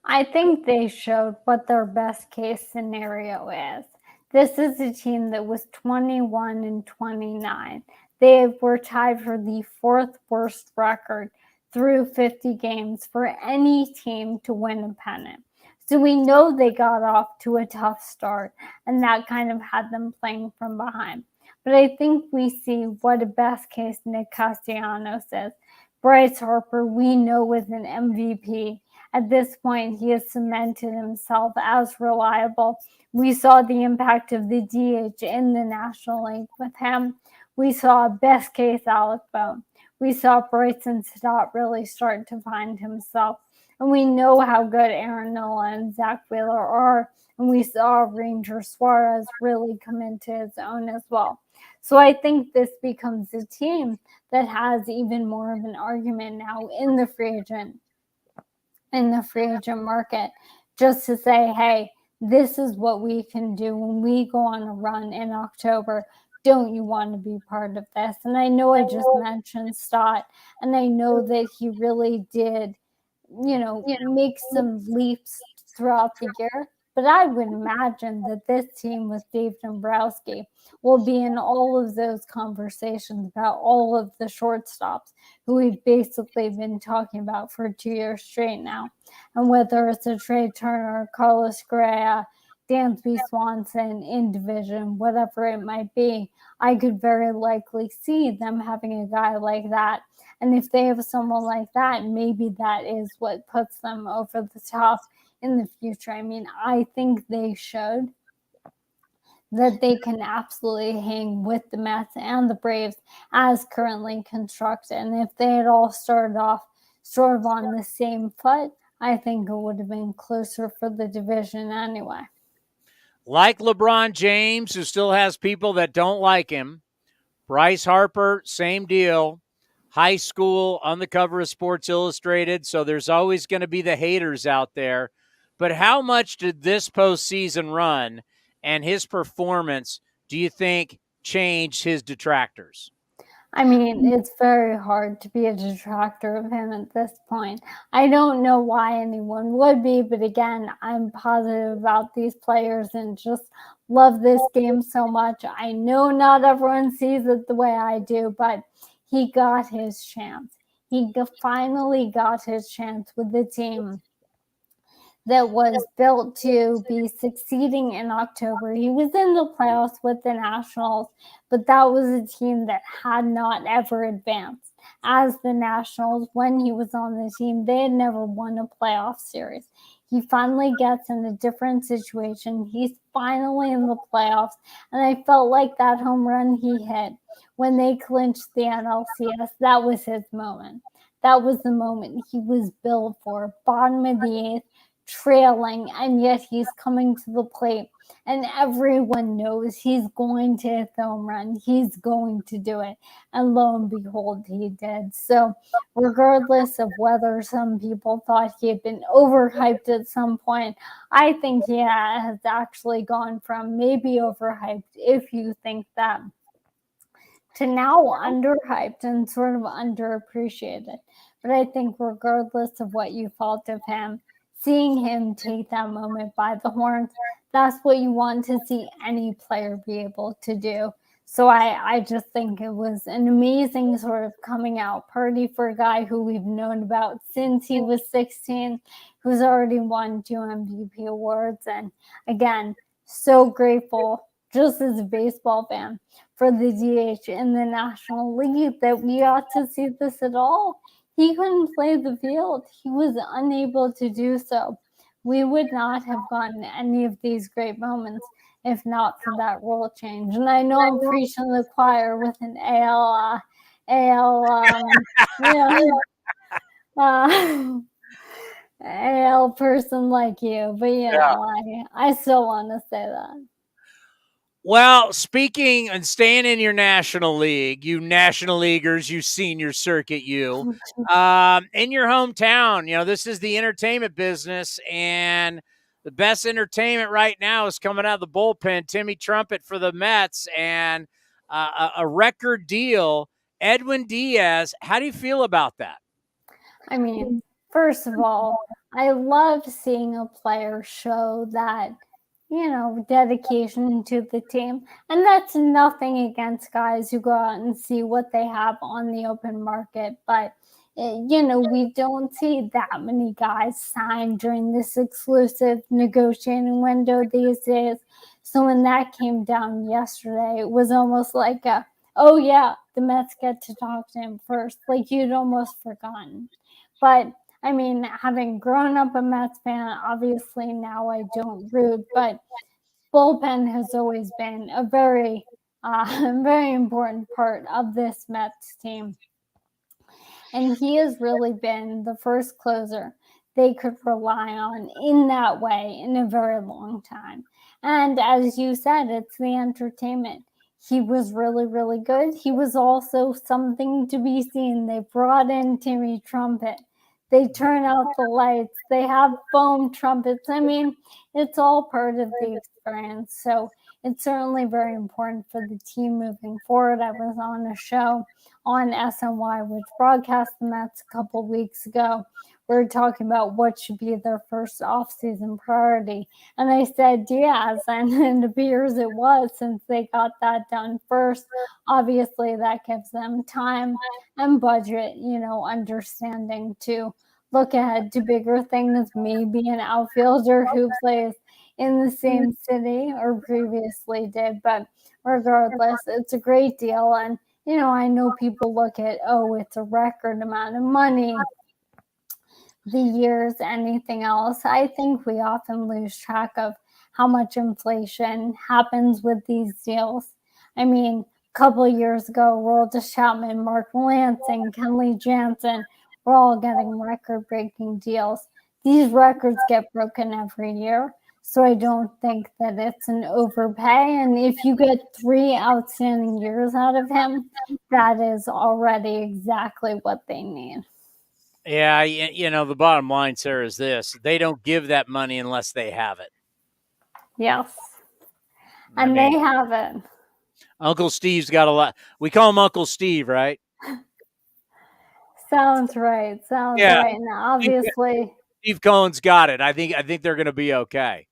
I think they showed what their best case scenario is. This is a team that was 21-29. They were tied for the 4th worst record through 50 games for any team to win a pennant. So we know they got off to a tough start, and that kind of had them playing from behind. But I think we see what a best case Nick Castellanos is. Bryce Harper, we know, is an MVP. At this point, he has cemented himself as reliable. We saw the impact of the DH in the National League with him. We saw best case Alec Bohm. We saw Bryson Stott really start to find himself. And we know how good Aaron Nola and Zach Wheeler are. And we saw Ranger Suarez really come into his own as well. So I think this becomes a team that has even more of an argument now in the free agent market, just to say, hey, this is what we can do when we go on a run in October. Don't you want to be part of this? And I know I just mentioned Stott, and I know that he really did, make some leaps throughout the year. But I would imagine that this team with Dave Dombrowski will be in all of those conversations about all of the shortstops who we've basically been talking about for 2 years straight now. And whether it's a Trey Turner, Carlos Correa, Dansby Swanson in division, whatever it might be, I could very likely see them having a guy like that. And if they have someone like that, maybe that is what puts them over the top in the future. I mean, I think they showed that they can absolutely hang with the Mets and the Braves as currently constructed. And if they had all started off sort of on the same foot, I think it would have been closer for the division anyway. Like LeBron James, who still has people that don't like him. Bryce Harper, same deal. High school on the cover of Sports Illustrated, so there's always going to be the haters out there. But how much did this postseason run and his performance, do you think, change his detractors? I mean, it's very hard to be a detractor of him at this point. I don't know why anyone would be, but again, I'm positive about these players and just love this game so much. I know not everyone sees it the way I do, but he got his chance. He finally got his chance with the team that was built to be succeeding in October. He was in the playoffs with the Nationals, but that was a team that had not ever advanced. As the Nationals, when he was on the team, they had never won a playoff series. He finally gets in a different situation. He's finally in the playoffs, and I felt like that home run he hit when they clinched the NLCS, that was his moment. That was the moment he was billed for, bottom of the eighth, trailing, and yet he's coming to the plate, and everyone knows he's going to hit the home run. He's going to do it, and lo and behold, he did. So regardless of whether some people thought he had been overhyped at some point, I think he has actually gone from maybe overhyped, if you think that, to now underhyped and sort of underappreciated. But I think regardless of what you thought of him, seeing him take that moment by the horns, that's what you want to see any player be able to do. So I just think it was an amazing sort of coming out party for a guy who we've known about since he was 16, who's already won 2 MVP awards. And again, so grateful, just as a baseball fan, for the DH in the National League that we got to see this at all. He couldn't play the field. He was unable to do so. We would not have gotten any of these great moments if not for that rule change. And I know I'm preaching to the choir with an AL person like you, but I still want to say that. Well, speaking and staying in your National League, you National Leaguers, you senior circuit, you, in your hometown, this is the entertainment business, and the best entertainment right now is coming out of the bullpen. Timmy Trumpet for the Mets and a record deal. Edwin Diaz, how do you feel about that? I mean, first of all, I love seeing a player show that, dedication to the team. And that's nothing against guys who go out and see what they have on the open market. But, we don't see that many guys signed during this exclusive negotiating window these days. So when that came down yesterday, it was almost like the Mets get to talk to him first. Like you'd almost forgotten. But I mean, having grown up a Mets fan, obviously now I don't root, but bullpen has always been a very, very important part of this Mets team. And he has really been the first closer they could rely on in that way in a very long time. And as you said, it's the entertainment. He was really, really good. He was also something to be seen. They brought in Timmy Trumpet. They turn out the lights. They have foam trumpets. I mean, it's all part of the experience. So it's certainly very important for the team moving forward. I was on a show on SNY, which broadcast the Mets a couple weeks ago, were talking about what should be their first offseason priority. And I said Diaz, and it appears it was, since they got that done first. Obviously, that gives them time and budget, understanding to look ahead to bigger things, maybe an outfielder who plays in the same city or previously did. But regardless, it's a great deal. And, I know people look at, it's a record amount of money, the years, anything else. I think we often lose track of how much inflation happens with these deals. I mean, a couple of years ago, Roldis Chapman, Mark Lansing, Kenley Jansen were all getting record-breaking deals. These records get broken every year, so I don't think that it's an overpay. And if you get 3 outstanding years out of him, that is already exactly what they need. Yeah, the bottom line, Sarah, is this. They don't give that money unless they have it. Yes. And they have it. Uncle Steve's got a lot. We call him Uncle Steve, right? Sounds right. Right. And obviously, Steve Cohen's got it. I think they're going to be okay.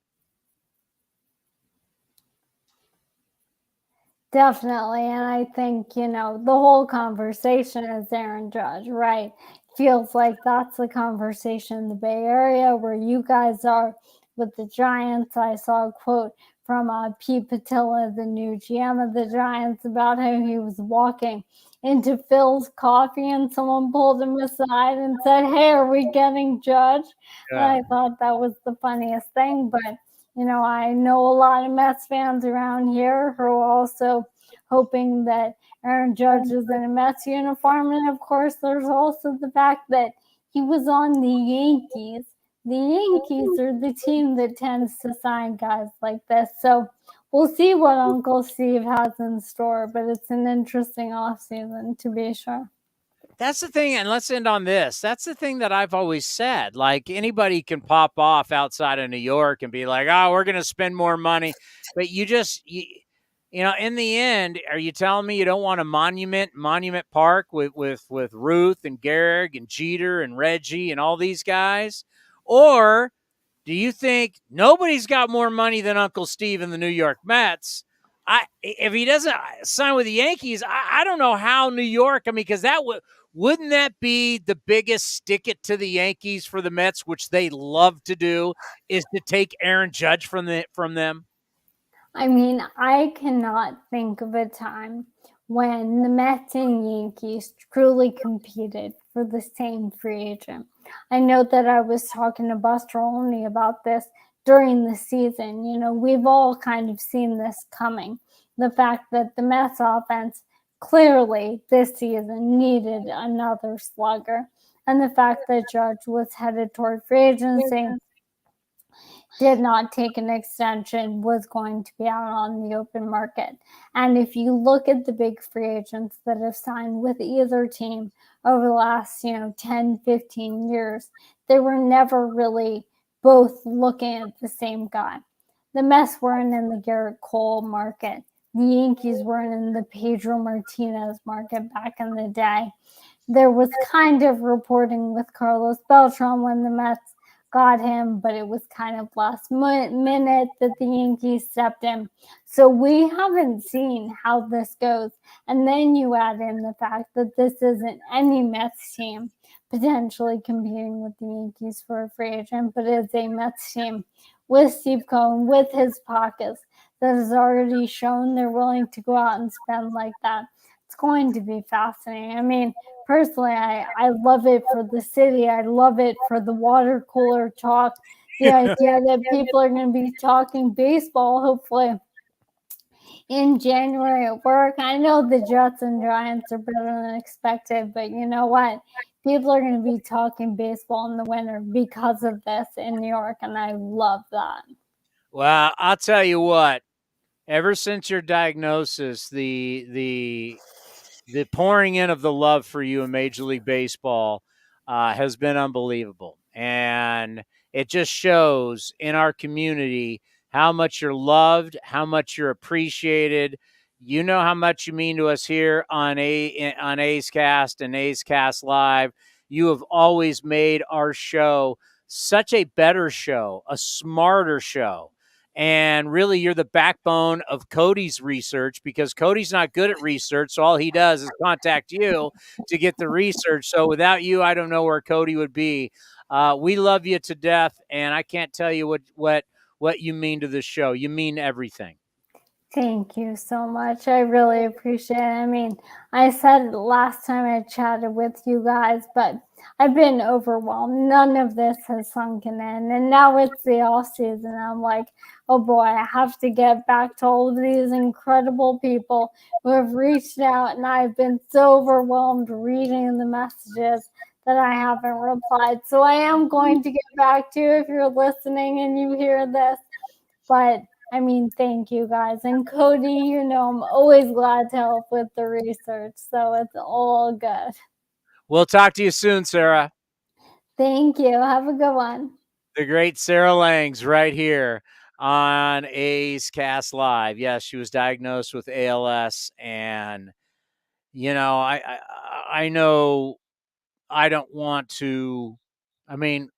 Definitely. And I think, the whole conversation is Aaron Judge, right? Feels like that's the conversation in the Bay Area where you guys are with the Giants. I saw a quote from Pete Patilla, the new GM of the Giants, about how he was walking into Phil's coffee and someone pulled him aside and said, "Hey, are we getting Judge?" Yeah. And I thought that was the funniest thing. But, I know a lot of Mets fans around here who are also hoping that Aaron Judge is in a Mets uniform. And, of course, there's also the fact that he was on the Yankees. The Yankees are the team that tends to sign guys like this. So we'll see what Uncle Steve has in store, but it's an interesting offseason to be sure. That's the thing, and let's end on this. That's the thing that I've always said. Like, anybody can pop off outside of New York and be like, we're going to spend more money. But you in the end, are you telling me you don't want a Monument Park with Ruth and Gehrig and Jeter and Reggie and all these guys? Or do you think nobody's got more money than Uncle Steve in the New York Mets? If he doesn't sign with the Yankees, I don't know how New York, because wouldn't that be the biggest stick it to the Yankees for the Mets, which they love to do, is to take Aaron Judge from them? I cannot think of a time when the Mets and Yankees truly competed for the same free agent. I know that I was talking to Buster Olney about this during the season. We've all kind of seen this coming. The fact that the Mets offense clearly this season needed another slugger, and the fact that Judge was headed toward free agency, did not take an extension, was going to be out on the open market. And if you look at the big free agents that have signed with either team over the last 10, 15 years, they were never really both looking at the same guy. The Mets weren't in the Garrett Cole market. The Yankees weren't in the Pedro Martinez market back in the day. There was kind of reporting with Carlos Beltran when the Mets got him, but it was kind of last minute that the Yankees stepped in. So we haven't seen how this goes. And then you add in the fact that this isn't any Mets team potentially competing with the Yankees for a free agent, but it's a Mets team with Steve Cohen, with his pockets, that has already shown they're willing to go out and spend like that. It's going to be fascinating. Personally, I love it for the city. I love it for the water cooler talk. The idea that people are going to be talking baseball, hopefully, in January at work. I know the Jets and Giants are better than expected, but you know what? People are going to be talking baseball in the winter because of this in New York, and I love that. Well, I'll tell you what. Ever since your diagnosis, the pouring in of the love for you in Major League Baseball has been unbelievable. And it just shows in our community how much you're loved, how much you're appreciated. You know how much you mean to us here on A's Cast and A's Cast Live. You have always made our show such a better show, a smarter show. And really, you're the backbone of Cody's research, because Cody's not good at research. So all he does is contact you to get the research. So without you, I don't know where Cody would be. We love you to death, and I can't tell you what you mean to the show. You mean everything. Thank you so much. I really appreciate it. I mean, I said it last time I chatted with you guys, but I've been overwhelmed. None of this has sunken in. And now it's the off season. I'm like, oh boy, I have to get back to all of these incredible people who have reached out. And I've been so overwhelmed reading the messages that I haven't replied. So I am going to get back to you if you're listening and you hear this. But I mean, thank you guys. And Cody, you know, I'm always glad to help with the research. So it's all good. We'll talk to you soon, Sarah. Thank you. Have a good one. The great Sarah Langs right here on A's Cast Live. Yes, she was diagnosed with ALS. And, you know, I know I don't want to, I mean,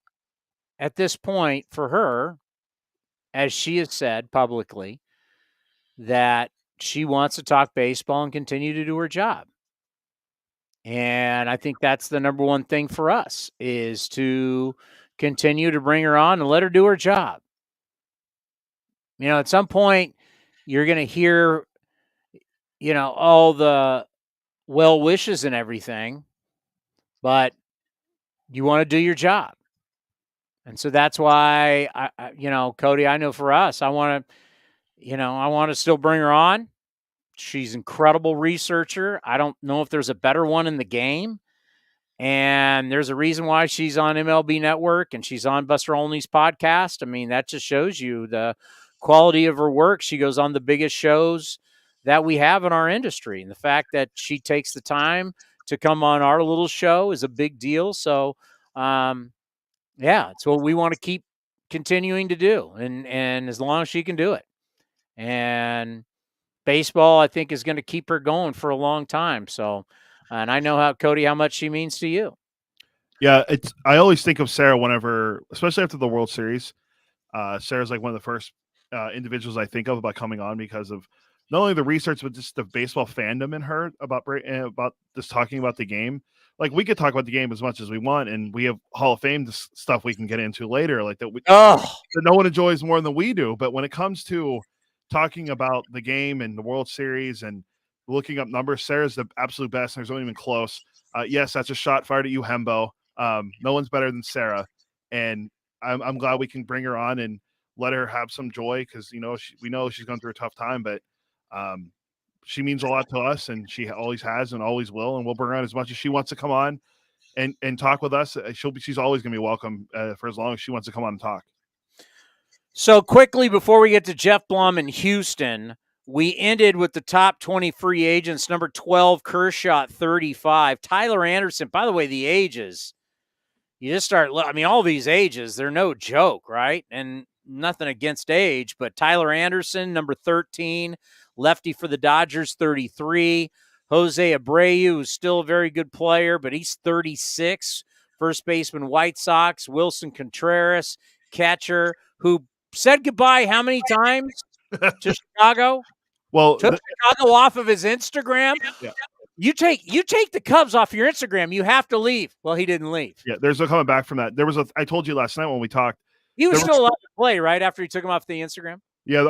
at this point for her, as she has said publicly, that she wants to talk baseball and continue to do her job. And I think that's the number one thing for us, is to continue to bring her on and let her do her job. You know, at some point you're going to hear, you know, all the well wishes and everything, but you want to do your job. And so that's why, you know, Cody, I know for us, I want to still bring her on. She's an incredible researcher. I don't know if there's a better one in the game. And there's a reason why she's on MLB Network and she's on Buster Olney's podcast. I mean, that just shows you the quality of her work. She goes on the biggest shows that we have in our industry. And the fact that she takes the time to come on our little show is a big deal. So, yeah, it's what we want to keep continuing to do. And as long as she can do it. And baseball, I think, is going to keep her going for a long time. So, and I know how much she means to you. Yeah, I always think of Sarah whenever, especially after the World Series. Sarah's like one of the first individuals I think of about coming on, because of not only the research, but just the baseball fandom in her about just talking about the game. Like, we could talk about the game as much as we want, and we have Hall of Fame stuff we can get into later, like that no one enjoys more than we do. But when it comes to talking about the game and the World Series and looking up numbers, Sarah's the absolute best. There's not even close. Yes, that's a shot fired at you, Hembo. No one's better than Sarah, and I'm glad we can bring her on and let her have some joy, because we know she's going through a tough time, but she means a lot to us, and she always has and always will, and we'll bring her on as much as she wants to come on and talk with us. She's always going to be welcome for as long as she wants to come on and talk. So quickly, before we get to Geoff Blum in Houston, we ended with the top 20 free agents. Number 12, Kershaw, 35. Tyler Anderson, by the way, the ages, you just start, I mean, all these ages, they're no joke, right? And nothing against age, but Tyler Anderson, number 13, lefty for the Dodgers, 33. Jose Abreu is still a very good player, but he's 36. First baseman, White Sox. Wilson Contreras, catcher, who said goodbye how many times to Chicago? Well, took Chicago off of his Instagram. Yeah. You take the Cubs off your Instagram, you have to leave. Well, he didn't leave. Yeah, there's no coming back from that. I told you last night when we talked. He was still allowed to play, right, after he took him off the Instagram? Yeah,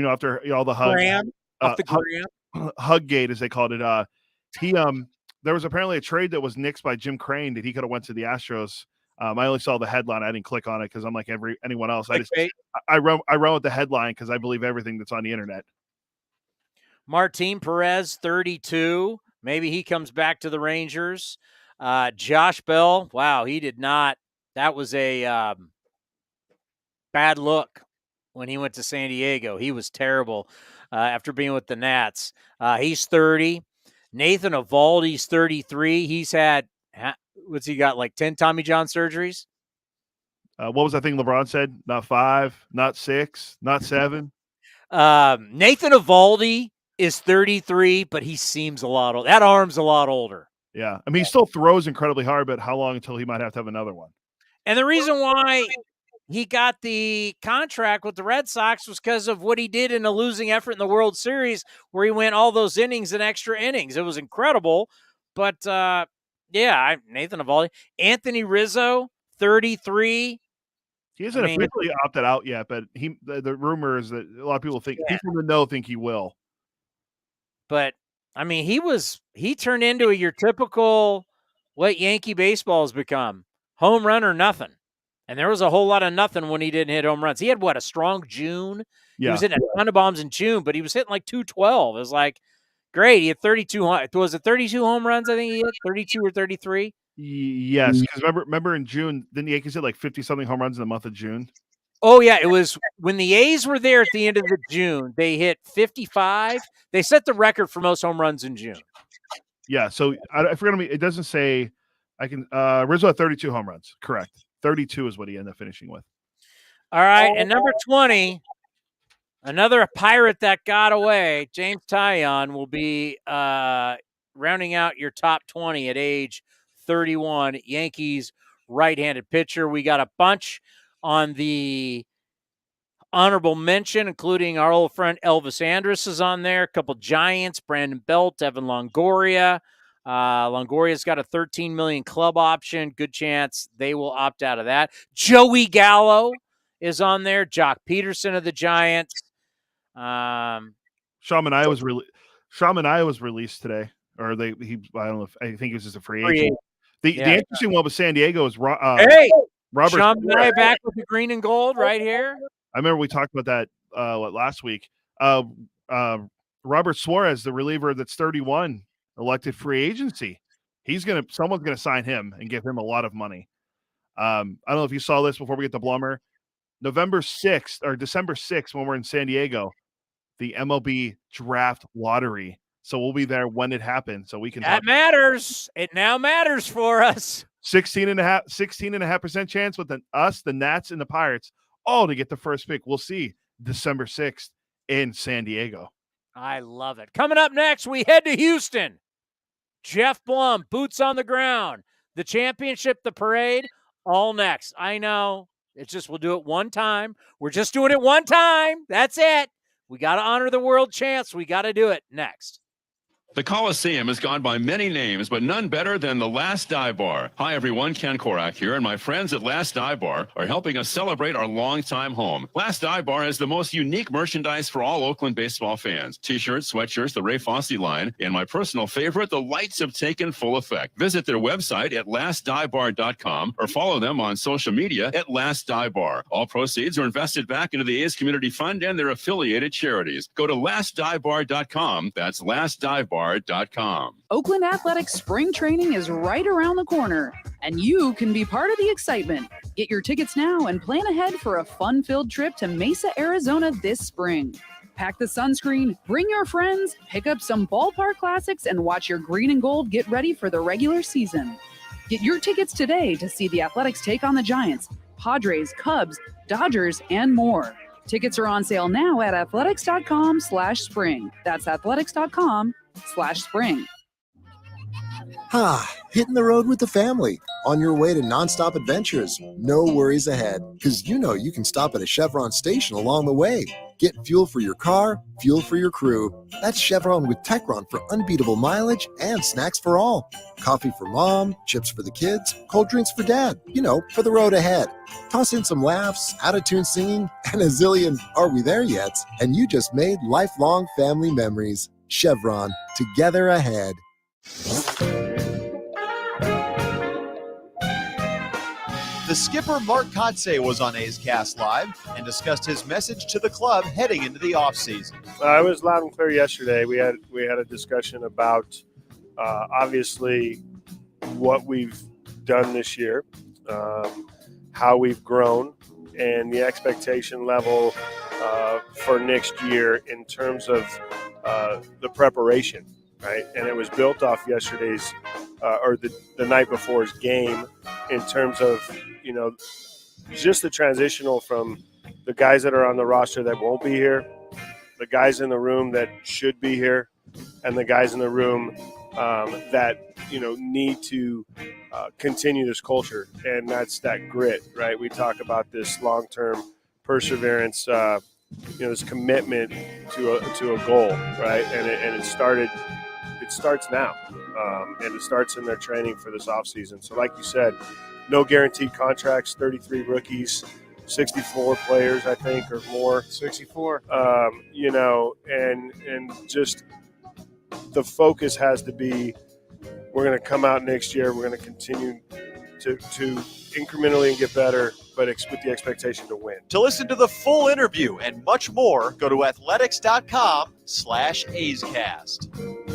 after all the hugs. Off the gram. Huggate, as they called it. There was apparently a trade that was nixed by Jim Crane that he could have went to the Astros. I only saw the headline. I didn't click on it because I'm like anyone else. I run with the headline because I believe everything that's on the internet. Martin Perez, 32. Maybe he comes back to the Rangers. Josh Bell, wow, he did not. That was a bad look when he went to San Diego. He was terrible after being with the Nats. He's 30. Nathan Eovaldi's 33. He's had, what's he got, like 10 Tommy John surgeries? What was that thing LeBron said? Not 5, not 6, not 7. Nathan Eovaldi is 33, but he seems a lot older. That arm's a lot older. Yeah. I mean, he still throws incredibly hard, but how long until he might have to have another one? And the reason why he got the contract with the Red Sox was because of what he did in a losing effort in the World Series, where he went all those innings and extra innings. It was incredible. But, Nathan Eovaldi. Anthony Rizzo, 33. He hasn't officially opted out yet, but the rumor is that a lot of people think people in the know think he will. But I mean, he turned into your typical what Yankee baseball has become: home run or nothing. And there was a whole lot of nothing when he didn't hit home runs. He had a strong June. Yeah. He was hitting a ton of bombs in June, but he was hitting like 212. It was like great. He had 32. Was it 32 home runs? I think he hit 32 or 33. Yes, because remember in June, didn't the Yankees hit like 50-something home runs in the month of June? Oh, yeah. It was when the A's were there at the end of June, they hit 55. They set the record for most home runs in June. Yeah, so I forgot it doesn't say Rizzo had 32 home runs. Correct. 32 is what he ended up finishing with. All right, and number 20, another Pirate that got away, James Taillon, will be rounding out your top 20 at age 31. Yankees right-handed pitcher. We got a bunch on the honorable mention, including our old friend Elvis Andrus is on there. A couple Giants, Brandon Belt, Evan Longoria. Longoria's got a $13 million club option. Good chance they will opt out of that. Joey Gallo is on there. Jock Peterson of the Giants. Sean Manaea was released today, or I don't know if I think it was just a free agent. The interesting one with San Diego is Robert Sean Manaea back with the green and gold right here. I remember we talked about that last week. Robert Suarez, the reliever that's 31, elected free agency. Someone's gonna sign him and give him a lot of money. I don't know if you saw this before we get to Blummer. December 6th, when we're in San Diego, the MLB draft lottery. So we'll be there when it happens. So we can. That matters. It now matters for us. 16.5% chance with the Nats, and the Pirates all to get the first pick. We'll see December 6th in San Diego. I love it. Coming up next, we head to Houston. Geoff Blum, boots on the ground. The championship, the parade, all next. I know. It's just we'll do it one time. We're just doing it one time. That's it. We got to honor the world champs. We got to do it next. The Coliseum has gone by many names, but none better than the Last Dive Bar. Hi, everyone. Ken Korach here, and my friends at Last Dive Bar are helping us celebrate our longtime home. Last Dive Bar has the most unique merchandise for all Oakland baseball fans. T-shirts, sweatshirts, the Ray Fosse line, and my personal favorite, the lights have taken full effect. Visit their website at lastdivebar.com or follow them on social media at Last Dive Bar. All proceeds are invested back into the A's Community Fund and their affiliated charities. Go to lastdivebar.com. That's lastdivebar.com. Oakland Athletics spring training is right around the corner, and you can be part of the excitement. Get your tickets now and plan ahead for a fun-filled trip to Mesa, Arizona this spring. Pack the sunscreen, bring your friends, pick up some ballpark classics, and watch your green and gold get ready for the regular season. Get your tickets today to see the Athletics take on the Giants, Padres, Cubs, Dodgers, and more. Tickets are on sale now at athletics.com/spring. That's athletics.com/spring. Hitting the road with the family. On your way to nonstop adventures. No worries ahead, because you know you can stop at a Chevron station along the way. Get fuel for your car, fuel for your crew. That's Chevron with Techron for unbeatable mileage and snacks for all. Coffee for mom, chips for the kids, cold drinks for dad. You know, for the road ahead. Toss in some laughs, out-of-tune singing, and a zillion "Are we there yet?" And you just made lifelong family memories. Chevron, together ahead. The skipper, Mark Kotze, was on A's Cast Live and discussed his message to the club heading into the offseason. It was loud and clear yesterday. We had a discussion about obviously what we've done this year, how we've grown, and the expectation level for next year in terms of the preparation, right? And it was built off yesterday's or the night before's game in terms of, you know, just the transitional from the guys that are on the roster that won't be here, the guys in the room that should be here, and the guys in the room that need to continue this culture, and that's that grit, right? We talk about this long-term perseverance, this commitment to a goal, right? And it starts now, and it starts in their training for this offseason. So like you said, no guaranteed contracts, 33 rookies, 64 players, I think, or more. 64. And just the focus has to be, we're going to come out next year, we're going to continue to incrementally and get better, but with the expectation to win. To listen to the full interview and much more, go to athletics.com/A'sCast.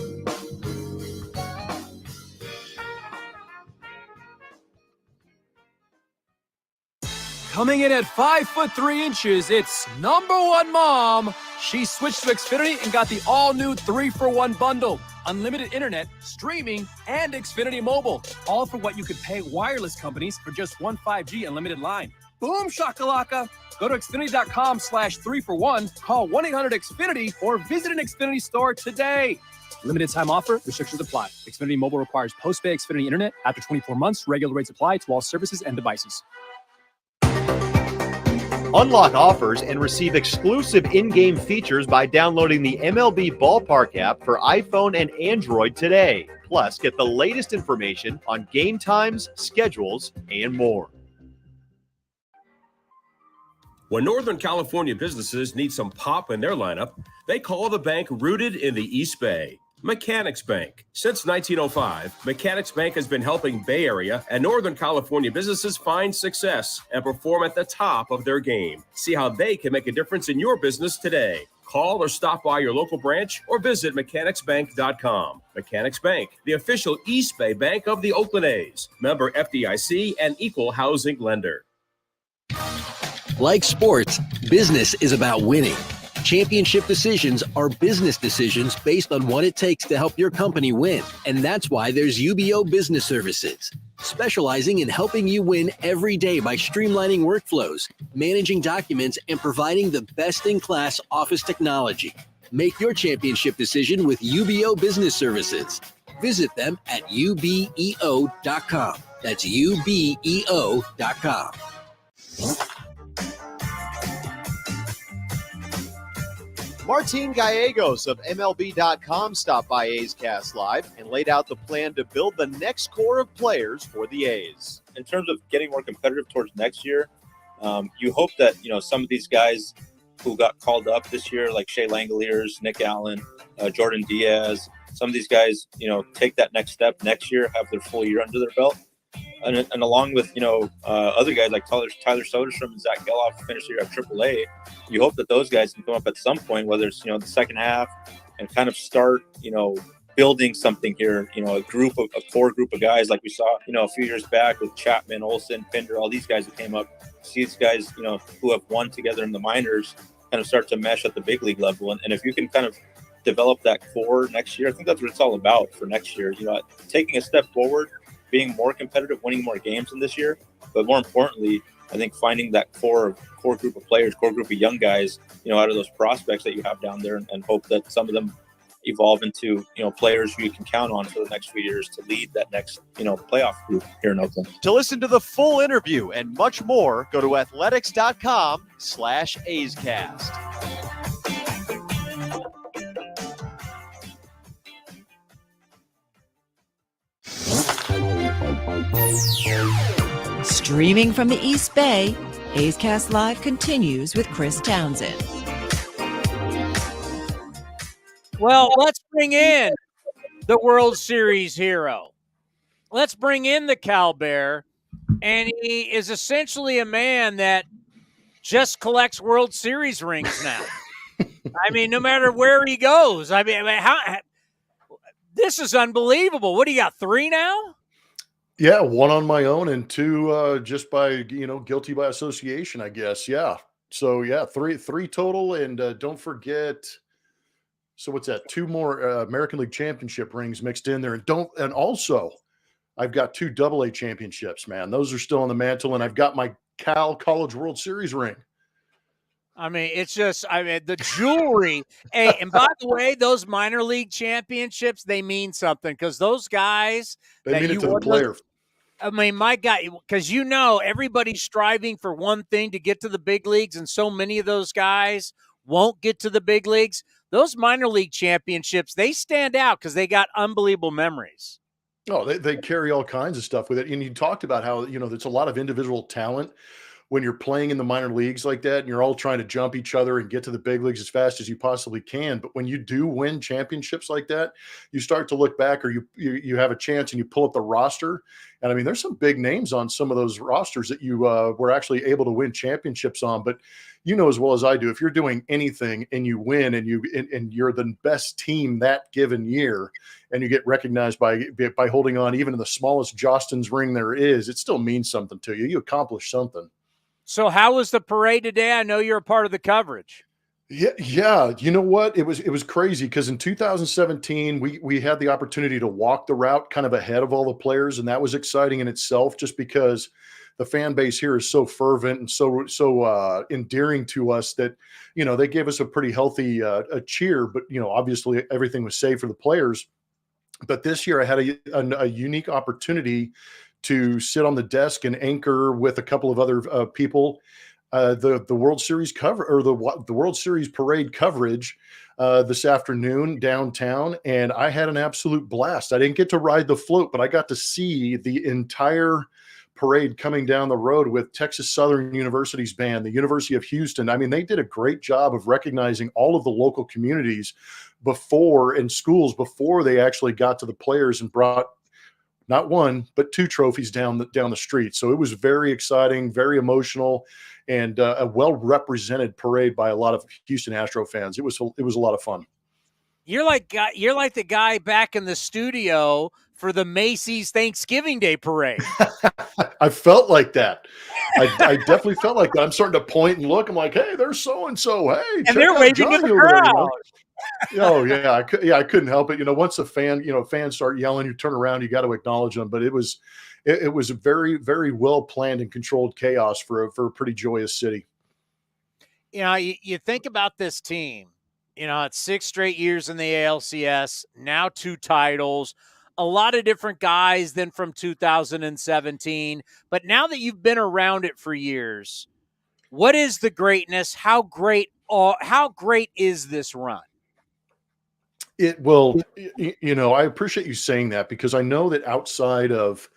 Coming in at 5'3", it's number one mom. She switched to Xfinity and got the all-new 3-for-1 bundle. Unlimited internet, streaming, and Xfinity Mobile. All for what you could pay wireless companies for just one 5G unlimited line. Boom shakalaka. Go to Xfinity.com/3-for-1, call 1-800-XFINITY, or visit an Xfinity store today. Limited time offer. Restrictions apply. Xfinity Mobile requires post-pay Xfinity internet. After 24 months, regular rates apply to all services and devices. Unlock offers and receive exclusive in-game features by downloading the MLB Ballpark app for iPhone and Android today. Plus, get the latest information on game times, schedules, and more. When Northern California businesses need some pop in their lineup, they call the bank rooted in the East Bay. Mechanics Bank. Since 1905, Mechanics Bank has been helping Bay Area and Northern California businesses find success and perform at the top of their game. See how they can make a difference in your business today. Call or stop by your local branch or visit mechanicsbank.com. Mechanics Bank, the official East Bay bank of the Oakland A's. Member FDIC and equal housing lender. Like sports, business is about winning. Championship decisions are business decisions based on what it takes to help your company win. And that's why there's UBO Business Services, specializing in helping you win every day by streamlining workflows, managing documents, and providing the best-in-class office technology. Make your championship decision with UBO Business Services. Visit them at ubeo.com. That's ubeo.com. Martin Gallegos of MLB.com stopped by A's Cast Live and laid out the plan to build the next core of players for the A's. In terms of getting more competitive towards next year, you hope that, some of these guys who got called up this year, like Shea Langoliers, Nick Allen, Jordan Diaz, some of these guys, take that next step next year, have their full year under their belt. And along with, other guys like Tyler Soderstrom and Zach Geloff finish the year at AAA, you hope that those guys can come up at some point, whether it's, the second half, and kind of start, building something here, a core group of guys like we saw, a few years back with Chapman, Olsen, Pinder, all these guys that came up. See these guys, who have won together in the minors kind of start to mesh at the big league level. And if you can kind of develop that core next year, I think that's what it's all about for next year, taking a step forward, being more competitive, winning more games in this year, but more importantly, I think finding that core group of players, core group of young guys, out of those prospects that you have down there, and hope that some of them evolve into, players who you can count on for the next few years to lead that next, playoff group here in Oakland. To listen to the full interview and much more, go to athletics.com/A'sCast. Streaming from the East Bay, A's Cast Live continues with Chris Townsend. Well, let's bring in the World Series hero. Let's bring in the Cowbear, and he is essentially a man that just collects World Series rings now. I mean, no matter where he goes. I mean, this is unbelievable. What do you got, 3 now? Yeah, 1 on my own and 2 just by, guilty by association, I guess. Yeah. So, yeah, 3 total. And don't forget, so what's that? 2 more American League Championship rings mixed in there. And also, I've got 2 AA championships, man. Those are still on the mantle. And I've got my Cal College World Series ring. I mean, it's just, the jewelry. Hey, and by the way, those minor league championships, they mean something because those guys They that mean it you to the won player. I mean, my God, because everybody's striving for one thing to get to the big leagues, and so many of those guys won't get to the big leagues. Those minor league championships, they stand out because they got unbelievable memories. Oh, they carry all kinds of stuff with it. And you talked about how, there's a lot of individual talent when you're playing in the minor leagues like that, and you're all trying to jump each other and get to the big leagues as fast as you possibly can. But when you do win championships like that, you start to look back, or you have a chance and you pull up the roster. And I mean, there's some big names on some of those rosters that you were actually able to win championships on. But as well as I do, if you're doing anything and you win and you're the best team that given year, and you get recognized by holding on even to the smallest Jostens ring there is, it still means something to you. You accomplished something. So how was the parade today? I know you're a part of the coverage. Yeah. You know what? It was crazy because in 2017, we had the opportunity to walk the route kind of ahead of all the players, and that was exciting in itself just because the fan base here is so fervent and so endearing to us that, they gave us a pretty healthy a cheer, but, obviously everything was safe for the players. But this year I had a unique opportunity to sit on the desk and anchor with a couple of other people the World Series cover, or the World Series parade coverage this afternoon downtown, and I had an absolute blast. I didn't get to ride the float, but I got to see the entire parade coming down the road with Texas Southern University's band, the University of Houston. I mean, they did a great job of recognizing all of the local communities and schools before they actually got to the players and brought not one, but two trophies down the street. So it was very exciting, very emotional, and a well-represented parade by a lot of Houston Astro fans. It was a lot of fun. You're like the guy back in the studio for the Macy's Thanksgiving Day parade. I felt like that. I definitely felt like that. I'm starting to point and look. I'm like, hey, there's so-and-so. Hey, and they're waving to the crowd. Oh yeah, I couldn't help it. Once a fans start yelling, you turn around, you got to acknowledge them. But it was a very, very well planned and controlled chaos for a pretty joyous city. You think about this team. It's 6 straight years in the ALCS, now 2 titles, a lot of different guys than from 2017. But now that you've been around it for years, what is the greatness? How great is this run? I appreciate you saying that, because I know that outside of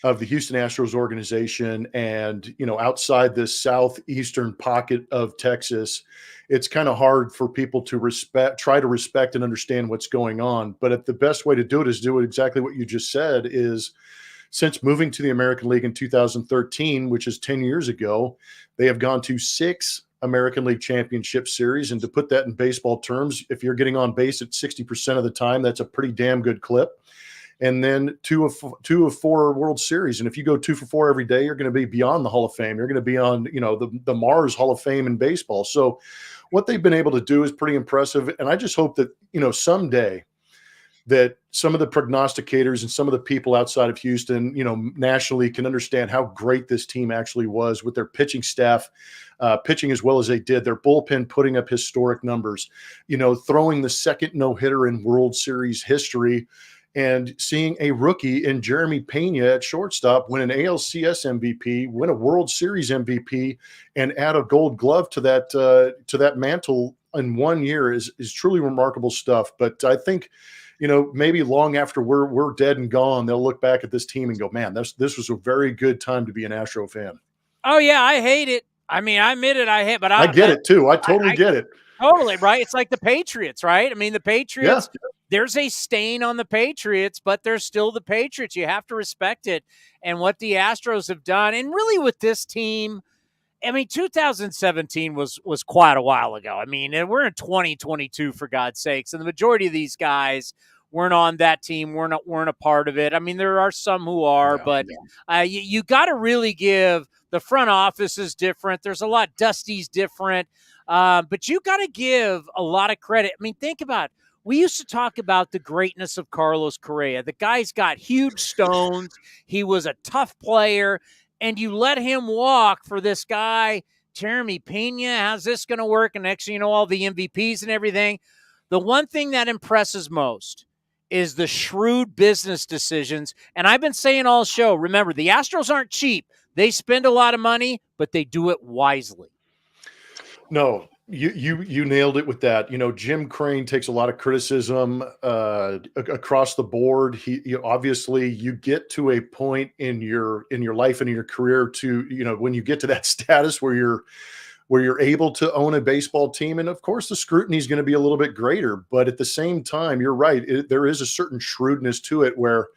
the Houston Astros organization and, outside this southeastern pocket of Texas, it's kind of hard for people to try to respect and understand what's going on. But the best way to do it is do it exactly what you just said is, since moving to the American League in 2013, which is 10 years ago, they have gone to 6 American League Championship Series. And to put that in baseball terms, if you're getting on base at 60% of the time, that's a pretty damn good clip. And then 2 of 4 World Series. And if you go 2 for 4 every day, you're going to be beyond the Hall of Fame. You're going to be on, the Mars Hall of Fame in baseball. So what they've been able to do is pretty impressive. And I just hope that, someday that some of the prognosticators and some of the people outside of Houston, nationally, can understand how great this team actually was with their pitching staff, pitching as well as they did, their bullpen putting up historic numbers, throwing the second no-hitter in World Series history, and seeing a rookie in Jeremy Pena at shortstop win an ALCS MVP, win a World Series MVP, and add a Gold Glove to that mantle in 1 year is truly remarkable stuff. But I think, maybe long after we're dead and gone, they'll look back at this team and go, man, this was a very good time to be an Astro fan. Oh yeah, I hate it. I mean, I admit it, I hate, but I get it too. I totally get it. Totally, right? It's like the Patriots, right? I mean, the Patriots, there's a stain on the Patriots, but they're still the Patriots. You have to respect it. And what the Astros have done, and really with this team, I mean, 2017 was quite a while ago. I mean, and we're in 2022, for God's sakes. And the majority of these guys weren't on that team, weren't a part of it. I mean, there are some who are, but you got to really give the front office is different. There's a lot. Dusty's different. But you got to give a lot of credit. I mean, think about it. We used to talk about the greatness of Carlos Correa. The guy's got huge stones. He was a tough player, and you let him walk for this guy Jeremy Pena, how's this going to work? And next thing you know, all the MVPs and everything. The one thing that impresses most is the shrewd business decisions. And I've been saying all show, remember, the Astros aren't cheap. They spend a lot of money, but they do it wisely. No, you nailed it with that. Jim Crane takes a lot of criticism across the board. He obviously you get to a point in your life and in your career to when you get to that status where you're able to own a baseball team, and of course the scrutiny is going to be a little bit greater. But at the same time, you're right. There is a certain shrewdness to it where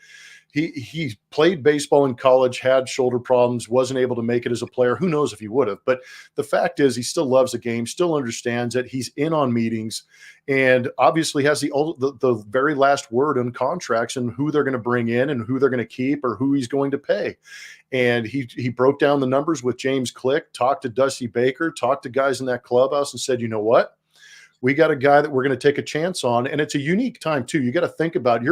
he played baseball in college, had shoulder problems, wasn't able to make it as a player. Who knows if he would have? But the fact is, he still loves the game, still understands it. He's in on meetings, and obviously has the very last word on contracts and who they're going to bring in and who they're going to keep or who he's going to pay. And he broke down the numbers with James Click, talked to Dusty Baker, talked to guys in that clubhouse, and said, you know what? We got a guy that we're going to take a chance on, and it's a unique time too. You got to think about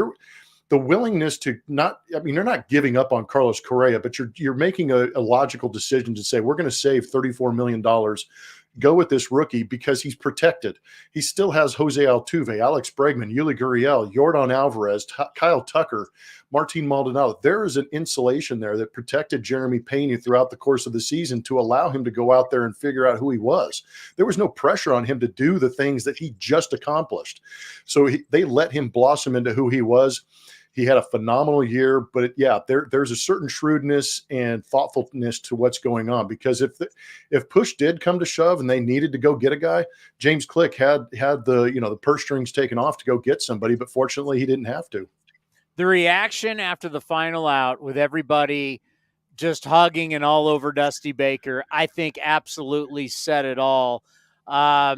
the willingness to you're not giving up on Carlos Correa, but you're making a logical decision to say, we're going to save $34 million, go with this rookie because he's protected. He still has Jose Altuve, Alex Bregman, Yuli Gurriel, Yordan Alvarez, Kyle Tucker, Martin Maldonado. There is an insulation there that protected Jeremy Pena throughout the course of the season to allow him to go out there and figure out who he was. There was no pressure on him to do the things that he just accomplished. So they let him blossom into who he was. He had a phenomenal year, but there's a certain shrewdness and thoughtfulness to what's going on, because if push did come to shove and they needed to go get a guy, James Click had the purse strings taken off to go get somebody, but fortunately he didn't have to. The reaction after the final out with everybody just hugging and all over Dusty Baker, I think absolutely said it all. Now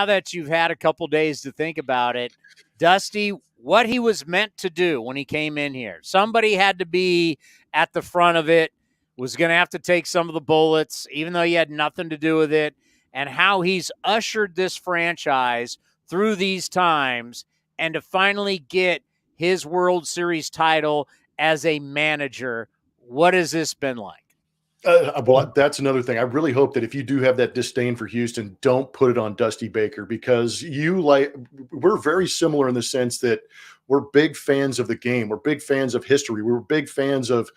that you've had a couple days to think about it, Dusty, what he was meant to do when he came in here. Somebody had to be at the front of it, was going to have to take some of the bullets, even though he had nothing to do with it, and how he's ushered this franchise through these times, and to finally get his World Series title as a manager. What has this been like? Well, that's another thing. I really hope that if you do have that disdain for Houston, don't put it on Dusty Baker, because we're very similar in the sense that we're big fans of the game. We're big fans of history. We're big fans of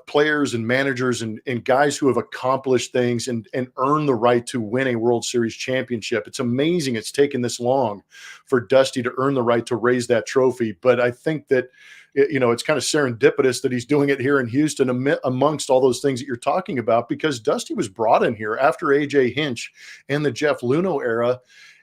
players and managers and guys who have accomplished things and earned the right to win a World Series championship. It's amazing it's taken this long for Dusty to earn the right to raise that trophy. But I think that it's kind of serendipitous that he's doing it here in Houston amongst all those things that you're talking about, because Dusty was brought in here after A.J. Hinch and the Jeff Luhnow era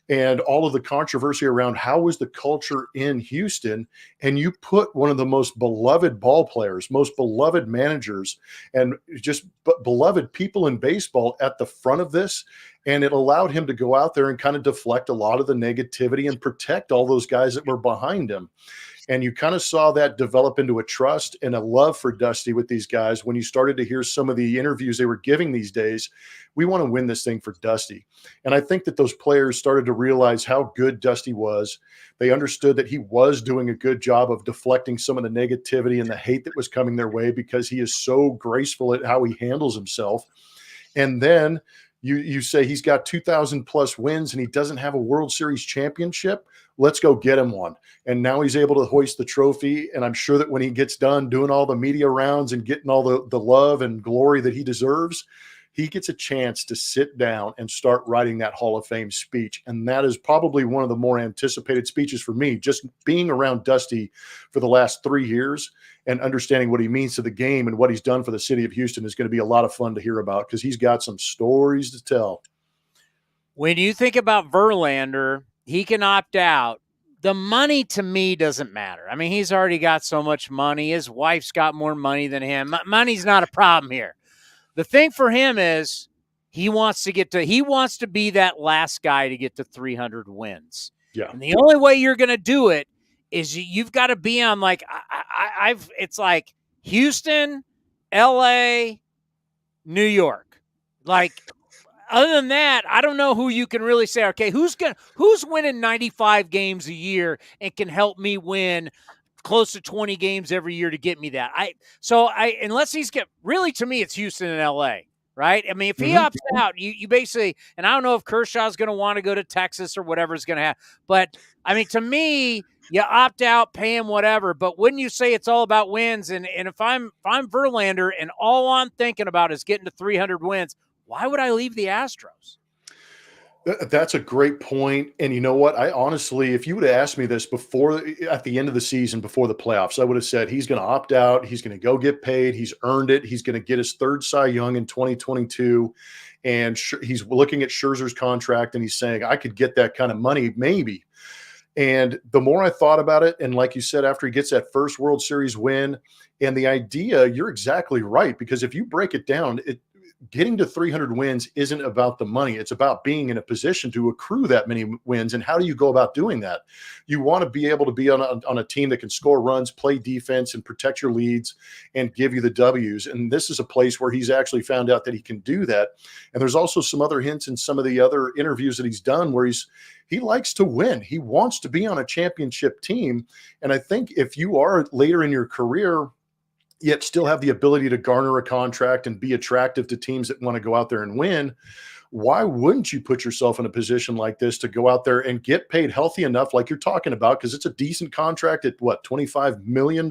and all of the controversy around how was the culture in Houston. And you put one of the most beloved ball players, most beloved managers, and just beloved people in baseball at the front of this. And it allowed him to go out there and kind of deflect a lot of the negativity and protect all those guys that were behind him. And you kind of saw that develop into a trust and a love for Dusty with these guys when you started to hear some of the interviews they were giving these days. We want to win this thing for Dusty. And I think that those players started to realize how good Dusty was. They understood that he was doing a good job of deflecting some of the negativity and the hate that was coming their way, because he is so graceful at how he handles himself. And then you say he's got 2,000 plus wins and he doesn't have a World Series championship. Let's go get him one. And now he's able to hoist the trophy. And I'm sure that when he gets done doing all the media rounds and getting all the love and glory that he deserves, he gets a chance to sit down and start writing that Hall of Fame speech. And that is probably one of the more anticipated speeches for me. Just being around Dusty for the last 3 years and understanding what he means to the game and what he's done for the city of Houston is going to be a lot of fun to hear about, because he's got some stories to tell. When you think about Verlander, he can opt out. The money to me doesn't matter. I mean, he's already got so much money. His wife's got more money than him. Money's not a problem here. The thing for him is he wants to be that last guy to get to 300 wins. Yeah. And the only way you're going to do it is you've got to be on it's like Houston, LA, New York. Like, other than that, I don't know who you can really say, okay, who's winning 95 games a year and can help me win close to 20 games every year to get me that. Unless to me, it's Houston and LA. right? I mean, if he opts out, you basically, and I don't know if Kershaw's going to want to go to Texas or whatever's going to happen, but I mean, to me, you opt out, pay him whatever. But wouldn't you say it's all about wins? And if I'm Verlander and all I'm thinking about is getting to 300 wins, why would I leave the Astros? That's a great point. And you know what? I honestly, if you would have asked me this before, at the end of the season, before the playoffs, I would have said he's going to opt out. He's going to go get paid. He's earned it. He's going to get his third Cy Young in 2022. And he's looking at Scherzer's contract and he's saying, I could get that kind of money, maybe. And the more I thought about it, and like you said, after he gets that first World Series win, and the idea, you're exactly right. Because if you break it down, getting to 300 wins isn't about the money. It's about being in a position to accrue that many wins. And how do you go about doing that? You want to be able to be on a team that can score runs, play defense, and protect your leads and give you the W's. And this is a place where he's actually found out that he can do that. And there's also some other hints in some of the other interviews that he's done where he likes to win. He wants to be on a championship team. And I think if you are later in your career, yet still have the ability to garner a contract and be attractive to teams that want to go out there and win, why wouldn't you put yourself in a position like this to go out there and get paid healthy enough like you're talking about? Because it's a decent contract at what, $25 million,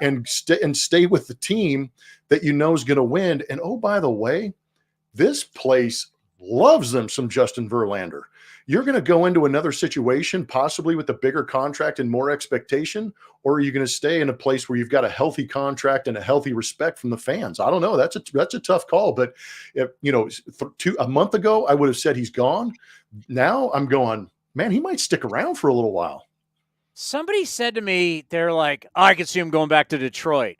and stay with the team that you know is going to win. And oh, by the way, this place loves them some Justin Verlander. You're going to go into another situation, possibly with a bigger contract and more expectation, or are you going to stay in a place where you've got a healthy contract and a healthy respect from the fans? I don't know. That's a tough call. But if, a month ago, I would have said he's gone. Now I'm going, man, he might stick around for a little while. Somebody said to me, they're like, I could see him going back to Detroit.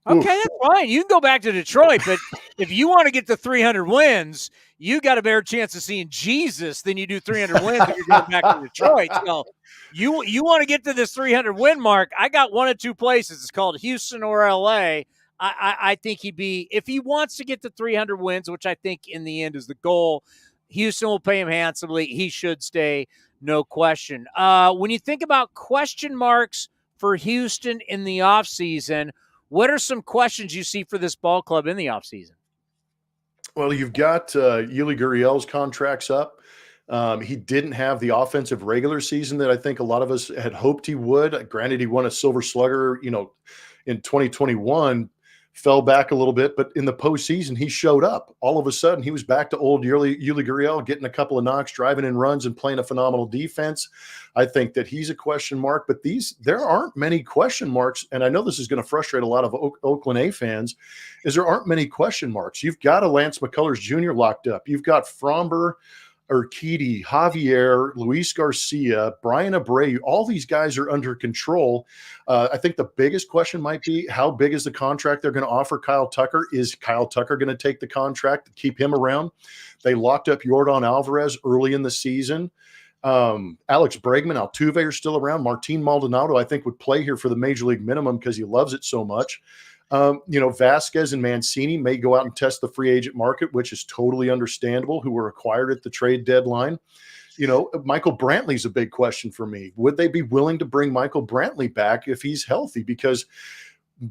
Okay, that's fine. You can go back to Detroit, but if you want to get to 300 wins, you got a better chance of seeing Jesus than you do 300 wins if you're going back to Detroit. So you want to get to this 300 win mark. I got one of two places. It's called Houston or LA. I think he'd be, if he wants to get to 300 wins, which I think in the end is the goal, Houston will pay him handsomely. He should stay, no question. When you think about question marks for Houston in the offseason, what are some questions you see for this ball club in the offseason? Well, you've got Yuli Gurriel's contracts up. He didn't have the offensive regular season that I think a lot of us had hoped he would. Granted, he won a Silver Slugger, in 2021, fell back a little bit, but in the postseason, he showed up. All of a sudden, he was back to old Yuli Gurriel, getting a couple of knocks, driving in runs, and playing a phenomenal defense. I think that he's a question mark, but there aren't many question marks, and I know this is going to frustrate a lot of Oakland A fans, is there aren't many question marks. You've got a Lance McCullers Jr. locked up. You've got Fromber, Urquidy, Javier, Luis Garcia, Brian Abreu. All these guys are under control. I think the biggest question might be how big is the contract they're going to offer Kyle Tucker? Is Kyle Tucker going to take the contract to keep him around? They locked up Yordan Alvarez early in the season. Alex Bregman, Altuve are still around. Martin Maldonado, I think, would play here for the major league minimum because he loves it so much. Vasquez and Mancini may go out and test the free agent market, which is totally understandable, who were acquired at the trade deadline. Michael Brantley's a big question for me. Would they be willing to bring Michael Brantley back if he's healthy? Because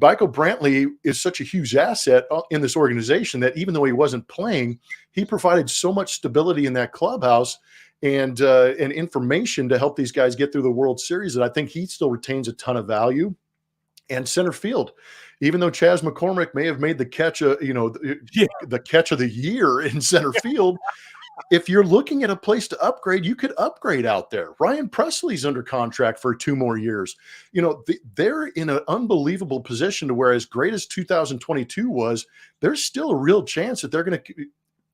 Michael Brantley is such a huge asset in this organization that even though he wasn't playing, he provided so much stability in that clubhouse and information to help these guys get through the World Series that I think he still retains a ton of value. And center field, even though Chas McCormick may have made the catch, the catch of the year in center field, if you're looking at a place to upgrade, you could upgrade out there. Ryan Presley's under contract for 2 more years. They're in an unbelievable position to where, as great as 2022 was, there's still a real chance that they're going to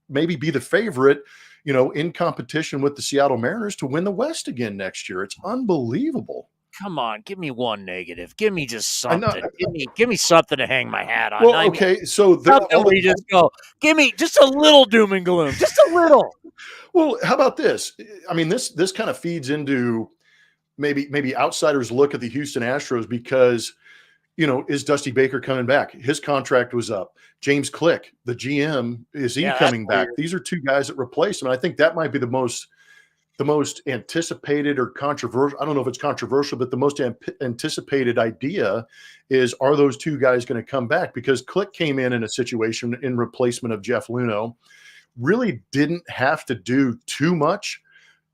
maybe be the favorite, in competition with the Seattle Mariners to win the West again next year. It's unbelievable. Come on, give me one negative. Give me just something. Give me something to hang my hat on. Well, okay, so we just go. Give me just a little doom and gloom, just a little. Well, how about this? I mean, this kind of feeds into maybe outsiders look at the Houston Astros because, is Dusty Baker coming back? His contract was up. James Click, the GM, is he coming back? These are two guys that replaced him. And I think that might be the most the most anticipated or controversial, I don't know if it's controversial, but the most anticipated idea is, are those two guys going to come back? Because Click came in a situation in replacement of Jeff Luhnow, really didn't have to do too much.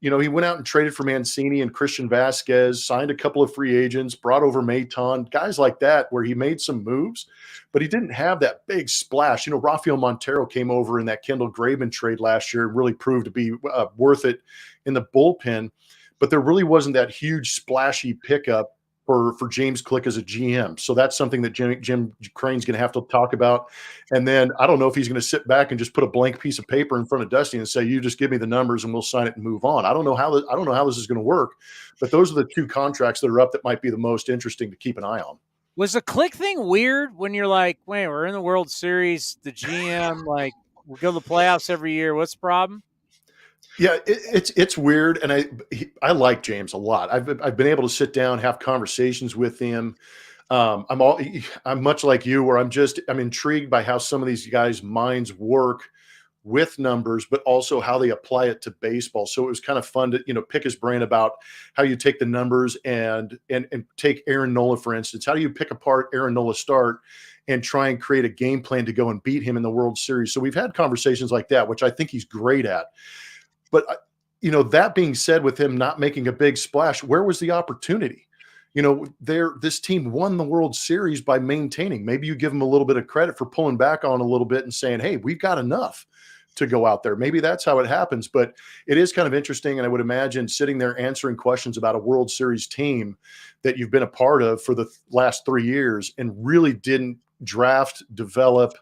You know, he went out and traded for Mancini and Christian Vasquez, signed a couple of free agents, brought over Maton, guys like that, where he made some moves, but he didn't have that big splash. You know, Rafael Montero came over in that Kendall Graveman trade last year and really proved to be worth it in the bullpen, but there really wasn't that huge splashy pickup for James Click as a GM. So that's something that Jim Crane's going to have to talk about. And then I don't know if he's going to sit back and just put a blank piece of paper in front of Dusty and say, you just give me the numbers and we'll sign it and move on. I don't know how this is going to work, but those are the two contracts that are up that might be the most interesting to keep an eye on. Was the Click thing weird when you're like, wait, we're in the World Series, the GM, like, we go to the playoffs every year. What's the problem? Yeah, it's weird, and I like James a lot. I've been able to sit down, have conversations with him. I'm much like you, where I'm intrigued by how some of these guys' minds work with numbers, but also how they apply it to baseball. So it was kind of fun to pick his brain about how you take the numbers and take Aaron Nola, for instance. How do you pick apart Aaron Nola's start and try and create a game plan to go and beat him in the World Series? So we've had conversations like that, which I think he's great at. But, that being said, with him not making a big splash, where was the opportunity? This team won the World Series by maintaining. Maybe you give them a little bit of credit for pulling back on a little bit and saying, hey, we've got enough to go out there. Maybe that's how it happens. But it is kind of interesting. And I would imagine sitting there answering questions about a World Series team that you've been a part of for the last 3 years and really didn't draft, develop,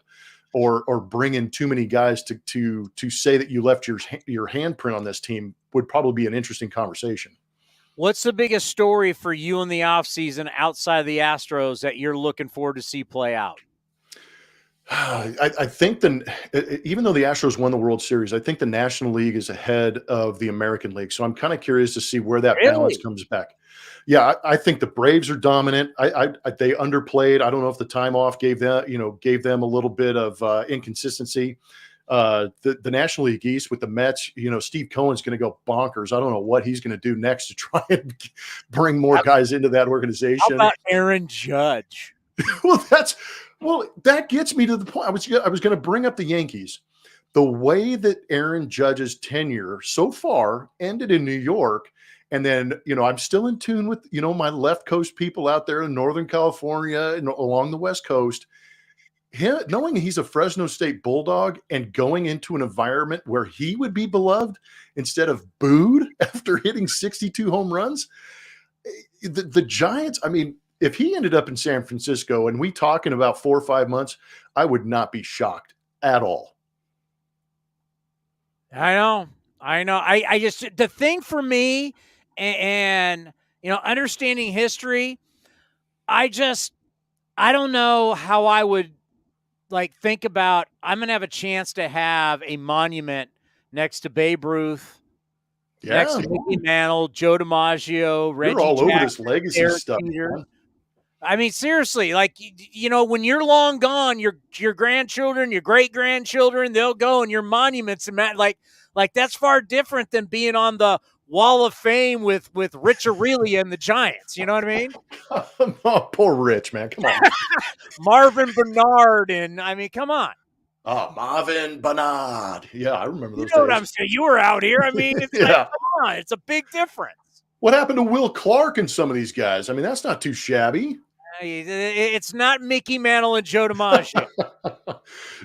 or bring in too many guys to say that you left your handprint on this team would probably be an interesting conversation. What's the biggest story for you in the offseason outside of the Astros that you're looking forward to see play out? I think even though the Astros won the World Series, I think the National League is ahead of the American League. So I'm kind of curious to see where that balance comes back. Yeah, I think the Braves are dominant. They underplayed. I don't know if the time off gave them a little bit of inconsistency. The National League East with the Mets, Steve Cohen's going to go bonkers. I don't know what he's going to do next to try and bring more guys into that organization. How about Aaron Judge? Well, that gets me to the point. I was going to bring up the Yankees. The way that Aaron Judge's tenure so far ended in New York. And then, I'm still in tune with, my left coast people out there in Northern California and along the West Coast. Knowing he's a Fresno State Bulldog and going into an environment where he would be beloved instead of booed after hitting 62 home runs. The Giants, if he ended up in San Francisco and we talking about 4 or 5 months, I would not be shocked at all. I know. I just, the thing for me and understanding history, I don't know how I would think about, I'm going to have a chance to have a monument next to Babe Ruth, next to Mickey Mantle, Joe DiMaggio, Reggie You're all Jackson, over this legacy Derek stuff. Jeter. Seriously, when you're long gone, your grandchildren, your great-grandchildren, they'll go and your monuments and that's far different than being on the Wall of Fame with Rich Aurelia and the Giants. You know what I mean? Oh, poor Rich, man. Come on. Marvin Bernard and come on. Oh, Marvin Bernard. Yeah, I remember those You know days. what I'm saying? You were out here. It's Yeah. come on. It's a big difference. What happened to Will Clark and some of these guys? That's not too shabby. It's not Mickey Mantle and Joe DiMaggio.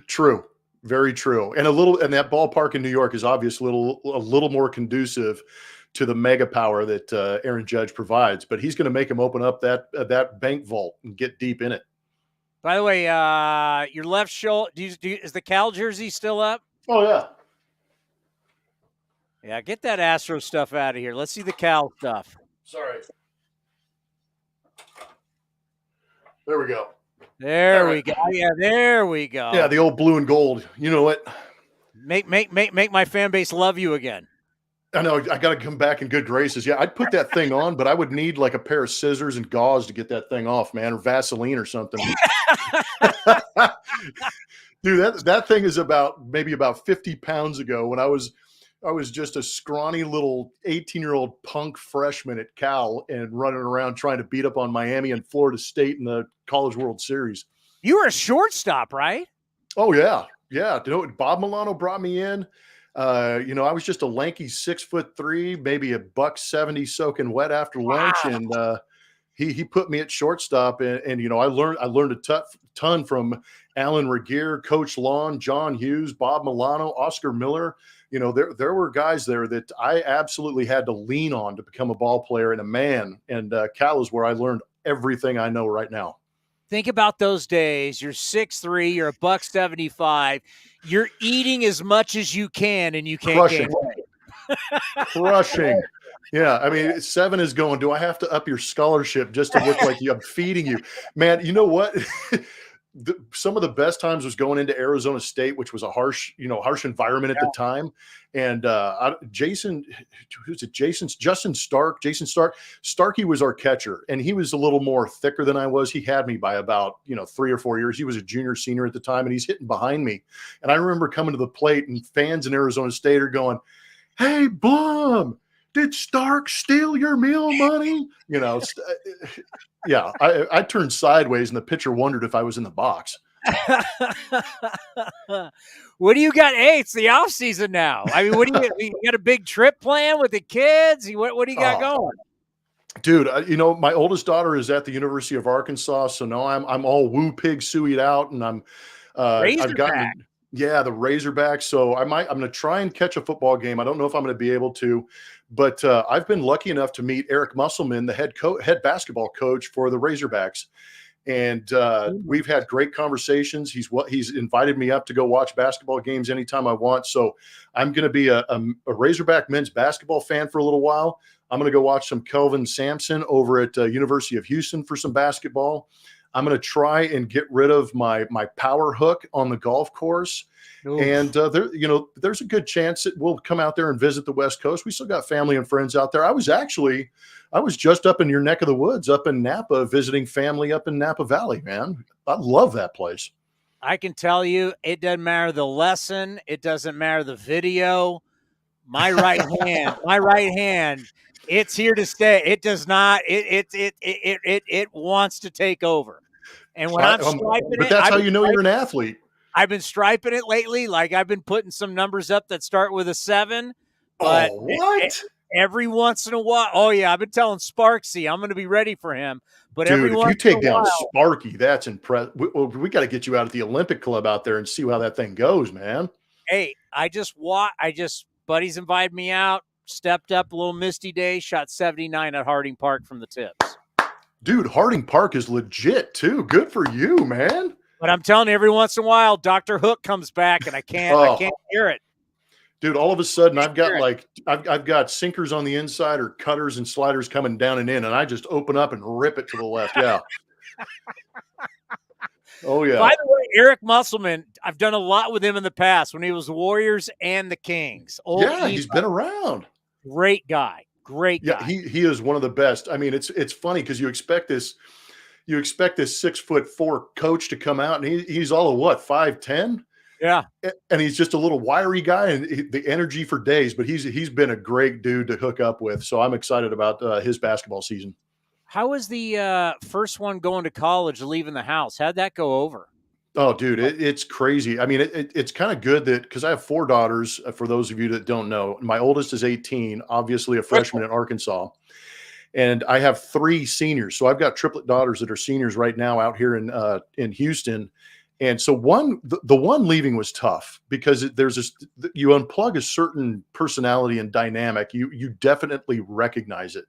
True. Very true. And that ballpark in New York is obviously a little more conducive to the mega power that Aaron Judge provides, but he's going to make him open up that bank vault and get deep in it. By the way, your left shoulder, is the Cal jersey still up? Oh, yeah. Yeah, get that Astro stuff out of here. Let's see the Cal stuff. Sorry. There we go. There we go. Yeah, there we go. Yeah, the old blue and gold. You know what? Make my fan base love you again. I know. I got to come back in good graces. Yeah, I'd put that thing on, but I would need like a pair of scissors and gauze to get that thing off, man, or Vaseline or something. Dude, that thing is about 50 pounds ago when I was I was just a scrawny little 18-year-old punk freshman at Cal and running around trying to beat up on Miami and Florida State in the College World Series. You were a shortstop, right? Oh, yeah. Yeah. Bob Milano brought me in. I was just a lanky 6'3", maybe $170 soaking wet after lunch. And he put me at shortstop. And I learned a ton from Alan Regier, Coach Lawn, John Hughes, Bob Milano, Oscar Miller. There were guys there that I absolutely had to lean on to become a ball player and a man. And Cal is where I learned everything I know right now. Think about those days. You're 6'3", you're $175. You're eating as much as you can, and you can't gain weight. Crushing. Yeah, I mean, 7 is going, do I have to up your scholarship just to look like I'm feeding you? Man, you know what? Some of the best times was going into Arizona State, which was a harsh environment at the time. And Justin Stark. Starkey was our catcher, and he was a little more thicker than I was. He had me by about 3 or 4 years. He was a junior senior at the time, and he's hitting behind me. And I remember coming to the plate, and fans in Arizona State are going, "Hey, Blum, did Stark steal your meal money?" Yeah, I turned sideways, and the pitcher wondered if I was in the box. What do you got? Hey, it's the off season now. I mean, what do you got a big trip plan with the kids? What do you got going? Dude, my oldest daughter is at the University of Arkansas, so now I'm all woo pig sueyed out, and I've gotten the Razorbacks. So I'm going to try and catch a football game. I don't know if I'm going to be able to, but I've been lucky enough to meet Eric Musselman, the head basketball coach for the Razorbacks. And we've had great conversations. He's invited me up to go watch basketball games anytime I want. So I'm going to be a Razorback men's basketball fan for a little while. I'm going to go watch some Kelvin Sampson over at University of Houston for some basketball. I'm going to try and get rid of my power hook on the golf course. Oof. And there's a good chance that we'll come out there and visit the West Coast. We still got family and friends out there. I was just up in your neck of the woods, up in Napa, visiting family up in Napa Valley, man. I love that place. I can tell you, it doesn't matter the lesson. It doesn't matter the video. My right hand, it's here to stay. It does not. It wants to take over. And when I'm striping but that's how you know you're an athlete. I've been striping it lately. Like I've been putting some numbers up that start with a 7. But every once in a while, I've been telling Sparksy I'm going to be ready for him. But dude, if you take down Sparky, that's impressive. We got to get you out at the Olympic Club out there and see how that thing goes, man. Hey, buddies invited me out. Stepped up a little misty day, shot 79 at Harding Park from the tips. Dude, Harding Park is legit too. Good for you, man. But I'm telling you, every once in a while, Dr. Hook comes back and I can't hear it. Dude, all of a sudden I've got sinkers on the inside or cutters and sliders coming down and in, and I just open up and rip it to the left. Yeah. Oh, yeah. By the way, Eric Musselman, I've done a lot with him in the past when he was the Warriors and the Kings. He's been around. Great guy. Yeah, he is one of the best. I mean, it's funny because you expect this 6'4" coach to come out, and he's all of what, 5'10"? Yeah. And he's just a little wiry guy, and the energy for days, but he's been a great dude to hook up with. So I'm excited about his basketball season. How was the first one going to college, leaving the house? How'd that go over? Oh, dude, it's crazy. I mean, it's kind of good that because I have 4 daughters, for those of you that don't know. My oldest is 18, obviously a freshman in Arkansas. And I have 3 seniors. So I've got triplet daughters that are seniors right now out here in Houston. And so the one leaving was tough because you unplug a certain personality and dynamic. You definitely recognize it.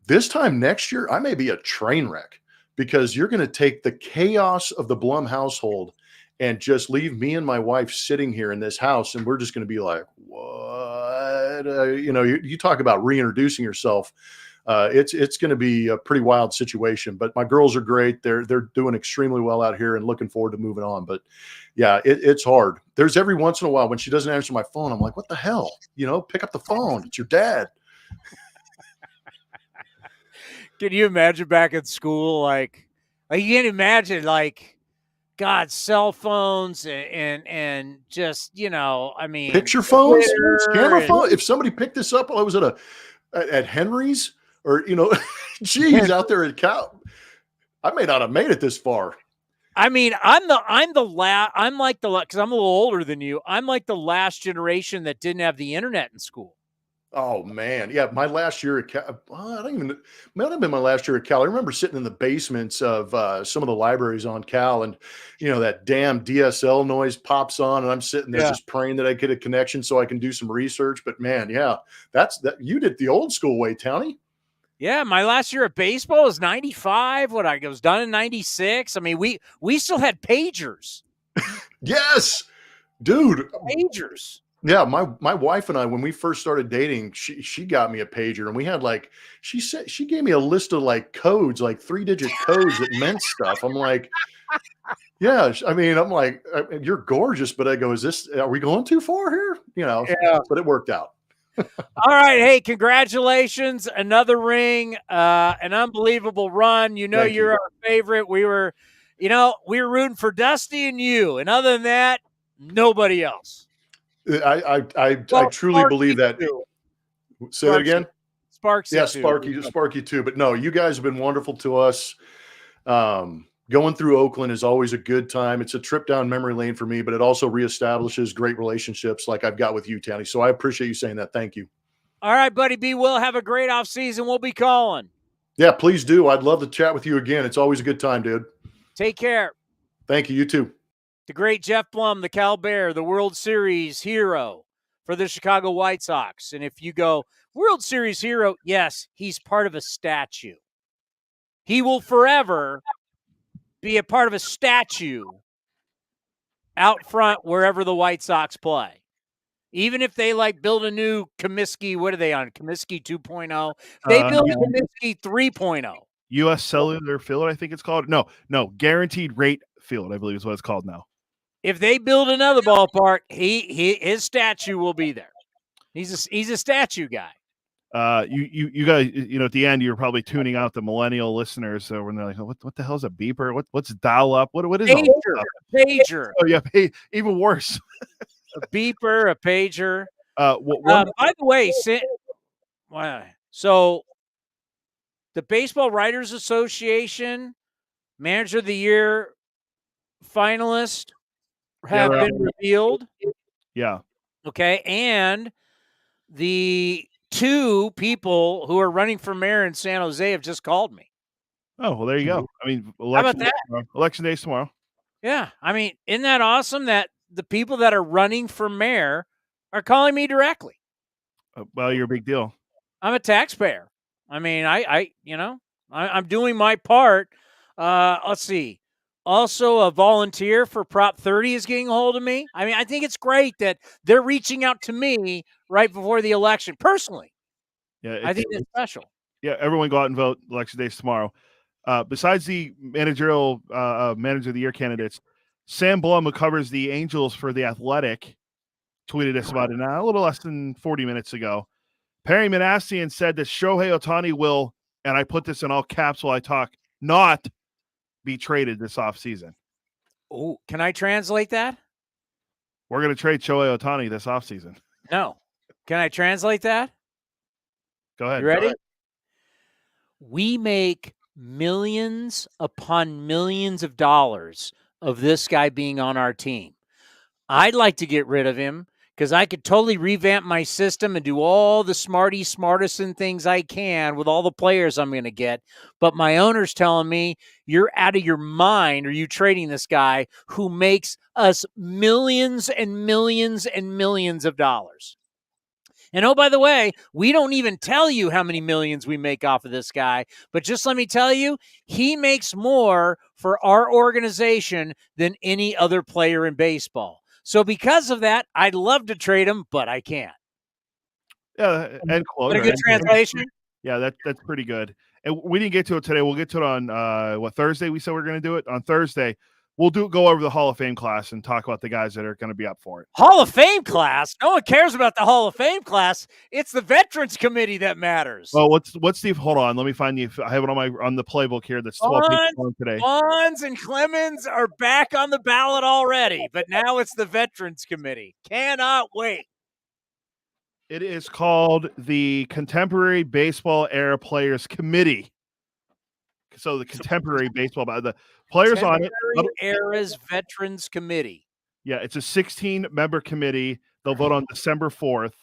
This time next year, I may be a train wreck because you're going to take the chaos of the Blum household and just leave me and my wife sitting here in this house. And we're just going to be like, what? You talk about reintroducing yourself. It's going to be a pretty wild situation, but my girls are great. They're doing extremely well out here and looking forward to moving on. But yeah, it's hard. There's every once in a while when she doesn't answer my phone, I'm like, what the hell? Pick up the phone. It's your dad. Can you imagine back at school? Like you can't imagine, like, God, cell phones and just, I mean, Picture phones, Twitter camera and- phone. If somebody picked this up while I was at Henry's or, geez, out there at Cal, I may not have made it this far. I mean, I'm like because I'm a little older than you. I'm like the last generation that didn't have the internet in school. Oh man, yeah. My last year at Cal, might have been my last year at Cal. I remember sitting in the basements of some of the libraries on Cal, and that damn DSL noise pops on, and I'm sitting there just praying that I get a connection so I can do some research. But man, yeah, that you did the old school way, Townie. Yeah, my last year at baseball was 95. I was done in 96. I mean, we still had pagers. Yes, dude. Pagers. Yeah, my wife and I, when we first started dating, she got me a pager, and we had she gave me a list of codes, 3-digit codes that meant stuff. I'm like, yeah, I mean, I'm like, you're gorgeous, but I go, are we going too far here? Yeah. But it worked out. All right. Hey, congratulations. Another ring, an unbelievable run. Thank You're you. our favorite. We were rooting for Dusty and you. And other than that, nobody else. I truly Sparky believe that. too. Say that again. Sparks. Yeah, Sparky too. But no, you guys have been wonderful to us. Going through Oakland is always a good time. It's a trip down memory lane for me, but it also reestablishes great relationships like I've got with you, Townie. So I appreciate you saying that. Thank you. All right, buddy. We'll have a great off season. We'll be calling. Yeah, please do. I'd love to chat with you again. It's always a good time, dude. Take care. Thank you. You too. The great Geoff Blum, the Cal Bear, the World Series hero for the Chicago White Sox. And if you go, World Series hero, yes, he's part of a statue. He will forever be a part of a statue out front wherever the White Sox play. Even if they build a new Comiskey, what are they on? Comiskey 2.0. They build Comiskey 3.0. U.S. Cellular Field, I think it's called. No, Guaranteed Rate Field, I believe is what it's called now. If they build another ballpark, his statue will be there. He's a statue guy. You guys, at the end, you're probably tuning out the millennial listeners. So when they're like, what the hell is a beeper? What's dial up? What is pager? Oh yeah, even worse. A beeper, a pager. By the way, so the Baseball Writers Association Manager of the Year finalists have been revealed. Yeah. Okay, and the 2 people who are running for mayor in San Jose have just called me. Oh, well, there you go. I mean, How about that? Election day's tomorrow. Yeah. I mean, isn't that awesome that the people that are running for mayor are calling me directly? Well, you're a big deal. I'm a taxpayer. I mean, I'm doing my part. Let's see. Also, a volunteer for Prop 30 is getting a hold of me. I mean, I think it's great that they're reaching out to me right before the election. Personally, I think it's special. Yeah, everyone go out and vote. Election day's tomorrow. Besides the managerial manager of the year candidates, Sam Blum, who covers the Angels for The Athletic, tweeted us about it a little less than 40 minutes ago. Perry Manassian said that Shohei Ohtani will, and I put this in all caps while I talk, not be traded this offseason. Oh, can I translate that? We're going to trade Shohei Ohtani this offseason. No. Can I translate that? Go ahead. You ready? We make millions upon millions of dollars of this guy being on our team. I'd like to get rid of him because I could totally revamp my system and do all the smartest things I can with all the players I'm going to get. But my owner's telling me, you're out of your mind. Are you trading this guy who makes us millions and millions and millions of dollars? And oh, by the way, we don't even tell you how many millions we make off of this guy. But just let me tell you, he makes more for our organization than any other player in baseball. So because of that, I'd love to trade him, but I can't. Yeah, and quote. A good translation? Yeah, that's pretty good. And we didn't get to it today. We'll get to it on Thursday. We said we're going to do it on Thursday. we'll go over the Hall of Fame class and talk about the guys that are going to be up for it. Hall of Fame class? No one cares about the Hall of Fame class. It's the Veterans Committee that matters. Well, what's the hold on? Let me find you. I have it on the playbook here. That's 12 pages long today. Bonds and Clemens are back on the ballot already, but now it's the Veterans Committee. Cannot wait. It is called the Contemporary Baseball Era Players Committee. So the contemporary baseball, the players on it. Era's Veterans Committee. Yeah, it's a 16-member committee. They'll vote on December 4th,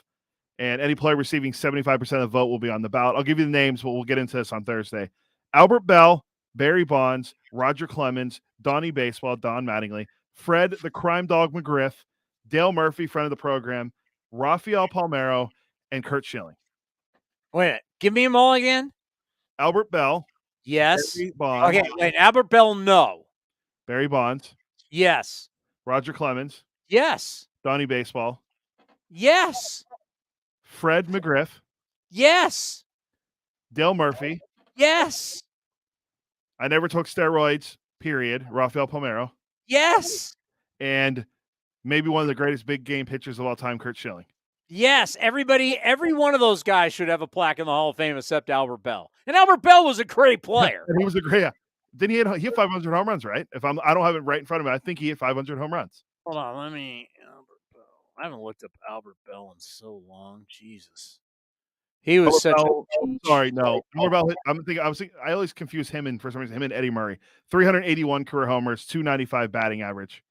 and any player receiving 75% of the vote will be on the ballot. I'll give you the names, but we'll get into this on Thursday. Albert Bell, Barry Bonds, Roger Clemens, Donnie Baseball, Don Mattingly, Fred the Crime Dog McGriff, Dale Murphy, friend of the program, Rafael Palmeiro, and Curt Schilling. Wait, give me them all again. Albert Bell. Yes. Barry Bonds. Okay, wait. Albert Bell, no. Barry Bonds. Yes. Roger Clemens. Yes. Donnie Baseball. Yes. Fred McGriff. Yes. Dale Murphy. Yes. I never took steroids, period. Rafael Palmeiro. Yes. And maybe one of the greatest big game pitchers of all time, Curt Schilling. Yes, every one of those guys should have a plaque in the Hall of Fame except Albert Bell. And Albert Bell was a great player. And he was a great. Didn't he hit 500 home runs, right? I don't have it right in front of me. I think he hit 500 home runs. Hold on, Albert Bell. I haven't looked up Albert Bell in so long. Jesus. He was such sorry, no. More about I always confuse him and for some reason him and Eddie Murray. 381 career homers, 295 batting average,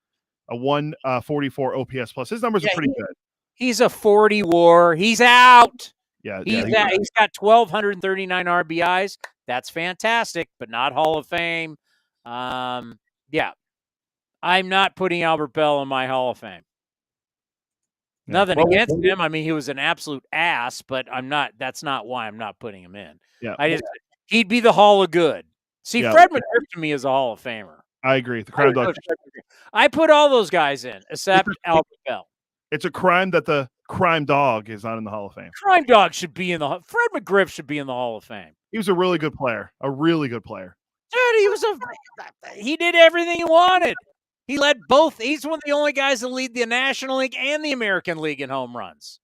a 144 OPS plus. His numbers are pretty good. He's a 40 WAR. He's out. Yeah, he's got 1,239 RBIs. That's fantastic, but not Hall of Fame. Yeah, I'm not putting Albert Bell in my Hall of Fame. Yeah. Nothing against him. I mean, he was an absolute ass, but I'm not. That's not why I'm not putting him in. Yeah, he'd be the Hall of Good. See, Fred McGriff to me is a Hall of Famer. I agree. The crime dog. I put all those guys in except Albert Bell. It's a crime that the crime dog is not in the Hall of Fame. Crime dog should be in the Fred McGriff should be in the Hall of Fame. He was a really good player. A really good player. Dude, he did everything he wanted. He led both. He's one of the only guys that lead the National League and the American League in home runs.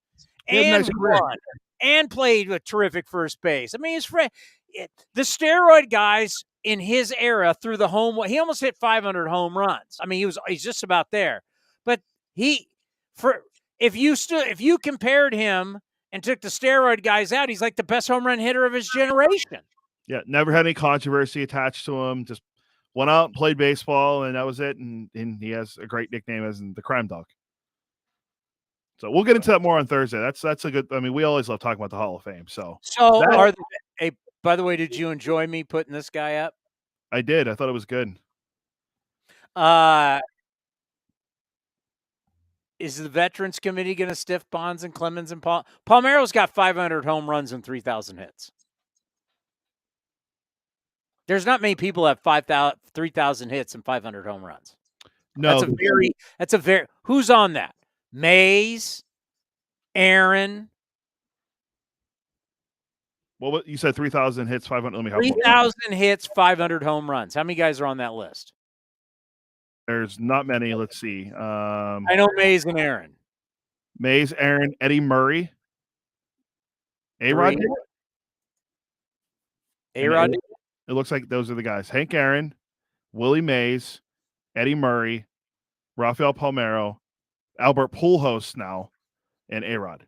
And won. And played with terrific first base. I mean, the steroid guys in his era through the home, he almost hit 500 home runs. I mean, he's just about there. But if you compared him and took the steroid guys out, he's like the best home run hitter of his generation. Yeah, never had any controversy attached to him. Just went out and played baseball, and that was it. And he has a great nickname as the crime dog. So we'll get into that more on Thursday. That's a good. I mean, we always love talking about the Hall of Fame. By the way, did you enjoy me putting this guy up? I did. I thought it was good. Is the Veterans Committee going to stiff Bonds and Clemens and Palmeiro's got 500 home runs and 3,000 hits. There's not many people that have 3,000 hits and 500 home runs. No, that's a very. Who's on that? Mays, Aaron. Well, you said 3,000 hits, 500. Let me help. 3,000 hits, 500 home runs. How many guys are on that list? There's not many. Let's see. I know Mays and Aaron. Mays, Aaron, Eddie Murray. A-Rod. A-Rod. It looks like those are the guys. Hank Aaron, Willie Mays, Eddie Murray, Rafael Palmeiro, Albert Pujols now, and A-Rod.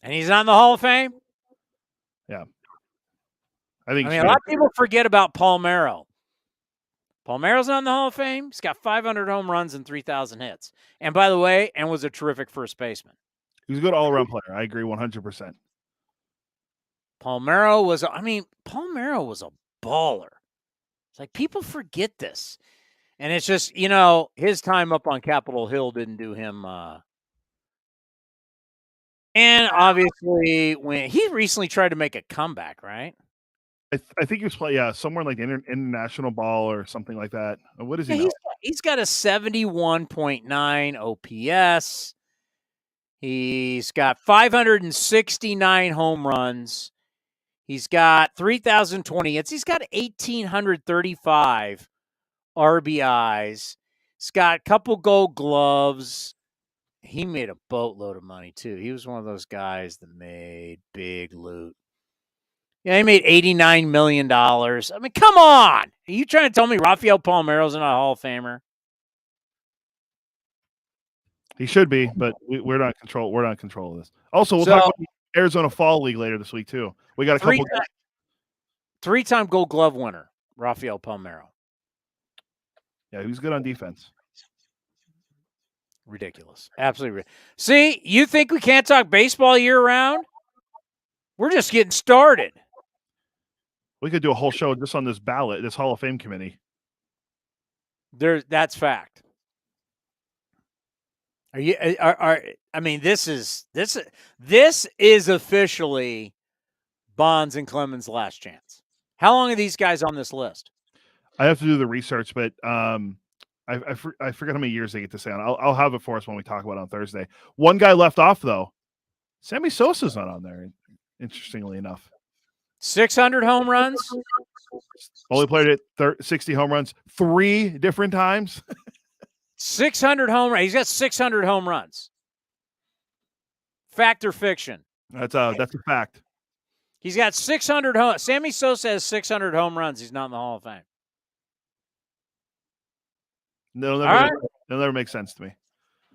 And he's not in the Hall of Fame? Yeah. I mean, a lot of people forget about Palmeiro. Palmeiro's not in the Hall of Fame. He's got 500 home runs and 3,000 hits. And by the way, was a terrific first baseman. He was a good all-around player. I agree 100%. Palmeiro was a baller. It's like people forget this. And it's just, his time up on Capitol Hill didn't do him. And obviously, when he recently tried to make a comeback, right? I think he was playing, somewhere like international ball or something like that. What is he? He's got a 71.9 OPS. He's got 569 home runs. He's got 3,020 hits. He's got 1,835 RBIs. He's got a couple gold gloves. He made a boatload of money, too. He was one of those guys that made big loot. Yeah, he made $89 million. I mean, come on. Are you trying to tell me Rafael Palmeiro's not a Hall of Famer? He should be, but we're not control. We're not in control of this. Also, we'll talk about the Arizona Fall League later this week, too. We got a couple. Three-time Gold Glove winner, Rafael Palmeiro. Yeah, he was good on defense. Ridiculous. Absolutely ridiculous. See, you think we can't talk baseball year-round? We're just getting started. We could do a whole show just on this ballot, this Hall of Fame committee. That's fact. I mean, this is officially Bonds and Clemens' last chance. How long are these guys on this list? I have to do the research, but I forget how many years they get to stay on. I'll have it for us when we talk about it on Thursday. One guy left off, though. Sammy Sosa's not on there, interestingly enough. 600 home runs? Only played at 60 home runs 3 different times. 600 home runs. He's got 600 home runs. Fact or fiction? That's a fact. He's got 600 home. Sammy Sosa has 600 home runs. He's not in the Hall of Fame. It'll never make sense to me.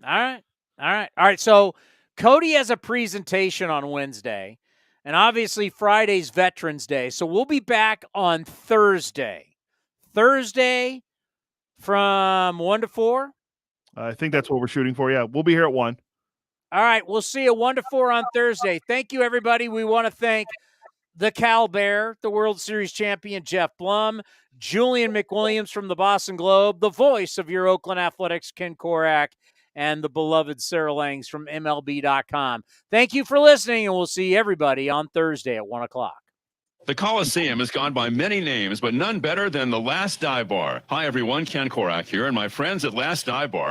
All right. So Cody has a presentation on Wednesday, and obviously Friday's Veterans Day. So we'll be back on Thursday. Thursday from 1 to 4. I think that's what we're shooting for. Yeah, we'll be here at 1. All right, we'll see you 1 to 4 on Thursday. Thank you, everybody. We want to thank the Cal Bear, the World Series champion, Geoff Blum, Julian McWilliams from the Boston Globe, the voice of your Oakland Athletics, Ken Korach, and the beloved Sarah Langs from MLB.com. Thank you for listening, and we'll see everybody on Thursday at 1 o'clock. The Coliseum has gone by many names, but none better than the Last Dive Bar. Hi, everyone. Ken Korach here, and my friends at Last Dive Bar